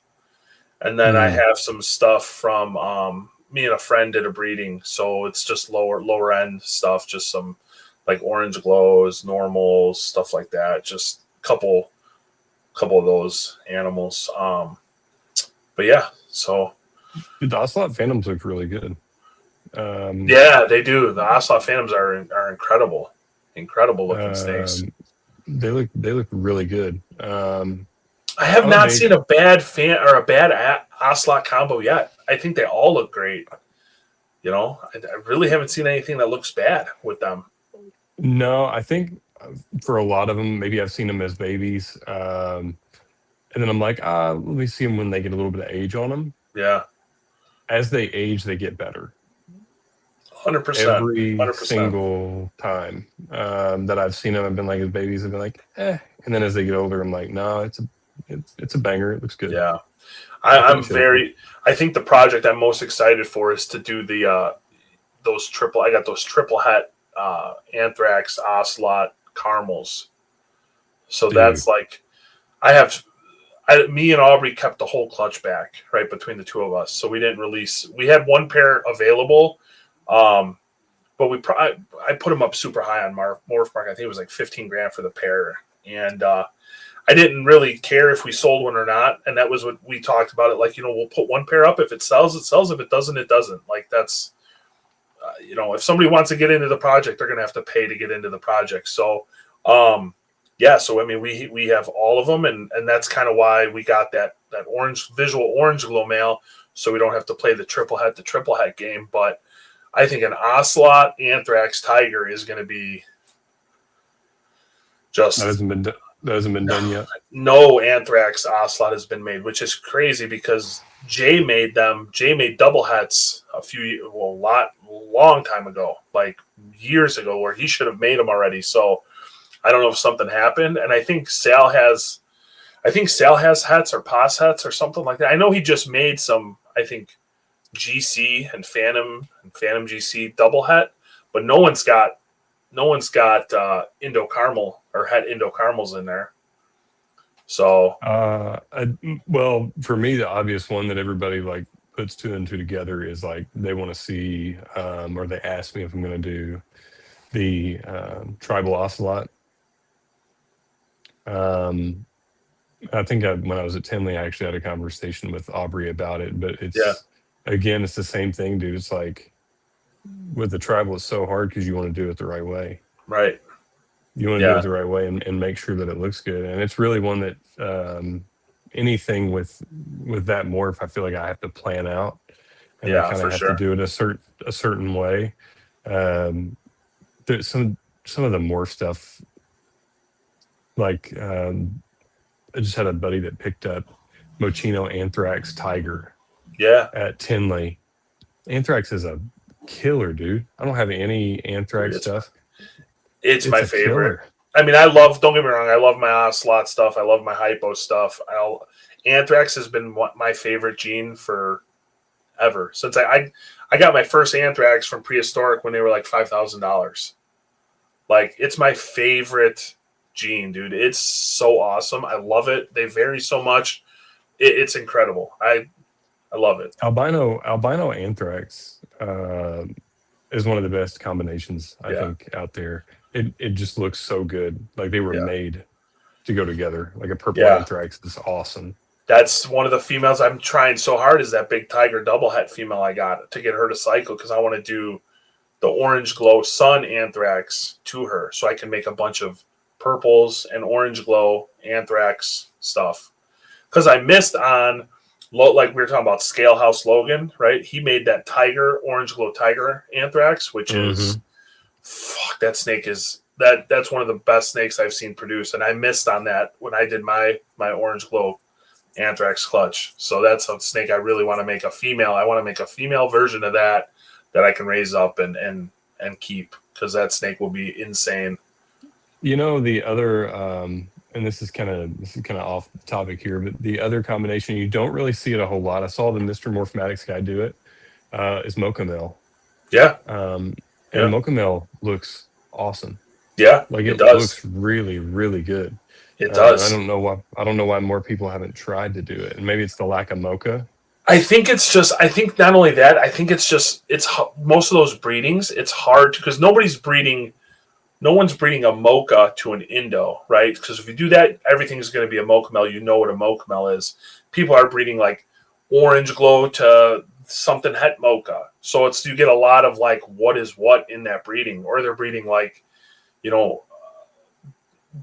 And then I have some stuff from me and a friend did a breeding. So it's just lower end stuff, just some like orange glows, normals, stuff like that. Just a couple of those animals. But yeah, so the Ocelot Phantoms look really good. Yeah, they do. The Ocelot Phantoms are incredible looking snakes. They look really good. I have not seen a bad Ocelot combo yet. I think they all look great. I really haven't seen anything that looks bad with them. No, I think for a lot of them, maybe I've seen them as babies, and then I'm like, let me see them when they get a little bit of age on them. Yeah. As they age, they get better. 100%. Every single time that I've seen them, I've been like, as babies, I've been like, and then as they get older, I'm like, no, it's a banger. It looks good. Yeah, I think the project I'm most excited for is to do those triple het anthrax ocelot caramels. So that's like, me and Aubrey kept the whole clutch back right between the two of us, so we didn't release. We had 1 pair available. But I put them up super high on Morph Mark. I think it was like $15,000 for the pair. And I didn't really care if we sold one or not, and that was what we talked about. It like, we'll put one pair up. If it sells, it sells. If it doesn't, it doesn't. Like that's, if somebody wants to get into the project, they're going to have to pay to get into the project. So, so I mean, we have all of them, and that's kind of why we got that visual orange glow male, so we don't have to play the triple het game. But I think an ocelot anthrax tiger is going to be just that hasn't been done yet. No anthrax ocelot has been made, which is crazy because Jay made them. Jay made double hets long time ago, like years ago, where he should have made them already. So I don't know if something happened, and I think Sal has hets or pos hets or something like that. I know he just made some. I think GC and Phantom GC double het, but no one's got Indo Caramel or het Indo Caramels in there. So, well, for me, the obvious one that everybody like puts two and two together is like they want to see, or they ask me if I'm going to do the tribal ocelot. I think when I was at Tinley, I actually had a conversation with Aubrey about it, but again, it's the same thing, dude. It's like with the tribal, it's so hard because you want to do it the right way. Right. You want to do it the right way and make sure that it looks good. And it's really one that anything with that morph, I feel like I have to plan out, and I kind of have to do it a certain way. There's some of the morph stuff. Like I just had a buddy that picked up Mochino Anthrax Tiger. Yeah. At Tinley. Anthrax is a killer, dude. I don't have any anthrax stuff. It's my favorite. Killer. I mean, don't get me wrong, I love my ocelot stuff. I love my hypo stuff. Anthrax has been my favorite gene for ever. Since I got my first anthrax from Prehistoric when they were like $5,000. Like, it's my favorite gene, dude. It's so awesome. I love it. They vary so much. It's incredible. I love it. Albino anthrax is one of the best combinations I think out there. It just looks so good. Like they were made to go together. Like a purple anthrax is awesome. That's one of the females I'm trying so hard is that big tiger double het female I got to get her to cycle because I want to do the orange glow sun anthrax to her so I can make a bunch of purples and orange glow anthrax stuff. Because I missed on, like we were talking about Scalehouse Logan, right? He made that tiger, orange glow tiger anthrax, which is, that snake is, that's one of the best snakes I've seen produce. And I missed on that when I did my orange glow anthrax clutch. So that's a snake I really want to make a female. I want to make a female version of that I can raise up and keep, because that snake will be insane. The other, and this is kind of off topic here, but the other combination you don't really see it a whole lot. I saw the Mr. Morphmatics guy do it. Is Mocamel. Yeah. And Mocamel looks awesome. Yeah, like it looks really, really good. It does. I don't know why more people haven't tried to do it, and maybe it's the lack of mocha. I think not only that. I think it's most of those breedings. It's hard because no one's breeding a mocha to an Indo, right? Because if you do that, everything's going to be a Mocamel. You know what a Mocamel is. People are breeding like orange glow to something het mocha. So you get a lot of like what is what in that breeding, or they're breeding like,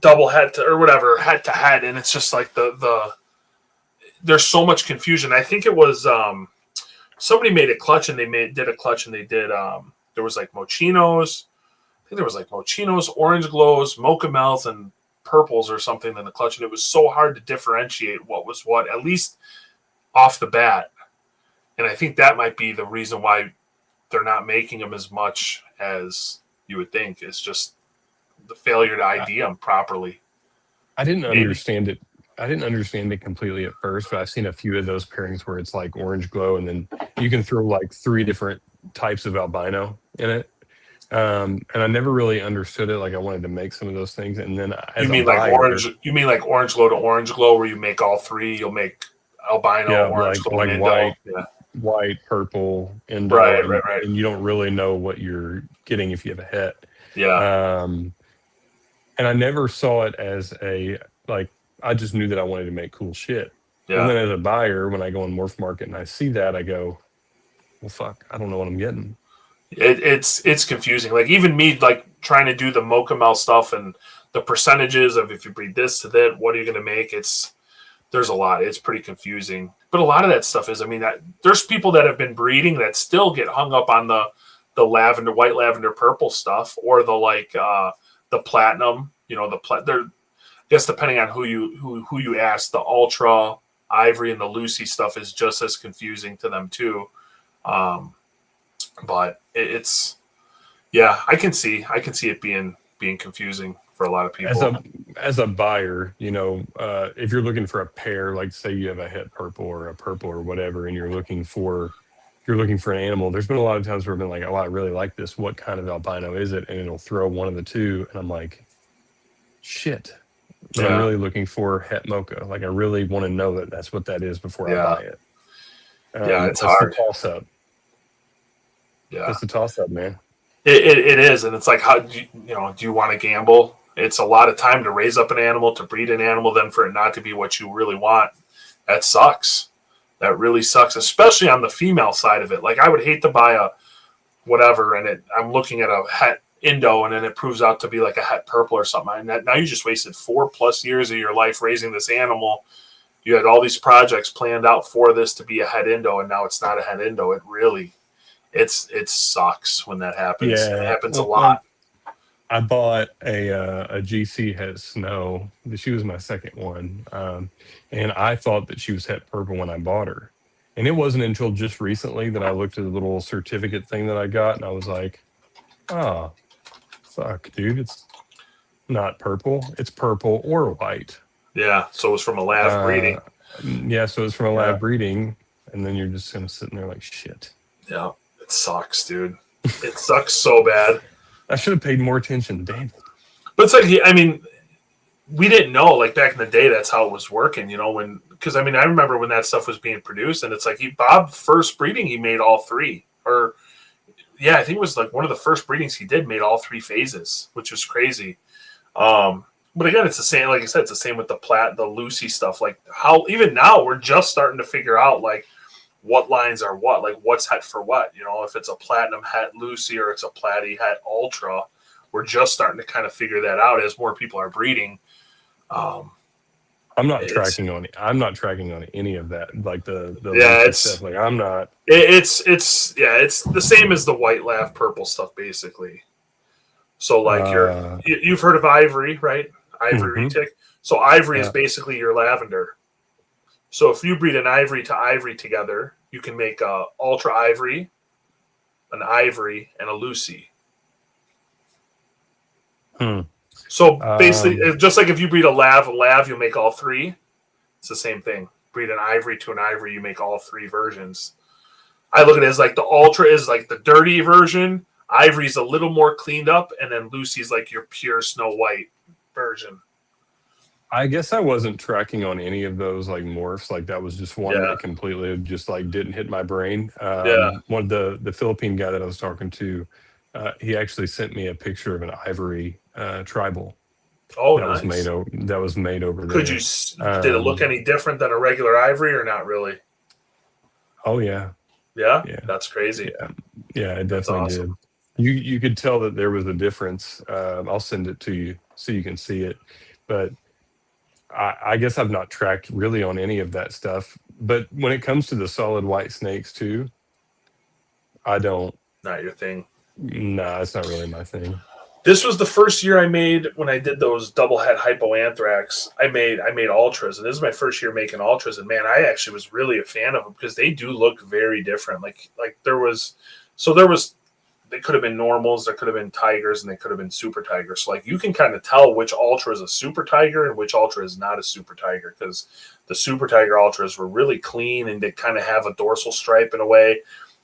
double het or whatever, het to het, and it's just like there's so much confusion. I think it was somebody made a clutch and did a clutch and they did there was like Mochinos. I think there was like Mochinos, orange glows, Mocamels, and purples or something in the clutch, and it was so hard to differentiate what was what, at least off the bat. And I think that might be the reason why they're not making them as much as you would think. It's just the failure to ID them properly. I didn't understand it. I didn't understand it completely at first, but I've seen a few of those pairings where it's like orange glow, and then you can throw like 3 different types of albino in it. And I never really understood it. Like I wanted to make some of those things, and then you mean like orange glow to orange glow, where you make all 3? You'll make albino, orange glow, like white, white, purple, Indo, right. And you don't really know what you're getting if you have a het. Yeah. And I never saw it as I just knew that I wanted to make cool shit. Yeah. Well, then as a buyer, when I go on Morph Market and I see that, I go, well, fuck, I don't know what I'm getting. It's confusing. Like even me, like trying to do the Mocamel stuff and the percentages of if you breed this to that, what are you going to make? There's a lot. It's pretty confusing. But a lot of that stuff is, I mean, there's people that have been breeding that still get hung up on the lavender, white lavender, purple stuff, or the platinum. You know, I guess depending on who you ask, the ultra ivory and the Lucy stuff is just as confusing to them too. But it's I can see it being confusing for a lot of people. As a buyer, you know, if you're looking for a pair, like say you have a het purple or a purple or whatever, and you're looking for an animal, there's been a lot of times where I've been like, oh, I really like this. What kind of albino is it? And it'll throw one of the two, and I'm like, shit. But I'm really looking for het mocha. Like I really want to know that that's what that is before I buy it. It's hard. The toss up. Yeah, it's a toss up, man. It is, and it's like, how do you want to gamble? It's a lot of time to raise up an animal, to breed an animal, then for it not to be what you really want. That sucks. That really sucks, especially on the female side of it. Like I would hate to buy a whatever, and I'm looking at a het Indo, and then it proves out to be like a het purple or something. And now you just wasted 4+ years of your life raising this animal. You had all these projects planned out for this to be a het Indo, and now it's not a het Indo. It sucks when that happens. Yeah, it happens a lot. I bought a GC het snow. She was my second one, and I thought that she was het purple when I bought her. And it wasn't until just recently that I looked at the little certificate thing that I got, and I was like, oh, fuck, dude, it's not purple. It's purple or white. Yeah, so it was from a lab breeding. Yeah, so it's from a lab breeding, and then you're just kind of sitting there like, shit. Yeah, it sucks, dude. It sucks so bad. I should have paid more attention. Damn. But it's like, I mean, we didn't know, like back in the day, that's how it was working, you know, because I mean, I remember when that stuff was being produced, and it's like Bob first breeding, he made all three, or yeah, I think it was like one of the first breedings he did made all three phases, which was crazy. But again, it's the same, like I said, it's the same with the Lucy stuff. Like how even now we're just starting to figure out like what lines are what, like what's het for what, you know, if it's a platinum het Lucy or it's a platy het ultra, we're just starting to kind of figure that out as more people are breeding. I'm not tracking on any of that. Like the it's stuff. Like I'm not. It's the same as the white lav purple stuff basically. So like you've heard of ivory, right? Ivory retic. So ivory is basically your lavender. So if you breed an ivory to ivory together, you can make a ultra ivory, an ivory, and a Lucy. So basically, just like if you breed a lav, you'll make all three. It's the same thing. Breed an ivory to an ivory, you make all three versions. I look at it as like the ultra is like the dirty version, ivory's a little more cleaned up, and then Lucy's like your pure Snow White version. I guess I wasn't tracking on any of those like morphs. Like that was just one that completely just like didn't hit my brain. One of the Philippine guy that I was talking to, he actually sent me a picture of an ivory tribal. Oh, that nice. That was made over there. Did it look any different than a regular ivory or not really? Oh yeah. Yeah? That's crazy. Yeah, it definitely did. You could tell that there was a difference. I'll send it to you so you can see it. But I guess I've not tracked really on any of that stuff. But when it comes to the solid white snakes too, I don't. Not your thing. Nah, it's not really my thing. This was the first year I made when I did those double het hypoanthrax. I made ultras, and this is my first year making ultras. And man, I actually was really a fan of them because they do look very different. Like they could have been normals, there could have been tigers, and they could have been super tigers. So like you can kind of tell which ultra is a super tiger and which ultra is not a super tiger, because the super tiger ultras were really clean and they kind of have a dorsal stripe in a way.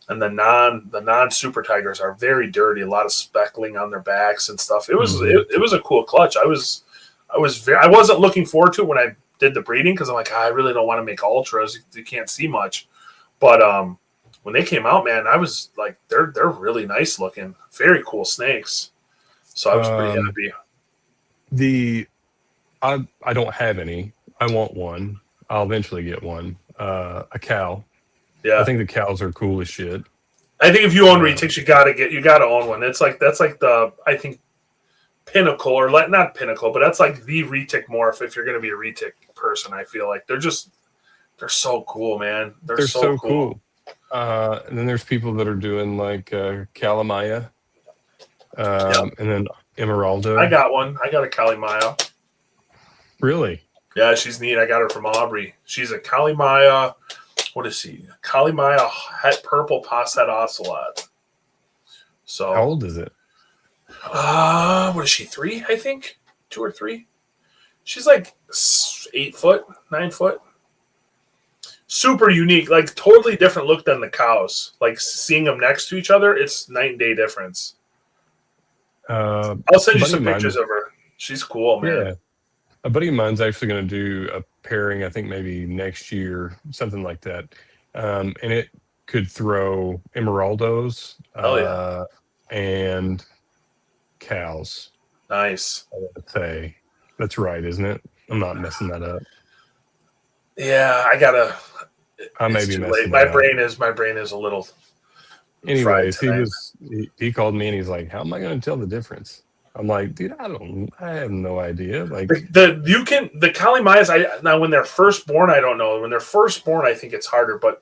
And the non super tigers are very dirty, a lot of speckling on their backs and stuff. It was it was a cool clutch. I wasn't looking forward to it when I did the breeding because I'm like, I really don't want to make ultras. You can't see much. But when they came out, man, I was like, they're really nice looking, very cool snakes. So I was pretty happy. I don't have any. I want one. I'll eventually get one. A cow. I Yeah. think the cows are cool as shit. I think if you own retics, you gotta own one. That's like the, I think, pinnacle, or not pinnacle, but that's like the retic morph if you're gonna be a retic person. I feel like they're so cool, man. They're so cool. And then there's people that are doing like Calamaya, Yep. and then Emeraldo. I got one. I got a Calimaya. Really? Yeah, she's neat. I got her from Aubrey. She's a Calimaya. What is she? Calimaya het purple posset ocelot. So how old is it? What is she? 3, I think, 2 or 3. She's like 8 foot, 9 foot. Super unique, like totally different look than the cows. Like seeing them next to each other, it's night and day difference. I'll send you some pictures of her. She's cool, man. Yeah. A buddy of mine's actually going to do a pairing, I think maybe next year, something like that. And it could throw Emeraldos and cows. Nice. I would say. That's right, isn't it? I'm not messing that up. Yeah, I may be messing that up. My brain is a little. Anyways, he called me and he's like, "How am I going to tell the difference?" I'm like, dude, I have no idea. Like the Calimayas, now when they're first born, I don't know. When they're first born, I think it's harder, but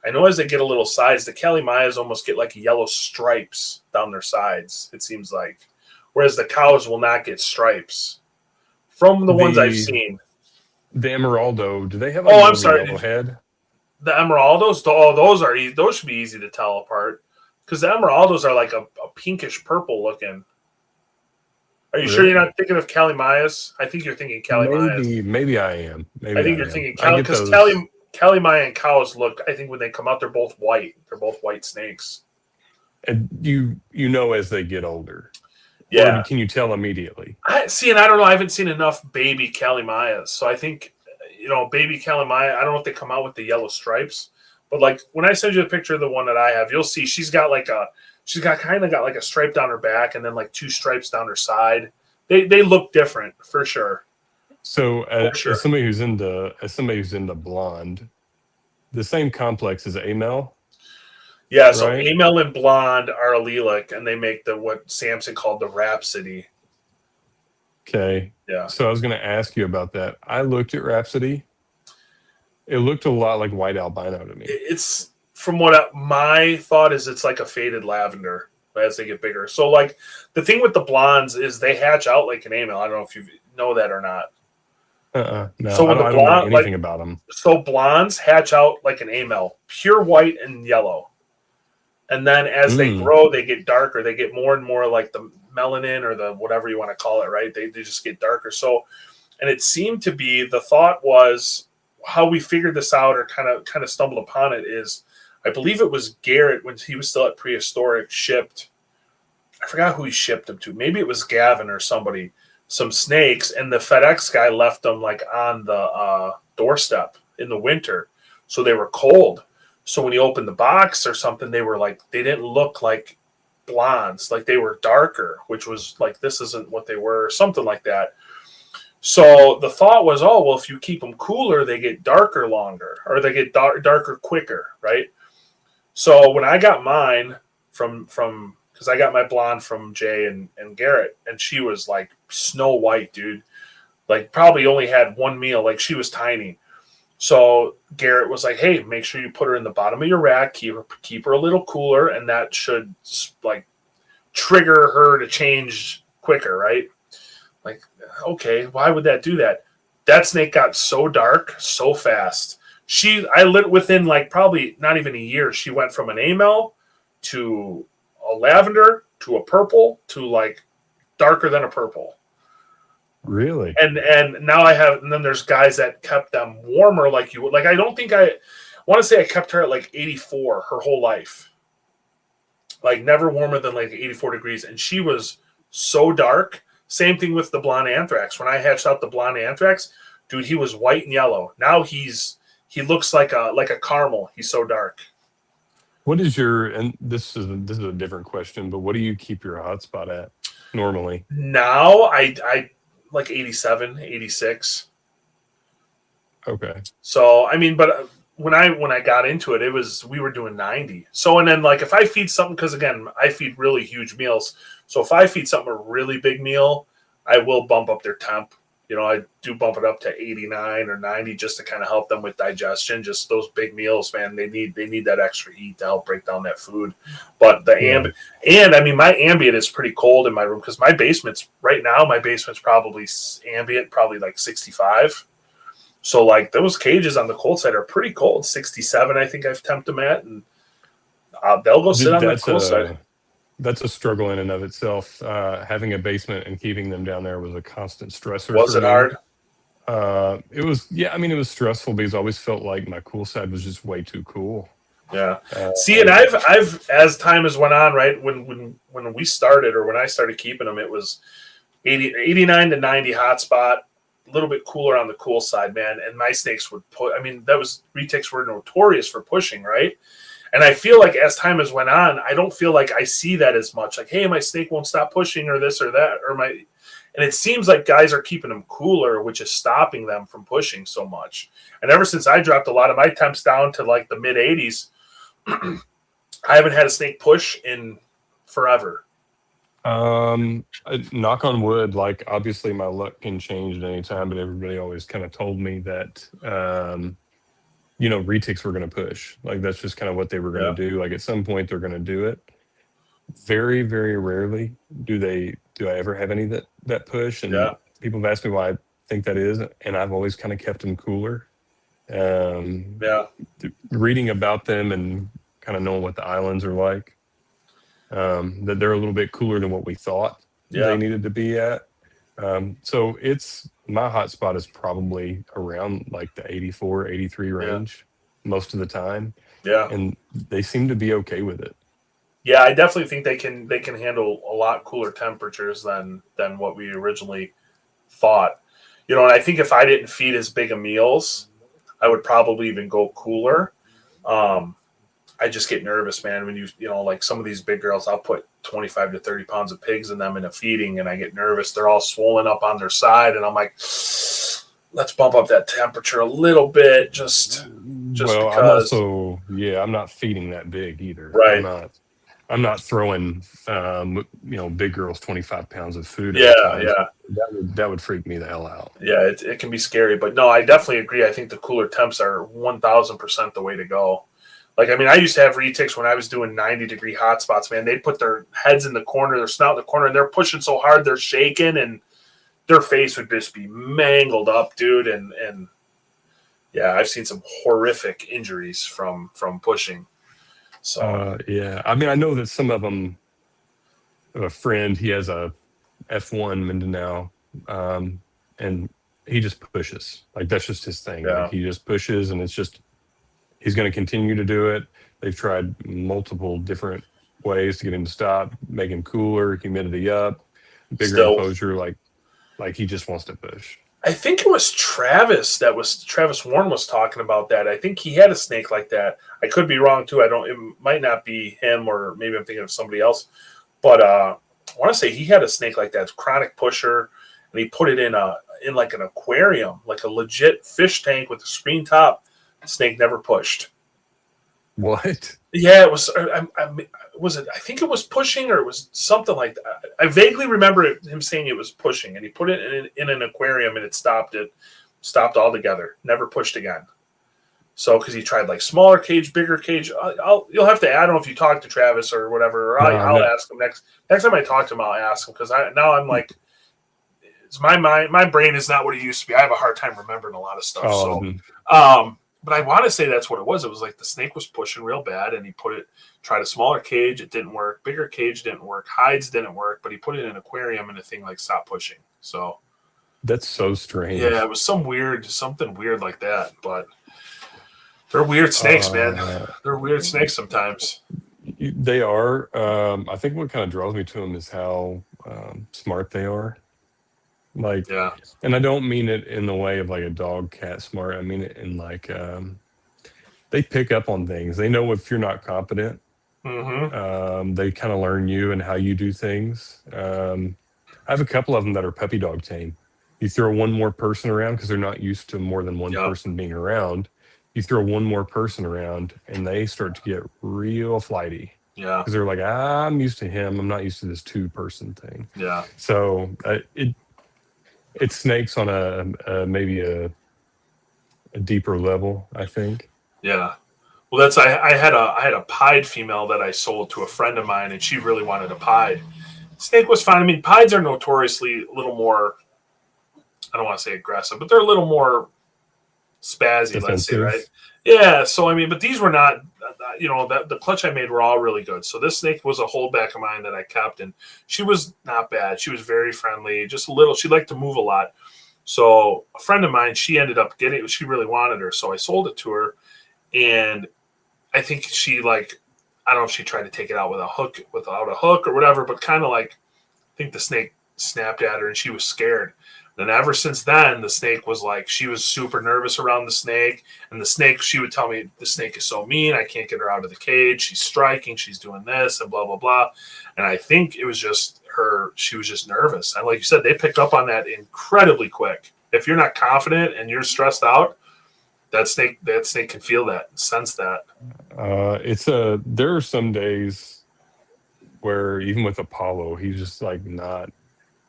I know as they get a little size, the Calimayas almost get like yellow stripes down their sides, it seems like. Whereas the cows will not get stripes. From the ones I've seen. The Emeraldo, do they have a yellow head? The Emeraldos, those should be easy to tell apart. Because the Emeraldos are like a pinkish purple looking. Are you sure you're not thinking of Calimayas? I think you're thinking Calimayas. Maybe I am. I think you're thinking because Calimaya and cows look. I think when they come out, they're both white. They're both white snakes. And you know as they get older. Yeah. Or can you tell immediately? I don't know. I haven't seen enough baby Calimayas, so I think baby Calimaya. I don't know if they come out with the yellow stripes, but like when I send you a picture of the one that I have, you'll see she's got kind of got like a stripe down her back and then like 2 stripes down her side. They look different for sure. So as somebody who's into blonde, the same complex as Amel. Yeah, right? So Amel and blonde are allelic, and they make what Samson called the Rhapsody. Okay. Yeah. So I was going to ask you about that. I looked at Rhapsody. It looked a lot like white albino to me. It's from what my thought is, it's like a faded lavender as they get bigger. So like the thing with the blondes is they hatch out like an Amel. I don't know if you know that or not. No, so I don't know anything about them. So blondes hatch out like an Amel, pure white and yellow. And then as they grow, they get darker. They get more and more like the melanin or the whatever you want to call it, right? They just get darker. So, and it seemed to be, the thought was, how we figured this out or kind of stumbled upon it is, I believe it was Garrett when he was still at Prehistoric shipped, I forgot who he shipped them to. Maybe it was Gavin or somebody, some snakes, and the FedEx guy left them like on the doorstep in the winter. So they were cold. So when you opened the box or something, they didn't look like blondes, like they were darker, which was like, this isn't what they were, or something like that. So the thought was, oh, well, if you keep them cooler, they get darker longer, or they get darker quicker, right? So when I got mine from because I got my blonde from Jay and Garrett, and she was like snow white, dude. Like probably only had one meal, like she was tiny. So Garrett was like, hey, make sure you put her in the bottom of your rack, keep her a little cooler, and that should like trigger her to change quicker, right? Like, okay, why would that do that? That snake got so dark so fast. I lit within like probably not even a year. She went from an Amel to a lavender to a purple to like darker than a purple. Really? And now and then there's guys that kept them warmer like you would. Like, I don't think I want to say I kept her at like 84 her whole life. Like never warmer than like 84 degrees. And she was so dark. Same thing with the blonde anthrax. When I hatched out the blonde anthrax, dude, he was white and yellow. Now he looks like a caramel. He's so dark. What is and this is a different question, but what do you keep your hotspot at normally? Now I like 87, 86. Okay. So I mean, but when I got into it, we were doing 90. So and then like if I feed something, because again I feed really huge meals. So if I feed something a really big meal, I will bump up their temp. I do bump it up to 89 or 90 just to kind of help them with digestion. Just those big meals, man, they need that extra heat to help break down that food. But the ambient, and I mean, my ambient is pretty cold in my room because my basement's probably ambient, probably like 65. So like those cages on the cold side are pretty cold, 67. I think I've temped them at, and they'll go sit on the cold side. That's a struggle in and of itself. Having a basement and keeping them down there was a constant stressor. Was it hard? It was, yeah. I mean, it was stressful because I always felt like my cool side was just way too cool. Yeah. See, and I've as time has went on, right? When we started, or when I started keeping them, it was 89 to 90 hot spot, a little bit cooler on the cool side, man. And my snakes would put. I mean, retics were notorious for pushing, right? And I feel like as time has went on, I don't feel like I see that as much. Like, hey, my snake won't stop pushing, or this or that, and it seems like guys are keeping them cooler, which is stopping them from pushing so much. And ever since I dropped a lot of my temps down to like the mid 80s, I haven't had a snake push in forever. Knock on wood. Like, obviously, my luck can change at any time, but everybody always kind of told me that. Retics were going to push. Like, that's just kind of what they were going to do. Like, at some point, they're going to do it. Very, very rarely do I ever have any that push. And people have asked me why I think that is, and I've always kind of kept them cooler. Reading about them and kind of knowing what the islands are like, that they're a little bit cooler than what we thought they needed to be at. So my hot spot is probably around like the 84, 83 range most of the time. Yeah. And they seem to be okay with it. Yeah, I definitely think they can handle a lot cooler temperatures than what we originally thought. And I think if I didn't feed as big of meals, I would probably even go cooler. I just get nervous, man, when like some of these big girls, I'll put 25 to 30 pounds of pigs in them in a feeding, and I get nervous. They're all swollen up on their side, and I'm like, let's bump up that temperature a little bit just because. I'm not feeding that big either. Right. I'm not throwing, big girls 25 pounds of food. That would freak me the hell out. Yeah, it can be scary. But no, I definitely agree. I think the cooler temps are 1,000% the way to go. Like, I mean, I used to have retics when I was doing 90-degree hot spots, man. They'd put their heads in the corner, their snout in the corner, and they're pushing so hard, they're shaking, and their face would just be mangled up, dude. And yeah, I've seen some horrific injuries from pushing. So I mean, I know that some of them. A friend, he has a F1 Mindanao, and he just pushes. Like, that's just his thing. Yeah. Like, he just pushes, and he's going to continue to do it. They've tried multiple different ways to get him to stop, make him cooler, humidity up, bigger enclosure. Like he just wants to push. I think it was Travis Warren was talking about that. I think he had a snake like that. I could be wrong too. It might not be him, or maybe I'm thinking of somebody else. But I want to say he had a snake like that, chronic pusher, and he put it in like an aquarium, like a legit fish tank with a screen top. The snake never pushed. What? Yeah, it was. Was it? I think it was pushing, or it was something like that. I vaguely remember him saying it was pushing, and he put it in an aquarium, and it stopped altogether. Never pushed again. So, because he tried like smaller cage, bigger cage. You'll have to. I don't know if you talk to Travis or whatever. Or I'll ask him next time I talk to him. I'll ask him, because I'm like, it's my brain is not what it used to be. I have a hard time remembering a lot of stuff. But I want to say that's what it was. It was like the snake was pushing real bad, and he tried a smaller cage. It didn't work. Bigger cage didn't work. Hides didn't work. But he put it in an aquarium, and the thing like stopped pushing. So that's so strange. Yeah, it was something weird like that. But they're weird snakes, man. They're weird snakes sometimes. They are. I think what kind of draws me to them is how smart they are. Like, and I don't mean it in the way of like a dog, cat smart. I mean it in like, they pick up on things. They know if you're not competent. Mm-hmm. They kind of learn you and how you do things. I have a couple of them that are puppy dog tame. You throw one more person around because they're not used to more than one person being around. You throw one more person around and they start to get real flighty. Yeah. Because they're like, I'm used to him. I'm not used to this 2-person thing. Yeah. So it snakes on a maybe a deeper level, I think. Yeah. Well, I had a pied female that I sold to a friend of mine, and she really wanted a pied. Snake was fine. I mean, pieds are notoriously a little more, I don't want to say aggressive, but they're a little more spazzy, Defensive. let's say, right? Yeah. So, I mean, but these were not, the clutch I made were all really good. So this snake was a holdback of mine that I kept, and she was not bad. She was very friendly, just a little, she liked to move a lot. So a friend of mine, she ended up getting it. She really wanted her. So I sold it to her, and I think she I don't know if she tried to take it out without a hook or whatever, but kind of I think the snake snapped at her and she was scared. And ever since then, the snake was she was super nervous around the snake. And the snake, she would tell me, the snake is so mean. I can't get her out of the cage. She's striking. She's doing this and blah, blah, blah. And I think it was just she was just nervous. And like you said, they picked up on that incredibly quick. If you're not confident and you're stressed out, that snake can feel that, sense that. There are some days where even with Apollo, he's just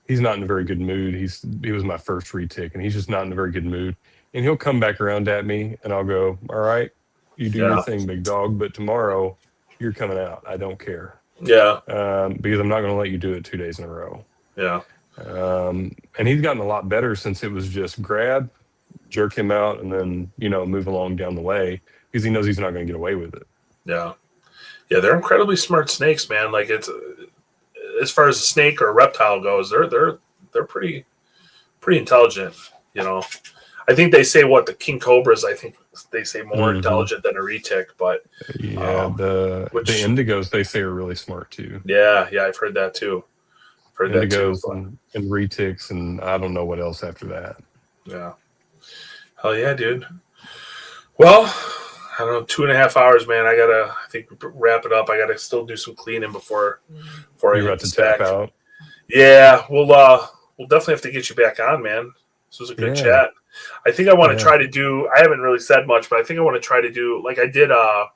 he's not in a very good mood. He was my first retic, and he's just not in a very good mood. And he'll come back around at me, and I'll go, all right, you do your thing, big dog, but tomorrow you're coming out. I don't care. Yeah. Because I'm not going to let you do it 2 days in a row. Yeah. And he's gotten a lot better since it was just grab, jerk him out, and then, move along down the way, because he knows he's not going to get away with it. Yeah. Yeah, they're incredibly smart snakes, man. It's as far as a snake or a reptile goes, they're pretty intelligent, I think they say the king cobras, I think they say more intelligent than a retic, but the indigos they say are really smart too. Yeah, I've heard that too. Indigos and retics, and I don't know what else after that. Yeah. Hell yeah, dude. Well, I don't know, 2.5 hours, man. I think wrap it up. I gotta still do some cleaning before I hit the tap out. Yeah, we'll definitely have to get you back on, man. This was a good chat. I think I want to try to do. I haven't really said much, but I think I want to try to do I did. I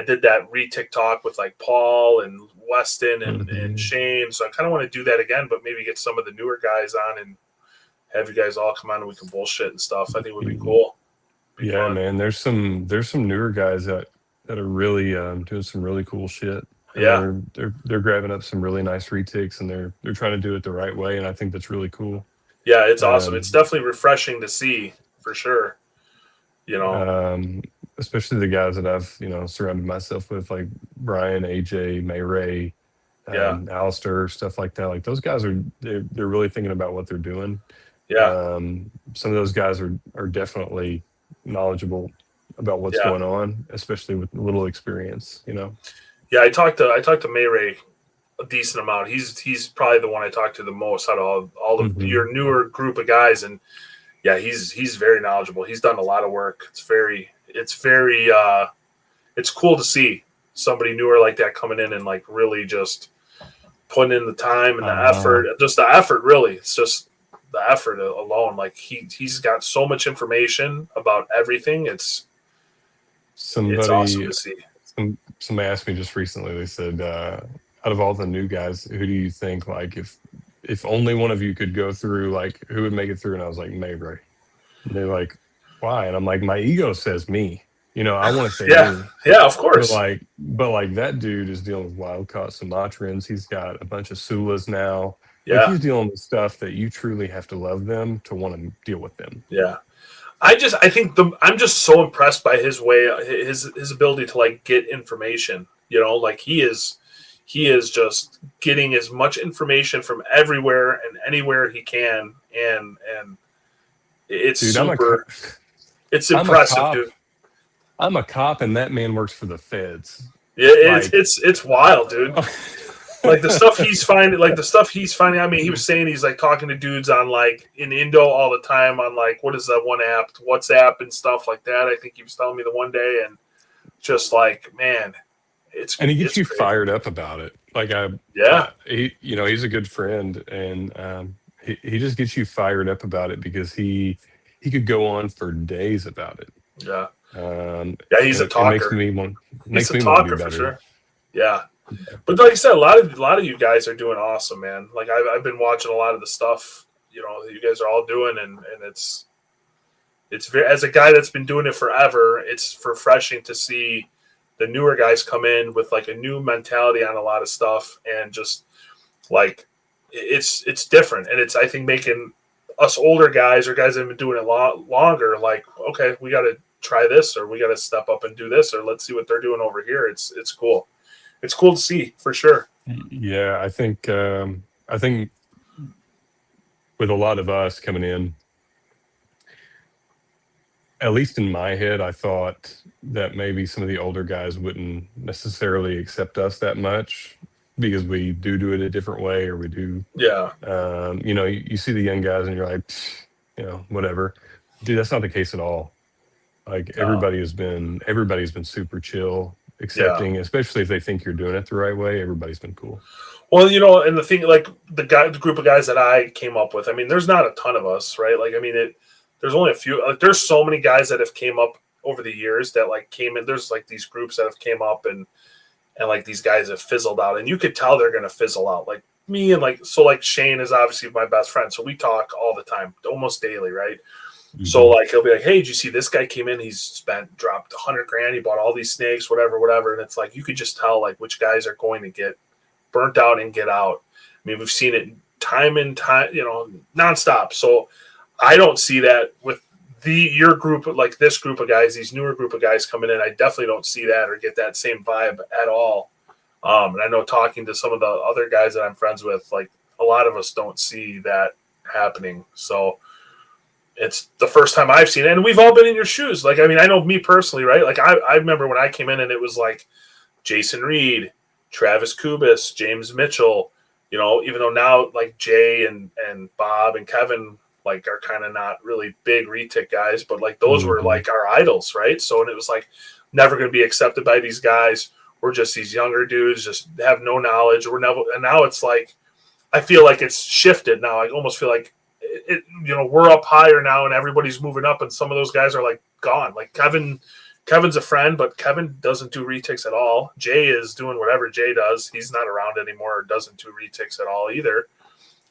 did that retic talk with Paul and Weston and Shane. So I kind of want to do that again, but maybe get some of the newer guys on and have you guys all come on and we can bullshit and stuff. I think it would be cool. Be fun. Man. There's some newer guys that are really doing some really cool shit. Yeah, they're grabbing up some really nice retics, and they're trying to do it the right way, and I think that's really cool. Yeah, it's awesome. It's definitely refreshing to see, for sure. Especially the guys that I've surrounded myself with, like Brian, AJ, May Ray, Alistair, stuff like that. Like those guys they're really thinking about what they're doing. Yeah, some of those guys are definitely knowledgeable about what's going on, especially with little experience. Yeah, I talked to May Ray a decent amount. He's probably the one I talked to the most out of all of your newer group of guys, and he's very knowledgeable. He's done a lot of work. It's very it's cool to see somebody newer like that coming in and really just putting in the time and the effort. Just the effort, really. It's just the effort alone. He's got so much information about everything. It's awesome to see. Somebody asked me just recently, they said, out of all the new guys, who do you think, if only one of you could go through, who would make it through? And I was like, Mayray. And they're like, why? And I'm like, my ego says me. I want to say me. Yeah, of course. But that dude is dealing with wild-caught Sumatrans. He's got a bunch of Sulas now. Yeah. He's dealing with stuff that you truly have to love them to want to deal with them. Yeah. I think I'm just so impressed by his way, his ability to get information. He is just getting as much information from everywhere and anywhere he can, and it's super. It's impressive, dude. I'm a cop, and that man works for the feds. Yeah, it's wild, dude. The stuff he's finding. I mean, he was saying he's talking to dudes on in Indo all the time on what is that one app, WhatsApp and stuff like that. I think he was telling me the one day, and just man, and he gets you fired up about it. Yeah, he's a good friend, and he just gets you fired up about it because he could go on for days about it. Yeah. Yeah, he's a it talker. makes me want to do talker for better. sure. Yeah. But like you said, a lot of you guys are doing awesome, man. Like I've been watching a lot of the stuff, that you guys are all doing, and it's very, as a guy that's been doing it forever, it's refreshing to see the newer guys come in with like a new mentality on a lot of stuff, and just like it's different, and it's, I think, making us older guys or guys that have been doing it longer, like, okay, we got to try this, or we got to step up and do this, or let's see what they're doing over here. It's cool. It's cool to see, for sure. Yeah, I think with a lot of us coming in, at least in my head, I thought that maybe some of the older guys wouldn't necessarily accept us that much because we do it a different way, or we do. Yeah. You see the young guys and you're like, whatever. Dude, that's not the case at all. Like, everybody's been super chill, accepting, especially if they think you're doing it the right way. Everybody's been cool. Well, and the thing, like the group of guys that I came up with, I mean, there's not a ton of us, right? Like, I mean, there's only a few. Like, there's so many guys that have came up over the years that like came in. There's like these groups that have came up, and like these guys have fizzled out, and you could tell they're going to fizzle out. Like me, and like Shane is obviously my best friend, so we talk all the time, almost daily, right? Mm-hmm. So like he'll be like, "Hey, did you see this guy came in? He's dropped $100,000. He bought all these snakes, whatever." And it's like you could just tell like which guys are going to get burnt out and get out. I mean, we've seen it time and time, nonstop. So I don't see that with your group, like this group of guys, these newer group of guys coming in. I definitely don't see that or get that same vibe at all. And I know, talking to some of the other guys that I'm friends with, like a lot of us don't see that happening. So it's the first time I've seen it, and we've all been in your shoes. Like, I mean, I know me personally, right? Like I remember when I came in and it was like Jason Reed, Travis Kubis, James Mitchell, even though now like Jay and Bob and Kevin like are kind of not really big retic guys, but like those were like our idols, right? So, and it was like never going to be accepted by these guys. We're just these younger dudes, just have no knowledge. And now it's like, I feel like it's shifted now. I almost feel like we're up higher now, and everybody's moving up, and some of those guys are like gone. Like Kevin's a friend, but Kevin doesn't do retics at all. Jay is doing whatever Jay does. He's not around anymore, or doesn't do retics at all either.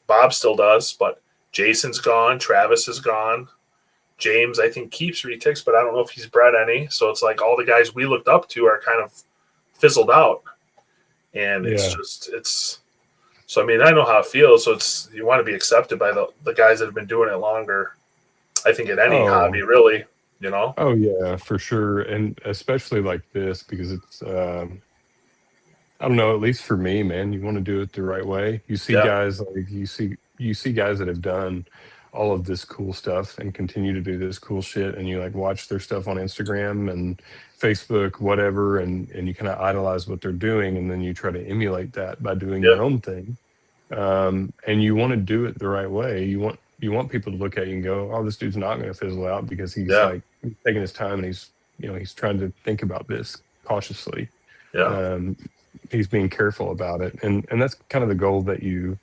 Bob still does, but Jason's gone. Travis is gone. James, I think, keeps retics, but I don't know if he's bred any. So it's like all the guys we looked up to are kind of fizzled out. And so, I mean, I know how it feels. So you want to be accepted by the guys that have been doing it longer. I think in any hobby, really. Oh yeah, for sure. And especially like this, because it's I don't know, at least for me, man, you want to do it the right way. You see guys like you see guys that have done all of this cool stuff and continue to do this cool shit, and you like watch their stuff on Instagram and Facebook, whatever, and you kind of idolize what they're doing, and then you try to emulate that by doing your own thing. And you want to do it the right way. You want people to look at you and go, "Oh, this dude's not going to fizzle out because he's like taking his time, and he's trying to think about this cautiously. He's being careful about it, and that's kind of the goal that you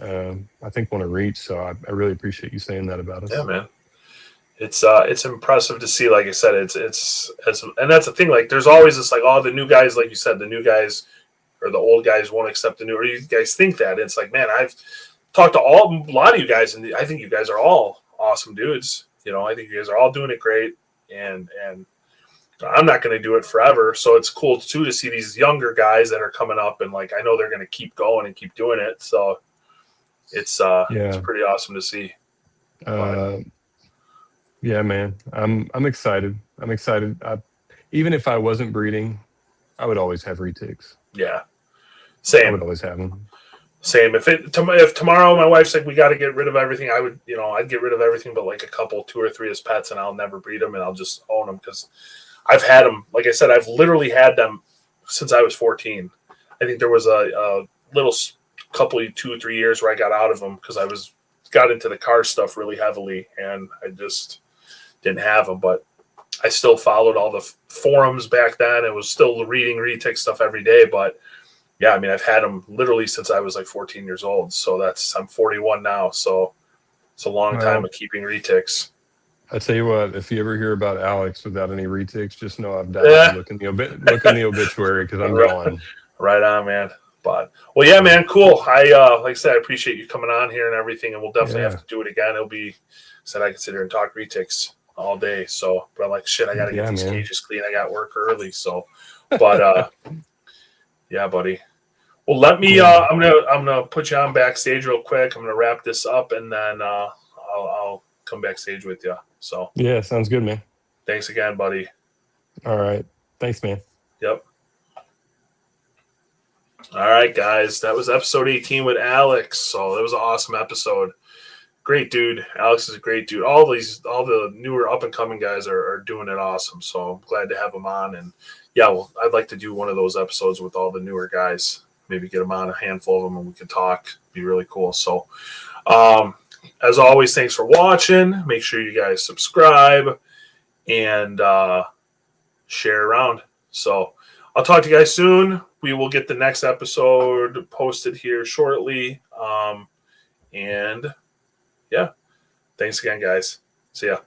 I think want to reach. So I really appreciate you saying that about us. Yeah, man. It's impressive to see. Like I said, and that's the thing. Like, there's always this like, the new guys, like you said, the new guys or the old guys won't accept the new. Or you guys think that it's like, man, I've talked to a lot of you guys, and I think you guys are all awesome dudes. I think you guys are all doing it great, and I'm not going to do it forever. So it's cool too to see these younger guys that are coming up, and like I know they're going to keep going and keep doing it. So it's pretty awesome to see. Yeah, man, I'm excited. I'm excited. Even if I wasn't breeding, I would always have retics. Yeah, same. I would always have them. Same. If tomorrow my wife's like, we got to get rid of everything, I would, I'd get rid of everything but like a couple, 2 or 3 as pets, and I'll never breed them, and I'll just own them because I've had them. Like I said, I've literally had them since I was 14. I think there was a little couple, 2 or 3 years where I got out of them because I got into the Carr stuff really heavily, and I just didn't have them. But I still followed all the forums back then. It was still reading retic stuff every day, but yeah, I mean, I've had them literally since I was like 14 years old. So I'm 41 now. So it's a long time of keeping retics. I tell you what, if you ever hear about Alex without any retics, just know I've died. Yeah. Look in the obituary because I'm gone. Right on, man. But well, yeah, man, cool. I like I said, I appreciate you coming on here and everything, and we'll definitely have to do it again. It'll be said I can sit here and talk retics all day. So, but I'm like, shit, I gotta get these cages clean. I got work early. So, but yeah, buddy. Well, let me. I'm gonna put you on backstage real quick. I'm gonna wrap this up, and then I'll come backstage with you. So yeah, sounds good, man. Thanks again, buddy. All right, thanks, man. Yep. All right, guys, that was episode 18 with Alex. So it was an awesome episode. Great dude. Alex is a great dude. All the newer up and coming guys are doing it awesome. So I'm glad to have them on. And yeah, well, I'd like to do one of those episodes with all the newer guys. Maybe get them on, a handful of them, and we can talk. Be really cool. So, as always, thanks for watching. Make sure you guys subscribe and share around. So I'll talk to you guys soon. We will get the next episode posted here shortly. And yeah, thanks again, guys. See ya.